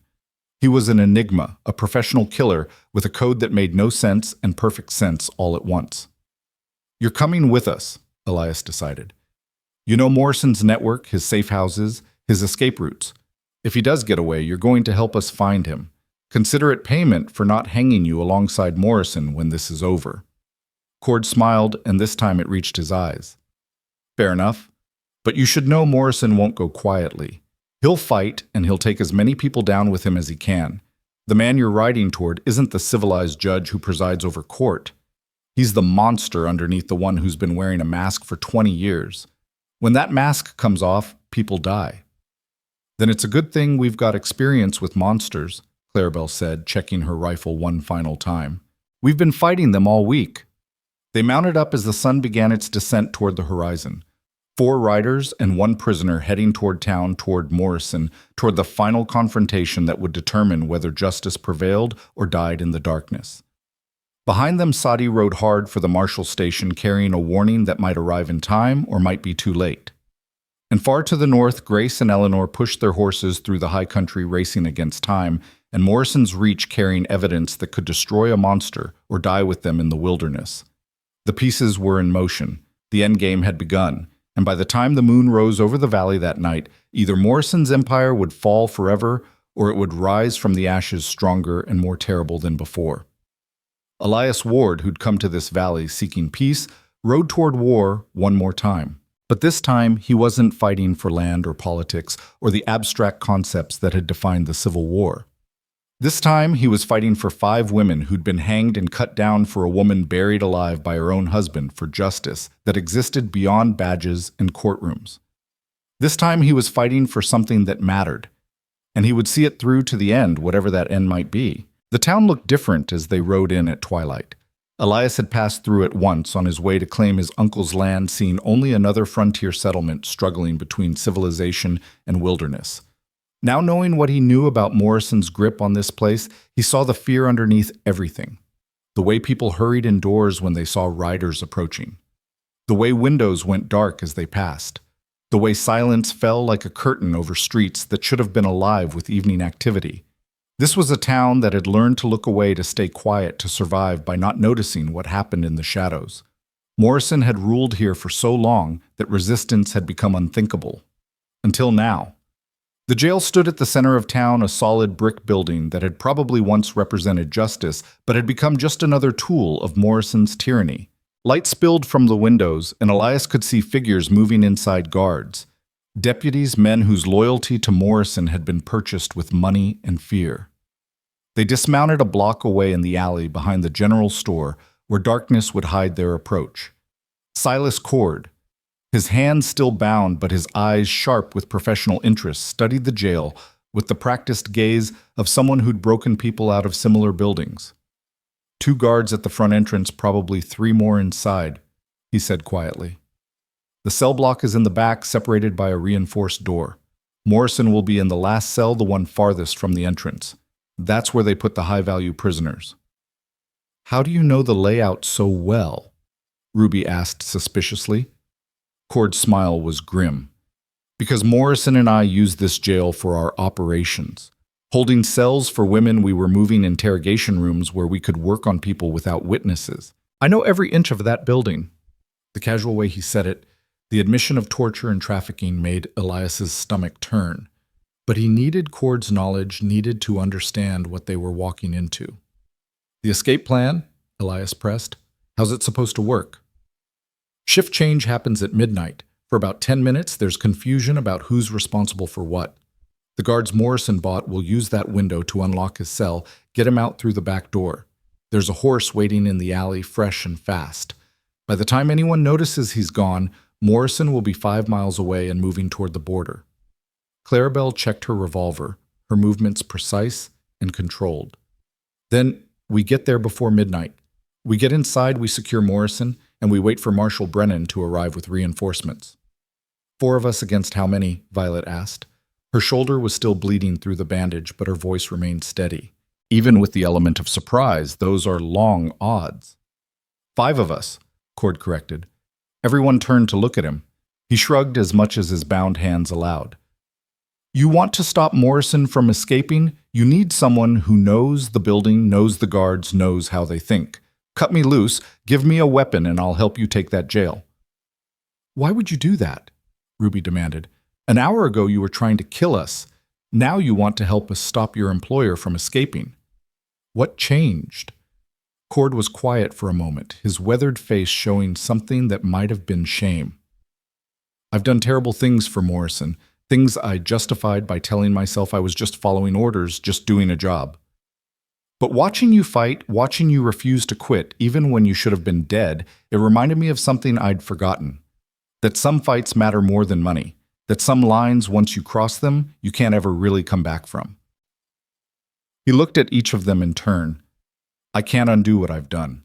Speaker 1: He was an enigma, a professional killer with a code that made no sense and perfect sense all at once. You're coming with us, Elias decided. You know Morrison's network, his safe houses, his escape routes. If he does get away, you're going to help us find him. Consider it payment for not hanging you alongside Morrison when this is over. Cord smiled, and this time it reached his eyes. Fair enough. But you should know Morrison won't go quietly. He'll fight, and he'll take as many people down with him as he can. The man you're riding toward isn't the civilized judge who presides over court. He's the monster underneath the one who's been wearing a mask for 20 years. When that mask comes off, people die. Then it's a good thing we've got experience with monsters, Clarabelle said, checking her rifle one final time. We've been fighting them all week. They mounted up as the sun began its descent toward the horizon. 4 riders and 1 prisoner heading toward town, toward Morrison, toward the final confrontation that would determine whether justice prevailed or died in the darkness. Behind them, Sadi rode hard for the marshal station, carrying a warning that might arrive in time or might be too late. And far to the north, Grace and Eleanor pushed their horses through the high country, racing against time, and Morrison's reach carrying evidence that could destroy a monster or die with them in the wilderness. The pieces were in motion. The endgame had begun, and by the time the moon rose over the valley that night, either Morrison's empire would fall forever or it would rise from the ashes stronger and more terrible than before. Elias Ward, who'd come to this valley seeking peace, rode toward war one more time. But this time, he wasn't fighting for land or politics or the abstract concepts that had defined the Civil War. This time, he was fighting for 5 women who'd been hanged and cut down, for a woman buried alive by her own husband, for justice that existed beyond badges and courtrooms. This time, he was fighting for something that mattered, and he would see it through to the end, whatever that end might be. The town looked different as they rode in at twilight. Elias had passed through it once on his way to claim his uncle's land, seeing only another frontier settlement struggling between civilization and wilderness. Now, knowing what he knew about Morrison's grip on this place, he saw the fear underneath everything. The way people hurried indoors when they saw riders approaching. The way windows went dark as they passed. The way silence fell like a curtain over streets that should have been alive with evening activity. This was a town that had learned to look away, to stay quiet, to survive by not noticing what happened in the shadows. Morrison had ruled here for so long that resistance had become unthinkable. Until now. The jail stood at the center of town, a solid brick building that had probably once represented justice, but had become just another tool of Morrison's tyranny. Light spilled from the windows, and Elias could see figures moving inside guards. Deputies, men whose loyalty to Morrison had been purchased with money and fear. They dismounted a block away in the alley behind the general store, where darkness would hide their approach. Silas Cord, his hands still bound but his eyes sharp with professional interest, studied the jail with the practiced gaze of someone who'd broken people out of similar buildings. 2 guards at the front entrance, probably 3 more inside, he said quietly. The cell block is in the back, separated by a reinforced door. Morrison will be in the last cell, the one farthest from the entrance. That's where they put the high-value prisoners. How do you know the layout so well? Ruby asked suspiciously. Cord's smile was grim. Because Morrison and I used this jail for our operations. Holding cells for women, we were moving interrogation rooms where we could work on people without witnesses. I know every inch of that building. The casual way he said it, the admission of torture and trafficking, made Elias's stomach turn. But he needed Cord's knowledge, needed to understand what they were walking into. The escape plan? Elias pressed. How's it supposed to work? Shift change happens at midnight. For about 10 minutes, there's confusion about who's responsible for what. The guards Morrison bought will use that window to unlock his cell, get him out through the back door. There's a horse waiting in the alley, fresh and fast. By the time anyone notices he's gone, Morrison will be 5 miles away and moving toward the border. Clarabelle checked her revolver, her movements precise and controlled. Then we get there before midnight. We get inside, we secure Morrison, and we wait for Marshal Brennan to arrive with reinforcements. 4 of us against how many? Violet asked. Her shoulder was still bleeding through the bandage, but her voice remained steady. Even with the element of surprise, those are long odds. 5 of us, Cord corrected. Everyone turned to look at him. He shrugged as much as his bound hands allowed. You want to stop Morrison from escaping? You need someone who knows the building, knows the guards, knows how they think. Cut me loose, give me a weapon, and I'll help you take that jail. Why would you do that? Ruby demanded. An hour ago you were trying to kill us. Now you want to help us stop your employer from escaping. What changed? Cord was quiet for a moment, his weathered face showing something that might have been shame. I've done terrible things for Morrison, things I justified by telling myself I was just following orders, just doing a job. But watching you fight, watching you refuse to quit, even when you should have been dead, it reminded me of something I'd forgotten. That some fights matter more than money. That some lines, once you cross them, you can't ever really come back from. He looked at each of them in turn. I can't undo what I've done.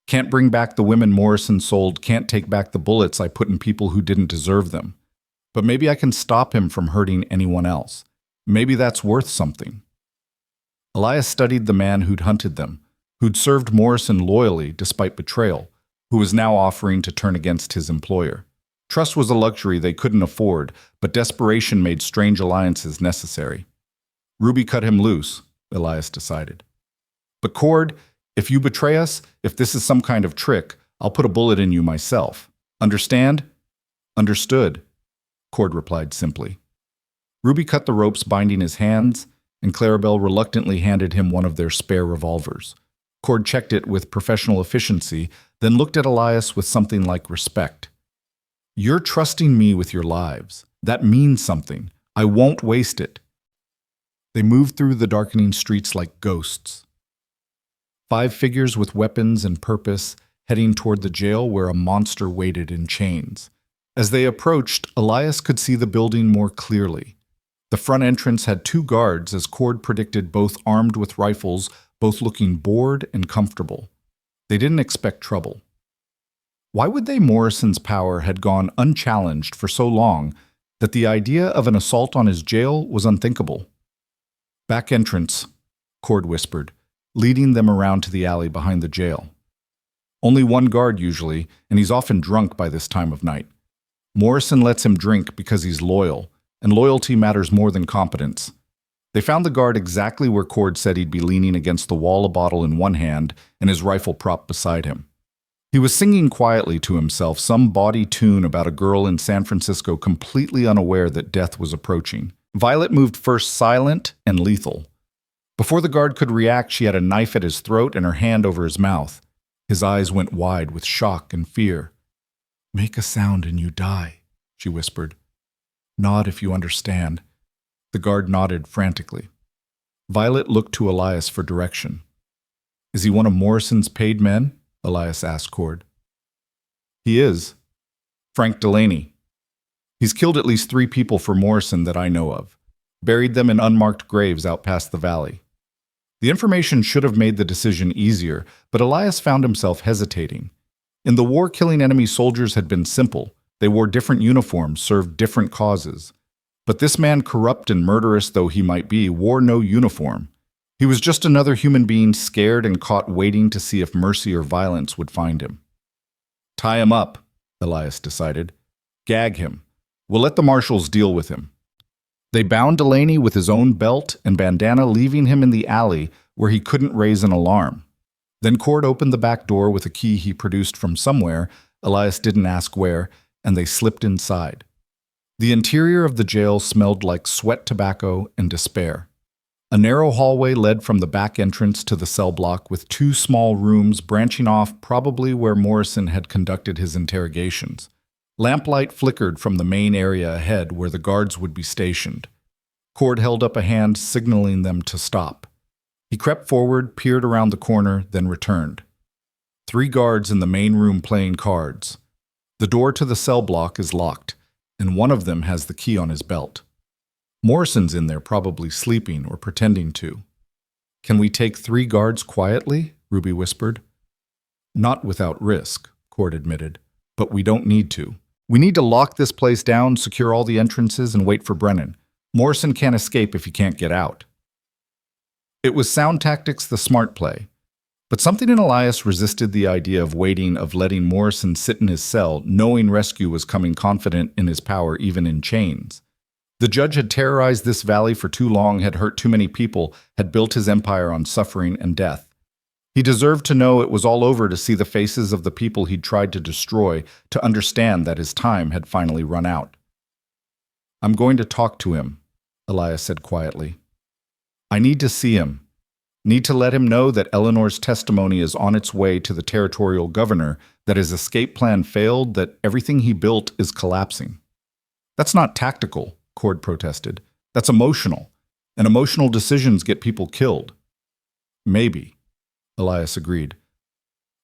Speaker 1: Can't bring back the women Morrison sold, can't take back the bullets I put in people who didn't deserve them. But maybe I can stop him from hurting anyone else. Maybe that's worth something. Elias studied the man who'd hunted them, who'd served Morrison loyally despite betrayal, who was now offering to turn against his employer. Trust was a luxury they couldn't afford, but desperation made strange alliances necessary. Ruby cut him loose, Elias decided. But Cord, if you betray us, if this is some kind of trick, I'll put a bullet in you myself. Understand? Understood, Cord replied simply. Ruby cut the ropes binding his hands, and Clarabelle reluctantly handed him one of their spare revolvers. Cord checked it with professional efficiency, then looked at Elias with something like respect. You're trusting me with your lives. That means something. I won't waste it. They moved through the darkening streets like ghosts. 5 figures with weapons and purpose heading toward the jail where a monster waited in chains. As they approached, Elias could see the building more clearly. The front entrance had 2 guards, as Cord predicted, both armed with rifles, both looking bored and comfortable. They didn't expect trouble. Why would they? Morrison's power had gone unchallenged for so long that the idea of an assault on his jail was unthinkable. Back entrance, Cord whispered, leading them around to the alley behind the jail. Only 1 guard usually, and he's often drunk by this time of night. Morrison lets him drink because he's loyal, and loyalty matters more than competence. They found the guard exactly where Cord said he'd be, leaning against the wall, a bottle in one hand and his rifle propped beside him. He was singing quietly to himself some bawdy tune about a girl in San Francisco, completely unaware that death was approaching. Violet moved first, silent and lethal. Before the guard could react, she had a knife at his throat and her hand over his mouth. His eyes went wide with shock and fear. "Make a sound and you die," she whispered. "Nod if you understand." The guard nodded frantically. Violet looked to Elias for direction. "Is he one of Morrison's paid men?" Elias asked Cord. "He is. Frank Delaney. He's killed at least 3 people for Morrison that I know of. Buried them in unmarked graves out past the valley." The information should have made the decision easier, but Elias found himself hesitating. In the war, killing enemy soldiers had been simple. They wore different uniforms, served different causes. But this man, corrupt and murderous though he might be, wore no uniform. He was just another human being, scared and caught waiting to see if mercy or violence would find him. "Tie him up," Elias decided. "Gag him. We'll let the marshals deal with him." They bound Delaney with his own belt and bandana, leaving him in the alley where he couldn't raise an alarm. Then Cord opened the back door with a key he produced from somewhere, Elias didn't ask where, and they slipped inside. The interior of the jail smelled like sweat, tobacco, and despair. A narrow hallway led from the back entrance to the cell block, with 2 small rooms branching off, probably where Morrison had conducted his interrogations. Lamplight flickered from the main area ahead where the guards would be stationed. Cord held up a hand, signaling them to stop. He crept forward, peered around the corner, then returned. 3 guards in the main room playing cards. The door to the cell block is locked, and one of them has the key on his belt. Morrison's in there, probably sleeping or pretending to. "Can we take 3 guards quietly?" Ruby whispered. "Not without risk," Cord admitted, "but we don't need to. We need to lock this place down, secure all the entrances, and wait for Brennan. Morrison can't escape if he can't get out." It was sound tactics, the smart play. But something in Elias resisted the idea of waiting, of letting Morrison sit in his cell, knowing rescue was coming, confident in his power even in chains. The judge had terrorized this valley for too long, had hurt too many people, had built his empire on suffering and death. He deserved to know it was all over, to see the faces of the people he'd tried to destroy, to understand that his time had finally run out. "I'm going to talk to him," Elias said quietly. "I need to see him. Need to let him know that Eleanor's testimony is on its way to the territorial governor, that his escape plan failed, that everything he built is collapsing." "That's not tactical," Cord protested. "That's emotional, and emotional decisions get people killed." "Maybe," Elias agreed.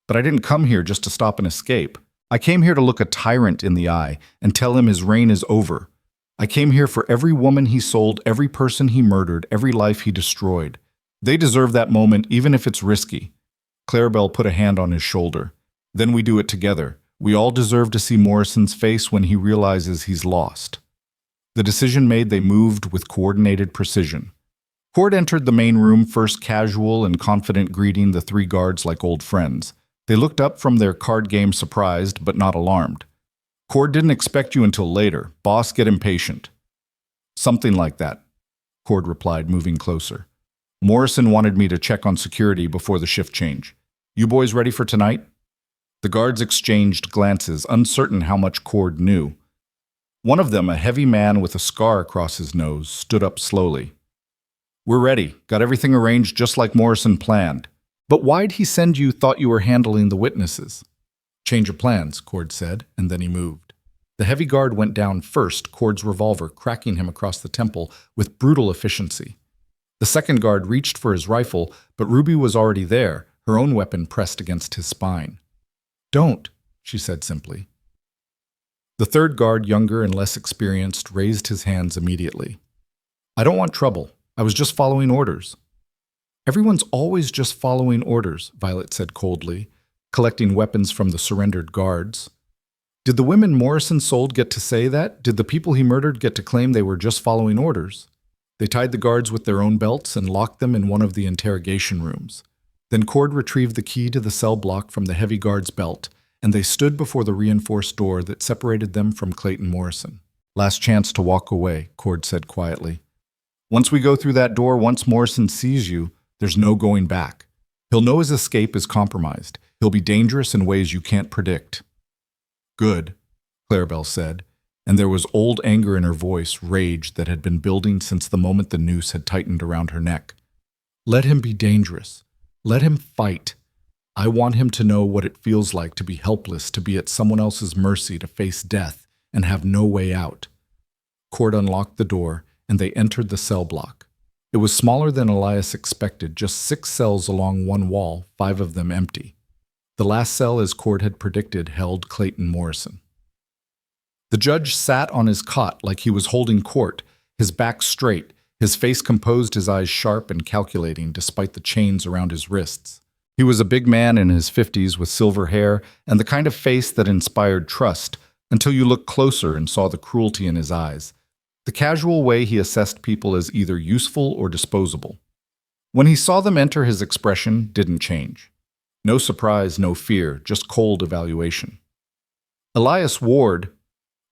Speaker 1: "But I didn't come here just to stop an escape. I came here to look a tyrant in the eye and tell him his reign is over. I came here for every woman he sold, every person he murdered, every life he destroyed. They deserve that moment, even if it's risky. Clarabelle put a hand on his shoulder. Then we do it together. We all deserve to see Morrison's face when he realizes he's lost. The decision made, they moved with coordinated precision. Cord entered the main room first, casual and confident, greeting the three guards like old friends. They looked up from their card game surprised but not alarmed. Cord didn't expect you until later. Boss, get impatient. Something like that, Cord replied, moving closer. Morrison wanted me to check on security before the shift change. You boys ready for tonight? The guards exchanged glances, uncertain how much Cord knew. One of them, a heavy man with a scar across his nose, stood up slowly. We're ready. Got everything arranged just like Morrison planned. But why'd he send you? Thought you were handling the witnesses. Change of plans, Cord said, and then he moved. The heavy guard went down first, Cord's revolver cracking him across the temple with brutal efficiency. The second guard reached for his rifle, but Ruby was already there, her own weapon pressed against his spine. Don't, she said simply. The third guard, younger and less experienced, raised his hands immediately. I don't want trouble. I was just following orders. Everyone's always just following orders, Violet said coldly, collecting weapons from the surrendered guards. Did the women Morrison sold get to say that? Did the people he murdered get to claim they were just following orders? They tied the guards with their own belts and locked them in one of the interrogation rooms. Then Cord retrieved the key to the cell block from the heavy guard's belt, and they stood before the reinforced door that separated them from Clayton Morrison. Last chance to walk away, Cord said quietly. Once we go through that door, once Morrison sees you, there's no going back. He'll know his escape is compromised. He'll be dangerous in ways you can't predict. Good, Clarabelle said, and there was old anger in her voice, rage that had been building since the moment the noose had tightened around her neck. Let him be dangerous. Let him fight. I want him to know what it feels like to be helpless, to be at someone else's mercy, to face death and have no way out. Cord unlocked the door, and they entered the cell block. It was smaller than Elias expected, just 6 cells along one wall, 5 of them empty. The last cell, as Cord had predicted, held Clayton Morrison. The judge sat on his cot like he was holding court, his back straight, his face composed, his eyes sharp and calculating despite the chains around his wrists. He was a big man in his 50s with silver hair and the kind of face that inspired trust until you looked closer and saw the cruelty in his eyes, the casual way he assessed people as either useful or disposable. When he saw them enter, his expression didn't change. No surprise, no fear, just cold evaluation. Elias Ward,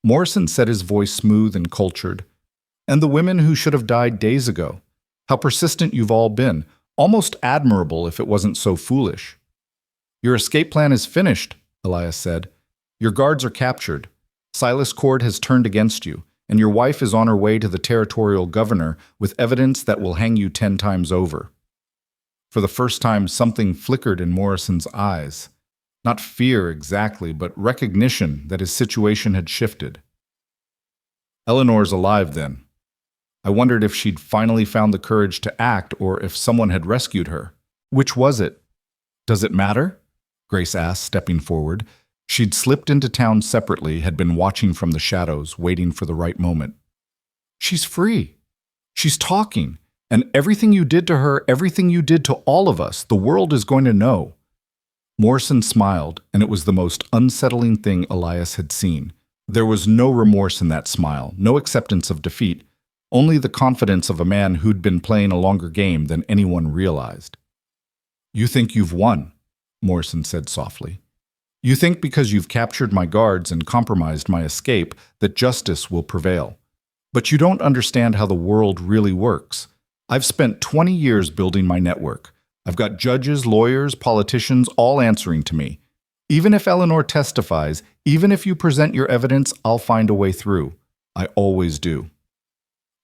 Speaker 1: Morrison said, his voice smooth and cultured, and the women who should have died days ago. How persistent you've all been. Almost admirable if it wasn't so foolish. Your escape plan is finished, Elias said. Your guards are captured. Silas Cord has turned against you, and your wife is on her way to the territorial governor with evidence that will hang you 10 times over. For the first time, something flickered in Morrison's eyes. Not fear exactly, but recognition that his situation had shifted. Eleanor's alive then. I wondered if she'd finally found the courage to act or if someone had rescued her. Which was it? Does it matter? Grace asked, stepping forward. She'd slipped into town separately, had been watching from the shadows, waiting for the right moment. She's free. She's talking. And everything you did to her, everything you did to all of us, the world is going to know. Morrison smiled, and it was the most unsettling thing Elias had seen. There was no remorse in that smile, no acceptance of defeat, only the confidence of a man who'd been playing a longer game than anyone realized. You think you've won, Morrison said softly. You think because you've captured my guards and compromised my escape that justice will prevail. But you don't understand how the world really works. I've spent 20 years building my network. I've got judges, lawyers, politicians, all answering to me. Even if Eleanor testifies, even if you present your evidence, I'll find a way through. I always do.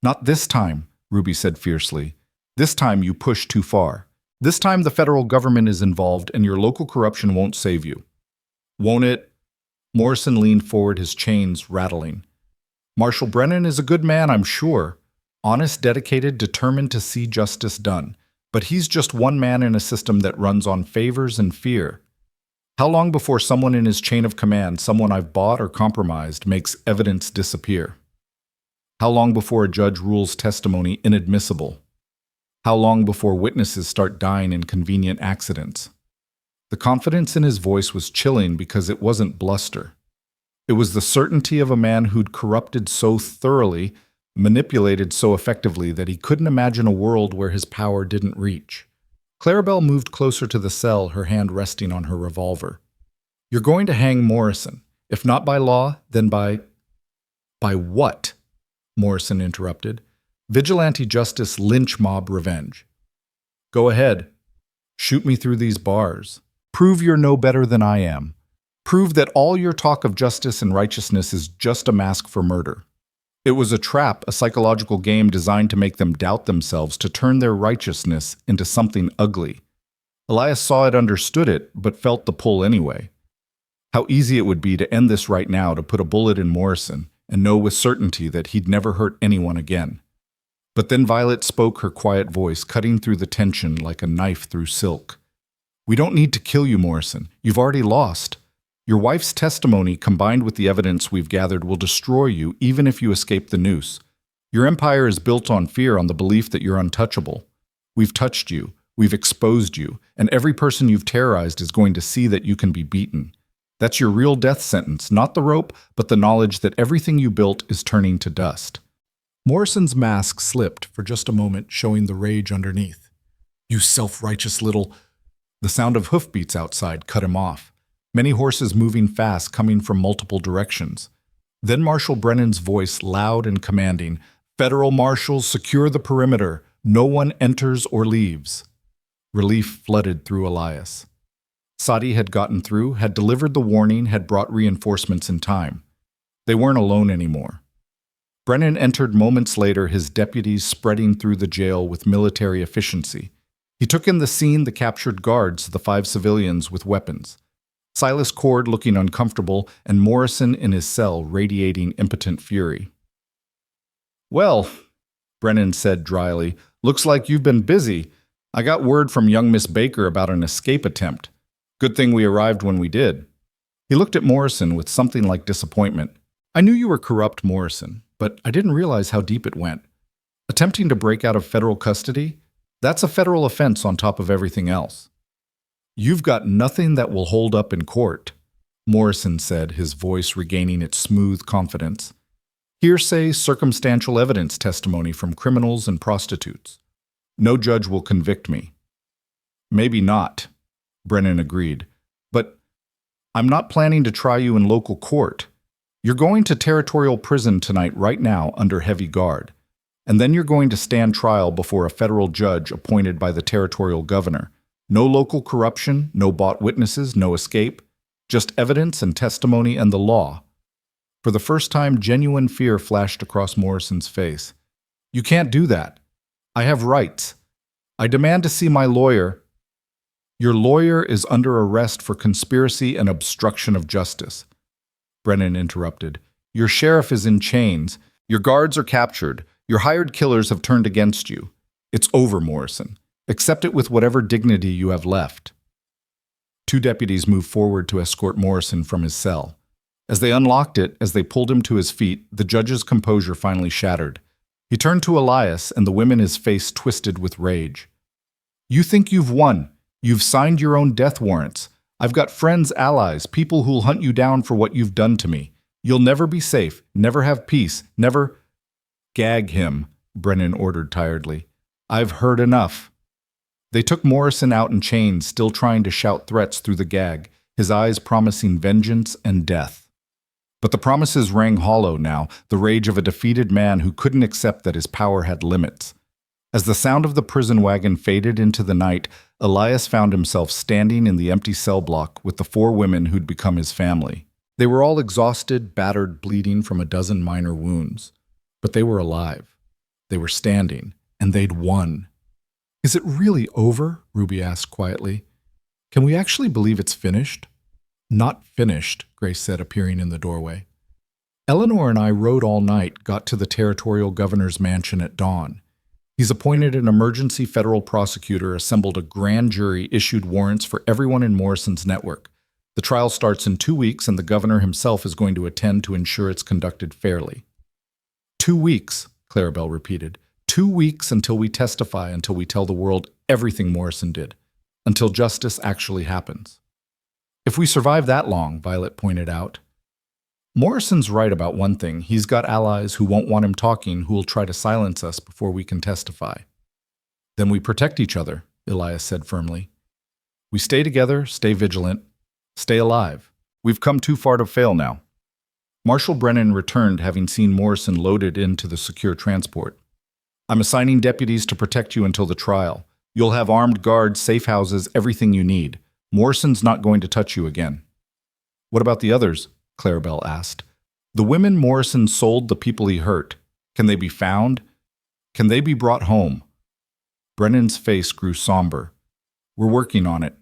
Speaker 1: Not this time, Ruby said fiercely. This time you push too far. This time the federal government is involved and your local corruption won't save you. Won't it? Morrison leaned forward, his chains rattling. Marshal Brennan is a good man, I'm sure. Honest, dedicated, determined to see justice done. But he's just one man in a system that runs on favors and fear. How long before someone in his chain of command, someone I've bought or compromised, makes evidence disappear? How long before a judge rules testimony inadmissible? How long before witnesses start dying in convenient accidents? The confidence in his voice was chilling because it wasn't bluster. It was the certainty of a man who'd corrupted so thoroughly, manipulated so effectively that he couldn't imagine a world where his power didn't reach. Clarabelle moved closer to the cell, her hand resting on her revolver. "You're going to hang Morrison. If not by law, then by..." "By what?" Morrison interrupted. "Vigilante justice, lynch mob revenge." "Go ahead. Shoot me through these bars. Prove you're no better than I am. Prove that all your talk of justice and righteousness is just a mask for murder." It was a trap, a psychological game designed to make them doubt themselves, to turn their righteousness into something ugly. Elias saw it, understood it, but felt the pull anyway. How easy it would be to end this right now, to put a bullet in Morrison, and know with certainty that he'd never hurt anyone again. But then Violet spoke, her quiet voice cutting through the tension like a knife through silk. "We don't need to kill you, Morrison. You've already lost. Your wife's testimony, combined with the evidence we've gathered, will destroy you even if you escape the noose. Your empire is built on fear, on the belief that you're untouchable. We've touched you, we've exposed you, and every person you've terrorized is going to see that you can be beaten. That's your real death sentence, not the rope, but the knowledge that everything you built is turning to dust." Morrison's mask slipped for just a moment, showing the rage underneath. "You self-righteous little..." The sound of hoofbeats outside cut him off. Many horses moving fast, coming from multiple directions. Then Marshal Brennan's voice, loud and commanding, "Federal marshals, secure the perimeter. No one enters or leaves." Relief flooded through Elias. Sadi had gotten through, had delivered the warning, had brought reinforcements in time. They weren't alone anymore. Brennan entered moments later, his deputies spreading through the jail with military efficiency. He took in the scene, the captured guards, the 5 civilians with weapons. Silas Cord looking uncomfortable, and Morrison in his cell radiating impotent fury. "Well," Brennan said dryly, "looks like you've been busy. I got word from young Miss Baker about an escape attempt. Good thing we arrived when we did." He looked at Morrison with something like disappointment. "I knew you were corrupt, Morrison, but I didn't realize how deep it went. Attempting to break out of federal custody? That's a federal offense on top of everything else." "You've got nothing that will hold up in court," Morrison said, his voice regaining its smooth confidence. "Hearsay, circumstantial evidence testimony from criminals and prostitutes. No judge will convict me." "Maybe not," Brennan agreed, "but I'm not planning to try you in local court. You're going to territorial prison tonight right now under heavy guard, and then you're going to stand trial before a federal judge appointed by the territorial governor. No local corruption, no bought witnesses, no escape, just evidence and testimony and the law." For the first time, genuine fear flashed across Morrison's face. "You can't do that. I have rights. I demand to see my lawyer." "Your lawyer is under arrest for conspiracy and obstruction of justice," Brennan interrupted. "Your sheriff is in chains. Your guards are captured. Your hired killers have turned against you. It's over, Morrison. Accept it with whatever dignity you have left." 2 deputies moved forward to escort Morrison from his cell. As they unlocked it, as they pulled him to his feet, the judge's composure finally shattered. He turned to Elias, and the women, his face twisted with rage. "You think you've won. You've signed your own death warrants. I've got friends, allies, people who'll hunt you down for what you've done to me. You'll never be safe, never have peace, never..." "Gag him," Brennan ordered tiredly. "I've heard enough." They took Morrison out in chains, still trying to shout threats through the gag, his eyes promising vengeance and death. But the promises rang hollow now, the rage of a defeated man who couldn't accept that his power had limits. As the sound of the prison wagon faded into the night, Elias found himself standing in the empty cell block with the 4 women who'd become his family. They were all exhausted, battered, bleeding from a dozen minor wounds. But they were alive. They were standing, and they'd won. "Is it really over?" Ruby asked quietly. "Can we actually believe it's finished?" "Not finished," Grace said, appearing in the doorway. "Eleanor and I rode all night, got to the territorial governor's mansion at dawn. He's appointed an emergency federal prosecutor, assembled a grand jury, issued warrants for everyone in Morrison's network. The trial starts in 2 weeks, and the governor himself is going to attend to ensure it's conducted fairly." 2 weeks, Clarabelle repeated. 2 weeks until we testify, until we tell the world everything Morrison did. until justice actually happens. If we survive that long, Violet pointed out. Morrison's right about one thing. He's got allies who won't want him talking, who will try to silence us before we can testify. Then we protect each other, Elias said firmly. We stay together, stay vigilant, stay alive. We've come too far to fail now. Marshal Brennan returned, having seen Morrison loaded into the secure transport. I'm assigning deputies to protect you until the trial. You'll have armed guards, safe houses, everything you need. Morrison's not going to touch you again. What about the others? Clarabelle asked. The women Morrison sold, the people he hurt. Can they be found? Can they be brought home? Brennan's face grew somber. We're working on it.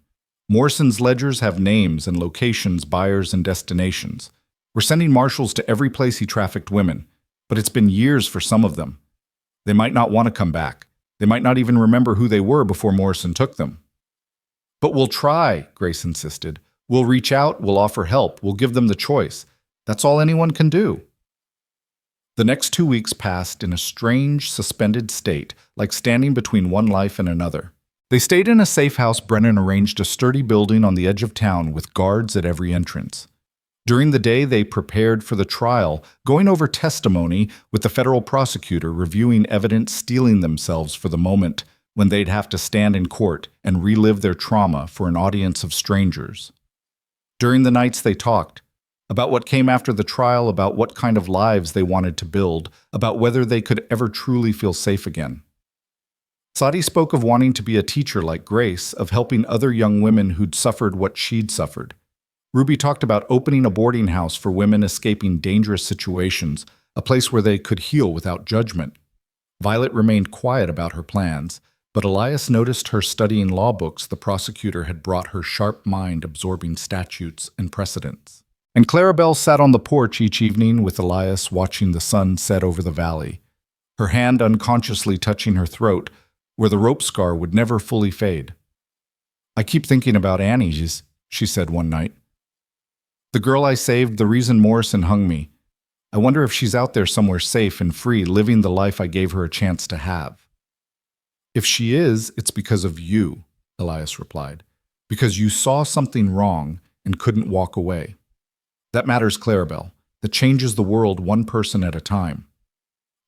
Speaker 1: Morrison's ledgers have names and locations, buyers and destinations. We're sending marshals to every place he trafficked women, but it's been years for some of them. They might not want to come back. They might not even remember who they were before Morrison took them. But we'll try, Grace insisted. We'll reach out, we'll offer help, we'll give them the choice. That's all anyone can do. The next 2 weeks passed in a strange, suspended state, like standing between one life and another. They stayed in a safe house. Brennan arranged a sturdy building on the edge of town with guards at every entrance. During the day, they prepared for the trial, going over testimony with the federal prosecutor, reviewing evidence, steeling themselves for the moment when they'd have to stand in court and relive their trauma for an audience of strangers. During the nights, they talked about what came after the trial, about what kind of lives they wanted to build, about whether they could ever truly feel safe again. Sadi spoke of wanting to be a teacher like Grace, of helping other young women who'd suffered what she'd suffered. Ruby talked about opening a boarding house for women escaping dangerous situations, a place where they could heal without judgment. Violet remained quiet about her plans, but Elias noticed her studying law books the prosecutor had brought, her sharp mind absorbing statutes and precedents. And Clarabelle sat on the porch each evening with Elias, watching the sun set over the valley, her hand unconsciously touching her throat, where the rope scar would never fully fade. I keep thinking about Annie, she said one night. The girl I saved, the reason Morrison hung me. I wonder if she's out there somewhere safe and free, living the life I gave her a chance to have. If she is, it's because of you, Elias replied, because you saw something wrong and couldn't walk away. That matters, Clarabelle. That changes the world one person at a time.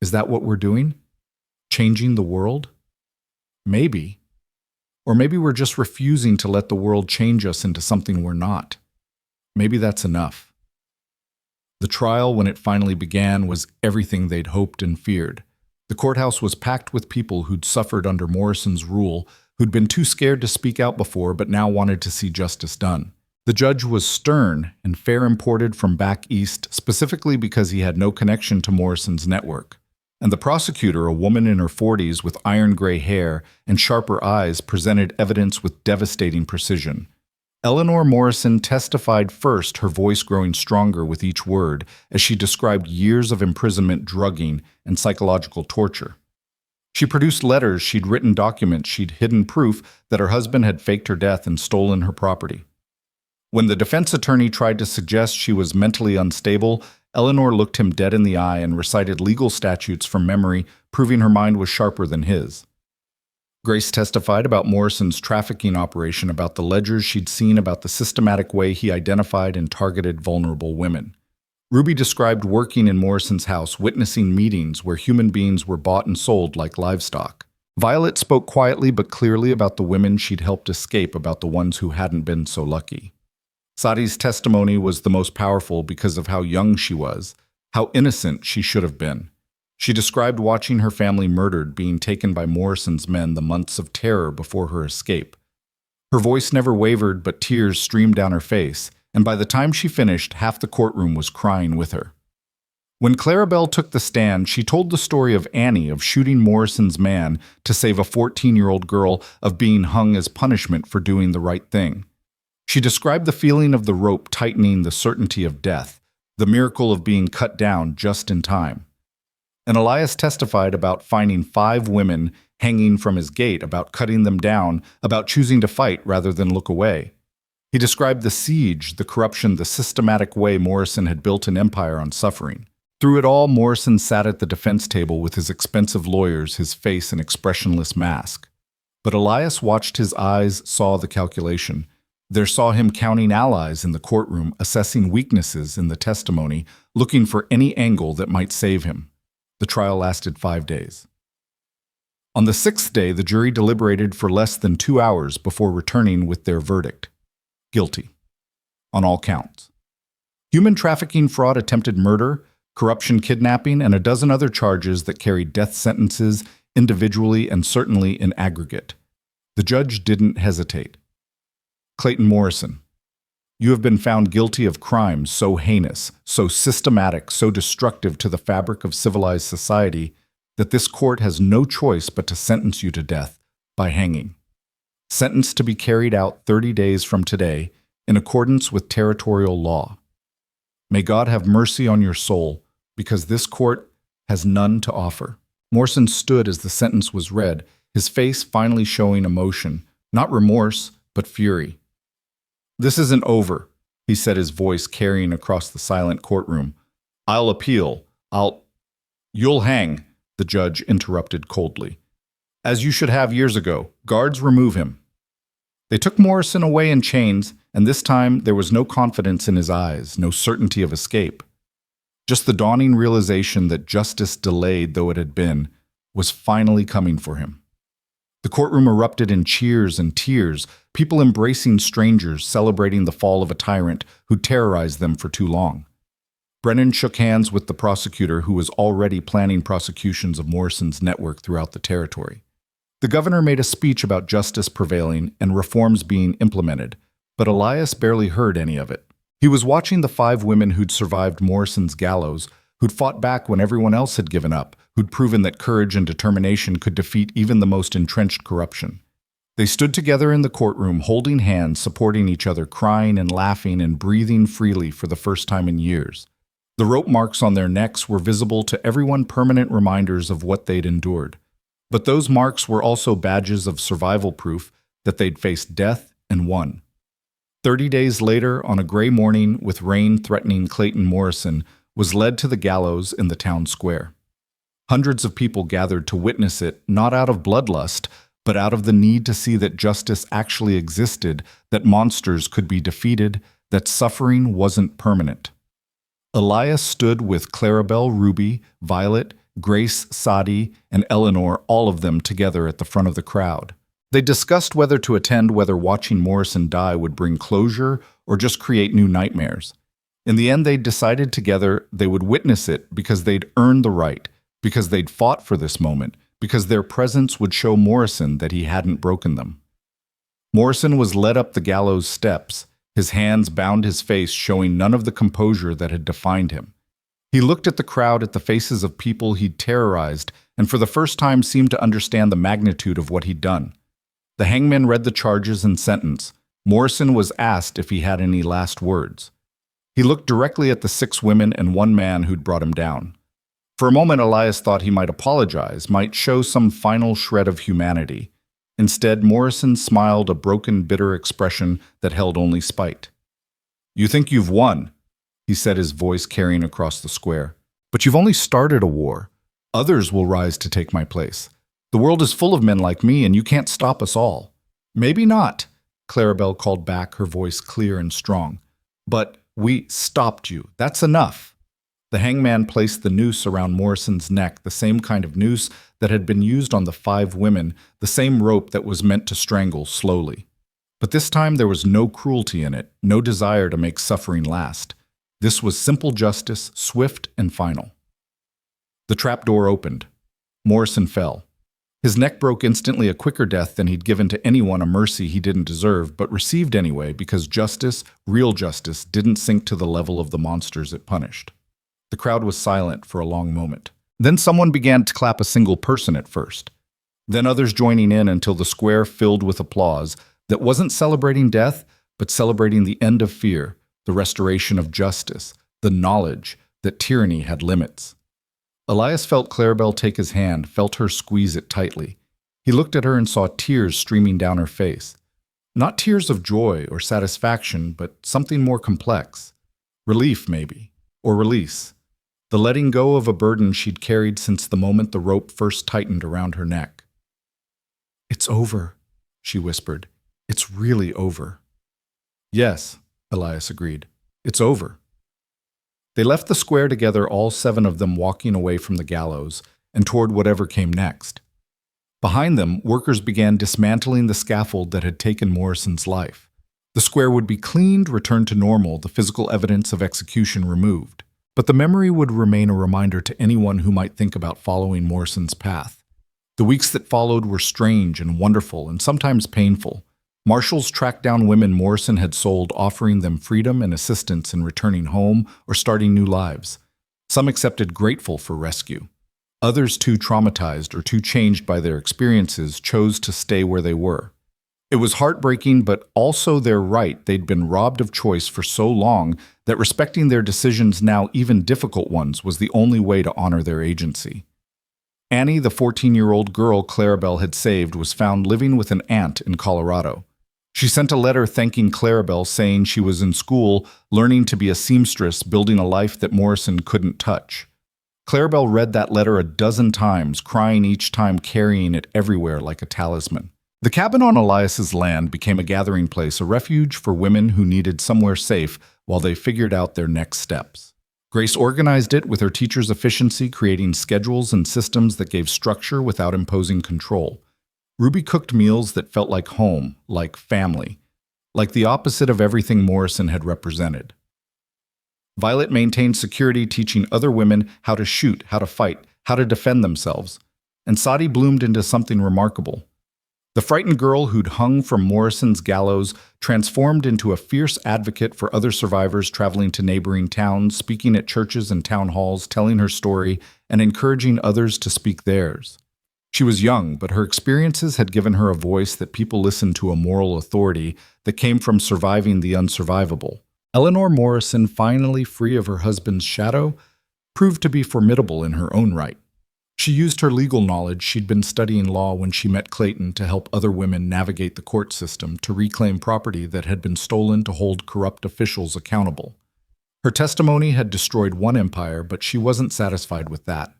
Speaker 1: Is that what we're doing? Changing the world? Maybe. Or maybe we're just refusing to let the world change us into something we're not. Maybe that's enough. The trial, when it finally began, was everything they'd hoped and feared. The courthouse was packed with people who'd suffered under Morrison's rule, who'd been too scared to speak out before but now wanted to see justice done. The judge was stern and fair, imported from back east, specifically because he had no connection to Morrison's network. And the prosecutor, a woman in her 40s with iron-gray hair and sharper eyes, presented evidence with devastating precision. Eleanor Morrison testified first, her voice growing stronger with each word, as she described years of imprisonment, drugging, and psychological torture. She produced letters she'd written, documents she'd hidden, proof that her husband had faked her death and stolen her property. When the defense attorney tried to suggest she was mentally unstable, Eleanor looked him dead in the eye and recited legal statutes from memory, proving her mind was sharper than his. Grace testified about Morrison's trafficking operation, about the ledgers she'd seen, about the systematic way he identified and targeted vulnerable women. Ruby described working in Morrison's house, witnessing meetings where human beings were bought and sold like livestock. Violet spoke quietly but clearly about the women she'd helped escape, about the ones who hadn't been so lucky. Sadi's testimony was the most powerful because of how young she was, how innocent she should have been. She described watching her family murdered, being taken by Morrison's men, the months of terror before her escape. Her voice never wavered, but tears streamed down her face, and by the time she finished, half the courtroom was crying with her. When Clarabelle took the stand, she told the story of Annie, of shooting Morrison's man to save a 14-year-old girl, of being hung as punishment for doing the right thing. She described the feeling of the rope tightening, the certainty of death, the miracle of being cut down just in time. And Elias testified about finding 5 women hanging from his gate, about cutting them down, about choosing to fight rather than look away. He described the siege, the corruption, the systematic way Morrison had built an empire on suffering. Through it all, Morrison sat at the defense table with his expensive lawyers, his face an expressionless mask. But Elias watched his eyes, saw the calculation. There saw him counting allies in the courtroom, assessing weaknesses in the testimony, looking for any angle that might save him. The trial lasted 5 days. On the 6th day, the jury deliberated for less than 2 hours before returning with their verdict. Guilty. On all counts. Human trafficking, fraud, attempted murder, corruption, kidnapping, and a dozen other charges that carried death sentences individually and certainly in aggregate. The judge didn't hesitate. Clayton Morrison, you have been found guilty of crimes so heinous, so systematic, so destructive to the fabric of civilized society that this court has no choice but to sentence you to death by hanging. Sentence to be carried out 30 days from today in accordance with territorial law. May God have mercy on your soul, because this court has none to offer. Morrison stood as the sentence was read, his face finally showing emotion, not remorse, but fury. This isn't over, he said, his voice carrying across the silent courtroom. I'll appeal. You'll hang, the judge interrupted coldly. As you should have years ago. Guards, remove him. They took Morrison away in chains, and this time there was no confidence in his eyes, no certainty of escape. Just the dawning realization that justice, delayed though it had been, was finally coming for him. The courtroom erupted in cheers and tears, people embracing strangers, celebrating the fall of a tyrant who terrorized them for too long. Brennan shook hands with the prosecutor, who was already planning prosecutions of Morrison's network throughout the territory. The governor made a speech about justice prevailing and reforms being implemented, but Elias barely heard any of it. He was watching the 5 women who'd survived Morrison's gallows, who'd fought back when everyone else had given up, who'd proven that courage and determination could defeat even the most entrenched corruption. They stood together in the courtroom, holding hands, supporting each other, crying and laughing and breathing freely for the first time in years. The rope marks on their necks were visible to everyone, permanent reminders of what they'd endured. But those marks were also badges of survival proof that they'd faced death and won. 30 days later, on a gray morning with rain threatening, Clayton Morrison was led to the gallows in the town square. Hundreds of people gathered to witness it, not out of bloodlust, but out of the need to see that justice actually existed, that monsters could be defeated, that suffering wasn't permanent. Elias stood with Clarabelle, Ruby, Violet, Grace, Sadi, and Eleanor, all of them together at the front of the crowd. They discussed whether to attend, whether watching Morrison die would bring closure or just create new nightmares. In the end, they decided together they would witness it because they'd earned the right, because they'd fought for this moment, because their presence would show Morrison that he hadn't broken them. Morrison was led up the gallows steps. His hands bound his face, showing none of the composure that had defined him. He looked at the crowd, at the faces of people he'd terrorized, and for the first time seemed to understand the magnitude of what he'd done. The hangman read the charges and sentence. Morrison was asked if he had any last words. He looked directly at the 6 women and 1 man who'd brought him down. For a moment, Elias thought he might apologize, might show some final shred of humanity. Instead, Morrison smiled, a broken, bitter expression that held only spite. "You think you've won," he said, his voice carrying across the square. "But you've only started a war. Others will rise to take my place. The world is full of men like me, and you can't stop us all." "Maybe not," Clarabelle called back, her voice clear and strong. "But we stopped you. That's enough." The hangman placed the noose around Morrison's neck, the same kind of noose that had been used on the 5 women, the same rope that was meant to strangle slowly. But this time there was no cruelty in it, no desire to make suffering last. This was simple justice, swift and final. The trapdoor opened. Morrison fell. His neck broke instantly, a quicker death than he'd given to anyone, a mercy he didn't deserve, but received anyway because justice, real justice, didn't sink to the level of the monsters it punished. The crowd was silent for a long moment. Then someone began to clap, a single person at first. Then others joining in until the square filled with applause that wasn't celebrating death, but celebrating the end of fear, the restoration of justice, the knowledge that tyranny had limits. Elias felt Clarabelle take his hand, felt her squeeze it tightly. He looked at her and saw tears streaming down her face. Not tears of joy or satisfaction, but something more complex. Relief, maybe, or release. The letting go of a burden she'd carried since the moment the rope first tightened around her neck. "It's over," she whispered. It's really over. Yes, Elias agreed. It's over. They left the square together, all 7 of them walking away from the gallows and toward whatever came next. Behind them, workers began dismantling the scaffold that had taken Morrison's life. The square would be cleaned, returned to normal, the physical evidence of execution removed. But the memory would remain a reminder to anyone who might think about following Morrison's path. The weeks that followed were strange and wonderful and sometimes painful. Marshals tracked down women Morrison had sold, offering them freedom and assistance in returning home or starting new lives. Some accepted, grateful for rescue. Others, too traumatized or too changed by their experiences, chose to stay where they were. It was heartbreaking, but also their right. They'd been robbed of choice for so long that respecting their decisions, now even difficult ones, was the only way to honor their agency. Annie, the 14-year-old girl Clarabelle had saved, was found living with an aunt in Colorado. She sent a letter thanking Clarabelle, saying she was in school, learning to be a seamstress, building a life that Morrison couldn't touch. Clarabelle read that letter a dozen times, crying each time, carrying it everywhere like a talisman. The cabin on Elias's land became a gathering place, a refuge for women who needed somewhere safe while they figured out their next steps. Grace organized it with her teacher's efficiency, creating schedules and systems that gave structure without imposing control. Ruby cooked meals that felt like home, like family, like the opposite of everything Morrison had represented. Violet maintained security, teaching other women how to shoot, how to fight, how to defend themselves. And Sadi bloomed into something remarkable. The frightened girl who'd hung from Morrison's gallows transformed into a fierce advocate for other survivors, traveling to neighboring towns, speaking at churches and town halls, telling her story, and encouraging others to speak theirs. She was young, but her experiences had given her a voice that people listened to, a moral authority that came from surviving the unsurvivable. Eleanor Morrison, finally free of her husband's shadow, proved to be formidable in her own right. She used her legal knowledge. She'd been studying law when she met Clayton to help other women navigate the court system, to reclaim property that had been stolen, to hold corrupt officials accountable. Her testimony had destroyed one empire, but she wasn't satisfied with that.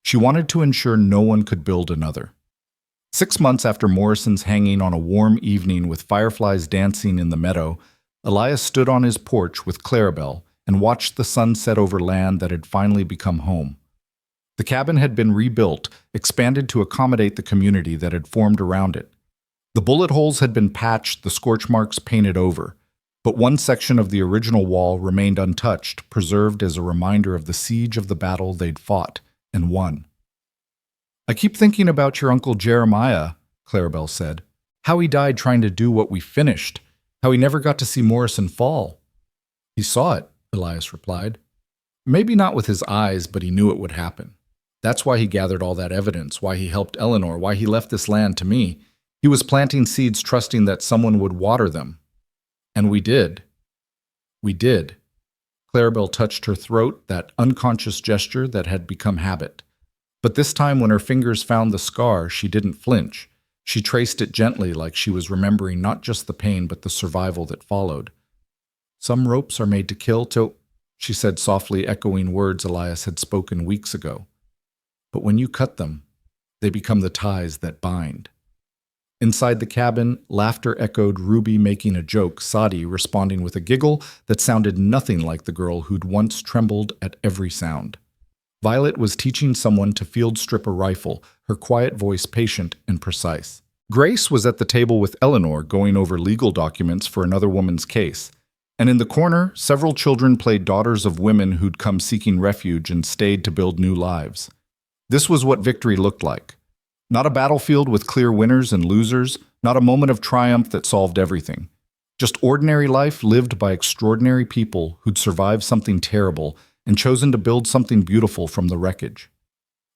Speaker 1: She wanted to ensure no one could build another. 6 months after Morrison's hanging, on a warm evening with fireflies dancing in the meadow, Elias stood on his porch with Clarabelle and watched the sun set over land that had finally become home. The cabin had been rebuilt, expanded to accommodate the community that had formed around it. The bullet holes had been patched, the scorch marks painted over, but one section of the original wall remained untouched, preserved as a reminder of the siege of the battle they'd fought and won. "I keep thinking about your Uncle Jeremiah," Clarabelle said. "How he died trying to do what we finished. How he never got to see Morrison fall." "He saw it," Elias replied. "Maybe not with his eyes, but he knew it would happen. That's why he gathered all that evidence, why he helped Eleanor, why he left this land to me. He was planting seeds, trusting that someone would water them. And we did. We did." Clarabelle touched her throat, that unconscious gesture that had become habit. But this time, when her fingers found the scar, she didn't flinch. She traced it gently, like she was remembering not just the pain, but the survival that followed. "Some ropes are made to kill till," she said softly, echoing words Elias had spoken weeks ago. "But when you cut them, they become the ties that bind." Inside the cabin, laughter echoed, Ruby making a joke, Sadi responding with a giggle that sounded nothing like the girl who'd once trembled at every sound. Violet was teaching someone to field strip a rifle, her quiet voice patient and precise. Grace was at the table with Eleanor, going over legal documents for another woman's case. And in the corner, several children played daughters of women who'd come seeking refuge and stayed to build new lives. This was what victory looked like. Not a battlefield with clear winners and losers, not a moment of triumph that solved everything. Just ordinary life lived by extraordinary people who'd survived something terrible and chosen to build something beautiful from the wreckage.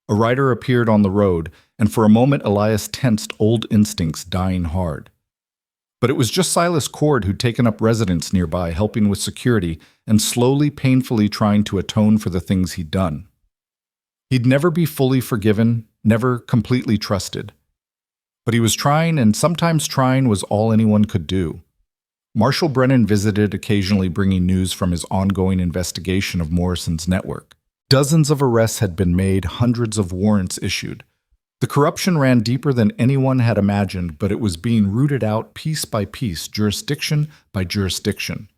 Speaker 1: A rider appeared on the road, and for a moment Elias tensed, old instincts dying hard. But it was just Silas Cord who'd taken up residence nearby, helping with security and slowly, painfully trying to atone for the things he'd done. He'd never be fully forgiven, never completely trusted. But he was trying, and sometimes trying was all anyone could do. Marshal Brennan visited, occasionally bringing news from his ongoing investigation of Morrison's network. Dozens of arrests had been made, hundreds of warrants issued. The corruption ran deeper than anyone had imagined, but it was being rooted out piece by piece, jurisdiction by jurisdiction.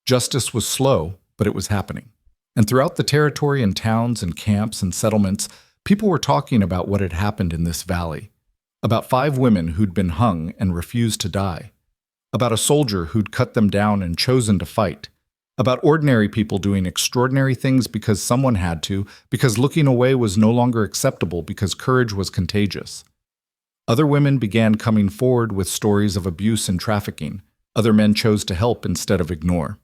Speaker 1: Justice was slow, but it was happening. And throughout the territory and towns and camps and settlements, people were talking about what had happened in this valley. About 5 women who'd been hung and refused to die. About a soldier who'd cut them down and chosen to fight. About ordinary people doing extraordinary things because someone had to, because looking away was no longer acceptable, because courage was contagious. Other women began coming forward with stories of abuse and trafficking. Other men chose to help instead of ignore.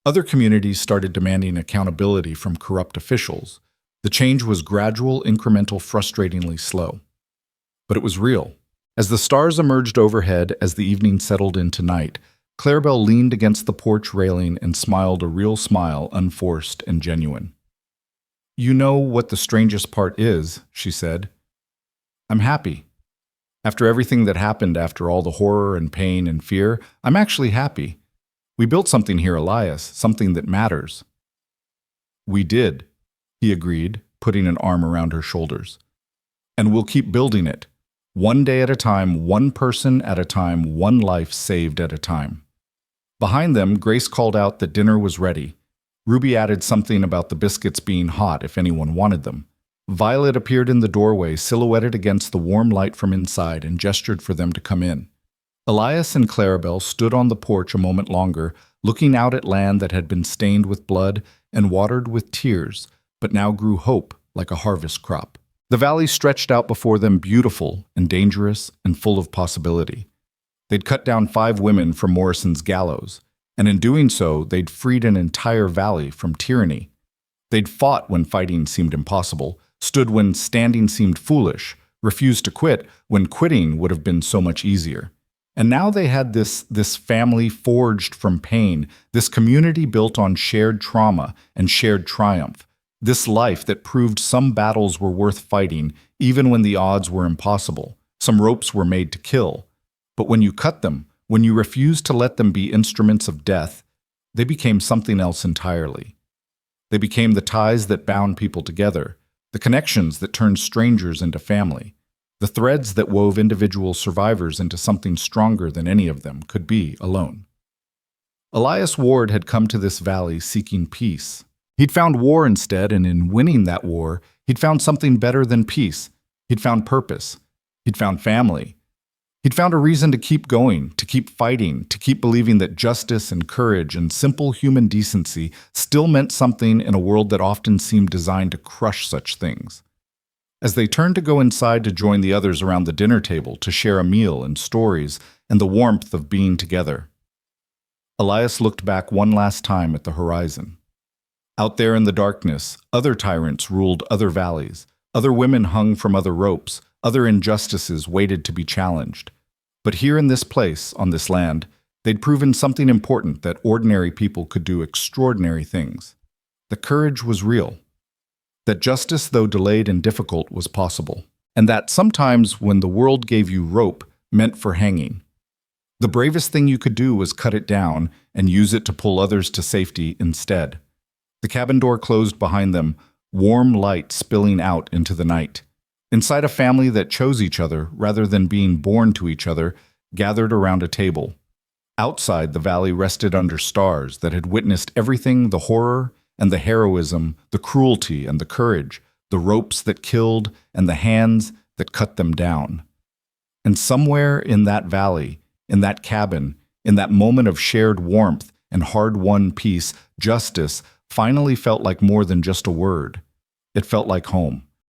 Speaker 1: Other communities started demanding accountability from corrupt officials. The change was gradual, incremental, frustratingly slow. But it was real. As the stars emerged overhead, as the evening settled into night, Clarabelle leaned against the porch railing and smiled a real smile, unforced and genuine. "You know what the strangest part is," she said. "I'm happy. After everything that happened, after all the horror and pain and fear, I'm actually happy. We built something here, Elias, something that matters." "We did," he agreed, putting an arm around her shoulders. "And we'll keep building it. One day at a time, one person at a time, one life saved at a time." Behind them, Grace called out that dinner was ready. Ruby added something about the biscuits being hot if anyone wanted them. Violet appeared in the doorway, silhouetted against the warm light from inside, and gestured for them to come in. Elias and Clarabelle stood on the porch a moment longer, looking out at land that had been stained with blood and watered with tears, but now grew hope like a harvest crop. The valley stretched out before them, beautiful and dangerous and full of possibility. They'd cut down 5 women from Morrison's gallows, and in doing so, they'd freed an entire valley from tyranny. They'd fought when fighting seemed impossible, stood when standing seemed foolish, refused to quit when quitting would have been so much easier. And now they had this family forged from pain, this community built on shared trauma and shared triumph, this life that proved some battles were worth fighting even when the odds were impossible. Some ropes were made to kill. But when you cut them, when you refused to let them be instruments of death, they became something else entirely. They became the ties that bound people together, the connections that turned strangers into family, the threads that wove individual survivors into something stronger than any of them could be alone. Elias Ward had come to this valley seeking peace. He'd found war instead, and in winning that war, he'd found something better than peace. He'd found purpose. He'd found family. He'd found a reason to keep going, to keep fighting, to keep believing that justice and courage and simple human decency still meant something in a world that often seemed designed to crush such things. As they turned to go inside to join the others around the dinner table to share a meal and stories and the warmth of being together, Elias looked back one last time at the horizon. Out there in the darkness, other tyrants ruled other valleys, other women hung from other ropes, other injustices waited to be challenged. But here in this place, on this land, they'd proven something important, that ordinary people could do extraordinary things. The courage was real. That justice, though delayed and difficult, was possible. And that sometimes when the world gave you rope, meant for hanging. The bravest thing you could do was cut it down and use it to pull others to safety instead. The cabin door closed behind them, warm light spilling out into the night. Inside, a family that chose each other rather than being born to each other gathered around a table. Outside, the valley rested under stars that had witnessed everything, the horror and the heroism, the cruelty and the courage, the ropes that killed and the hands that cut them down. And somewhere in that valley, in that cabin, in that moment of shared warmth and hard-won peace, justice finally felt like more than just a word. It felt like home.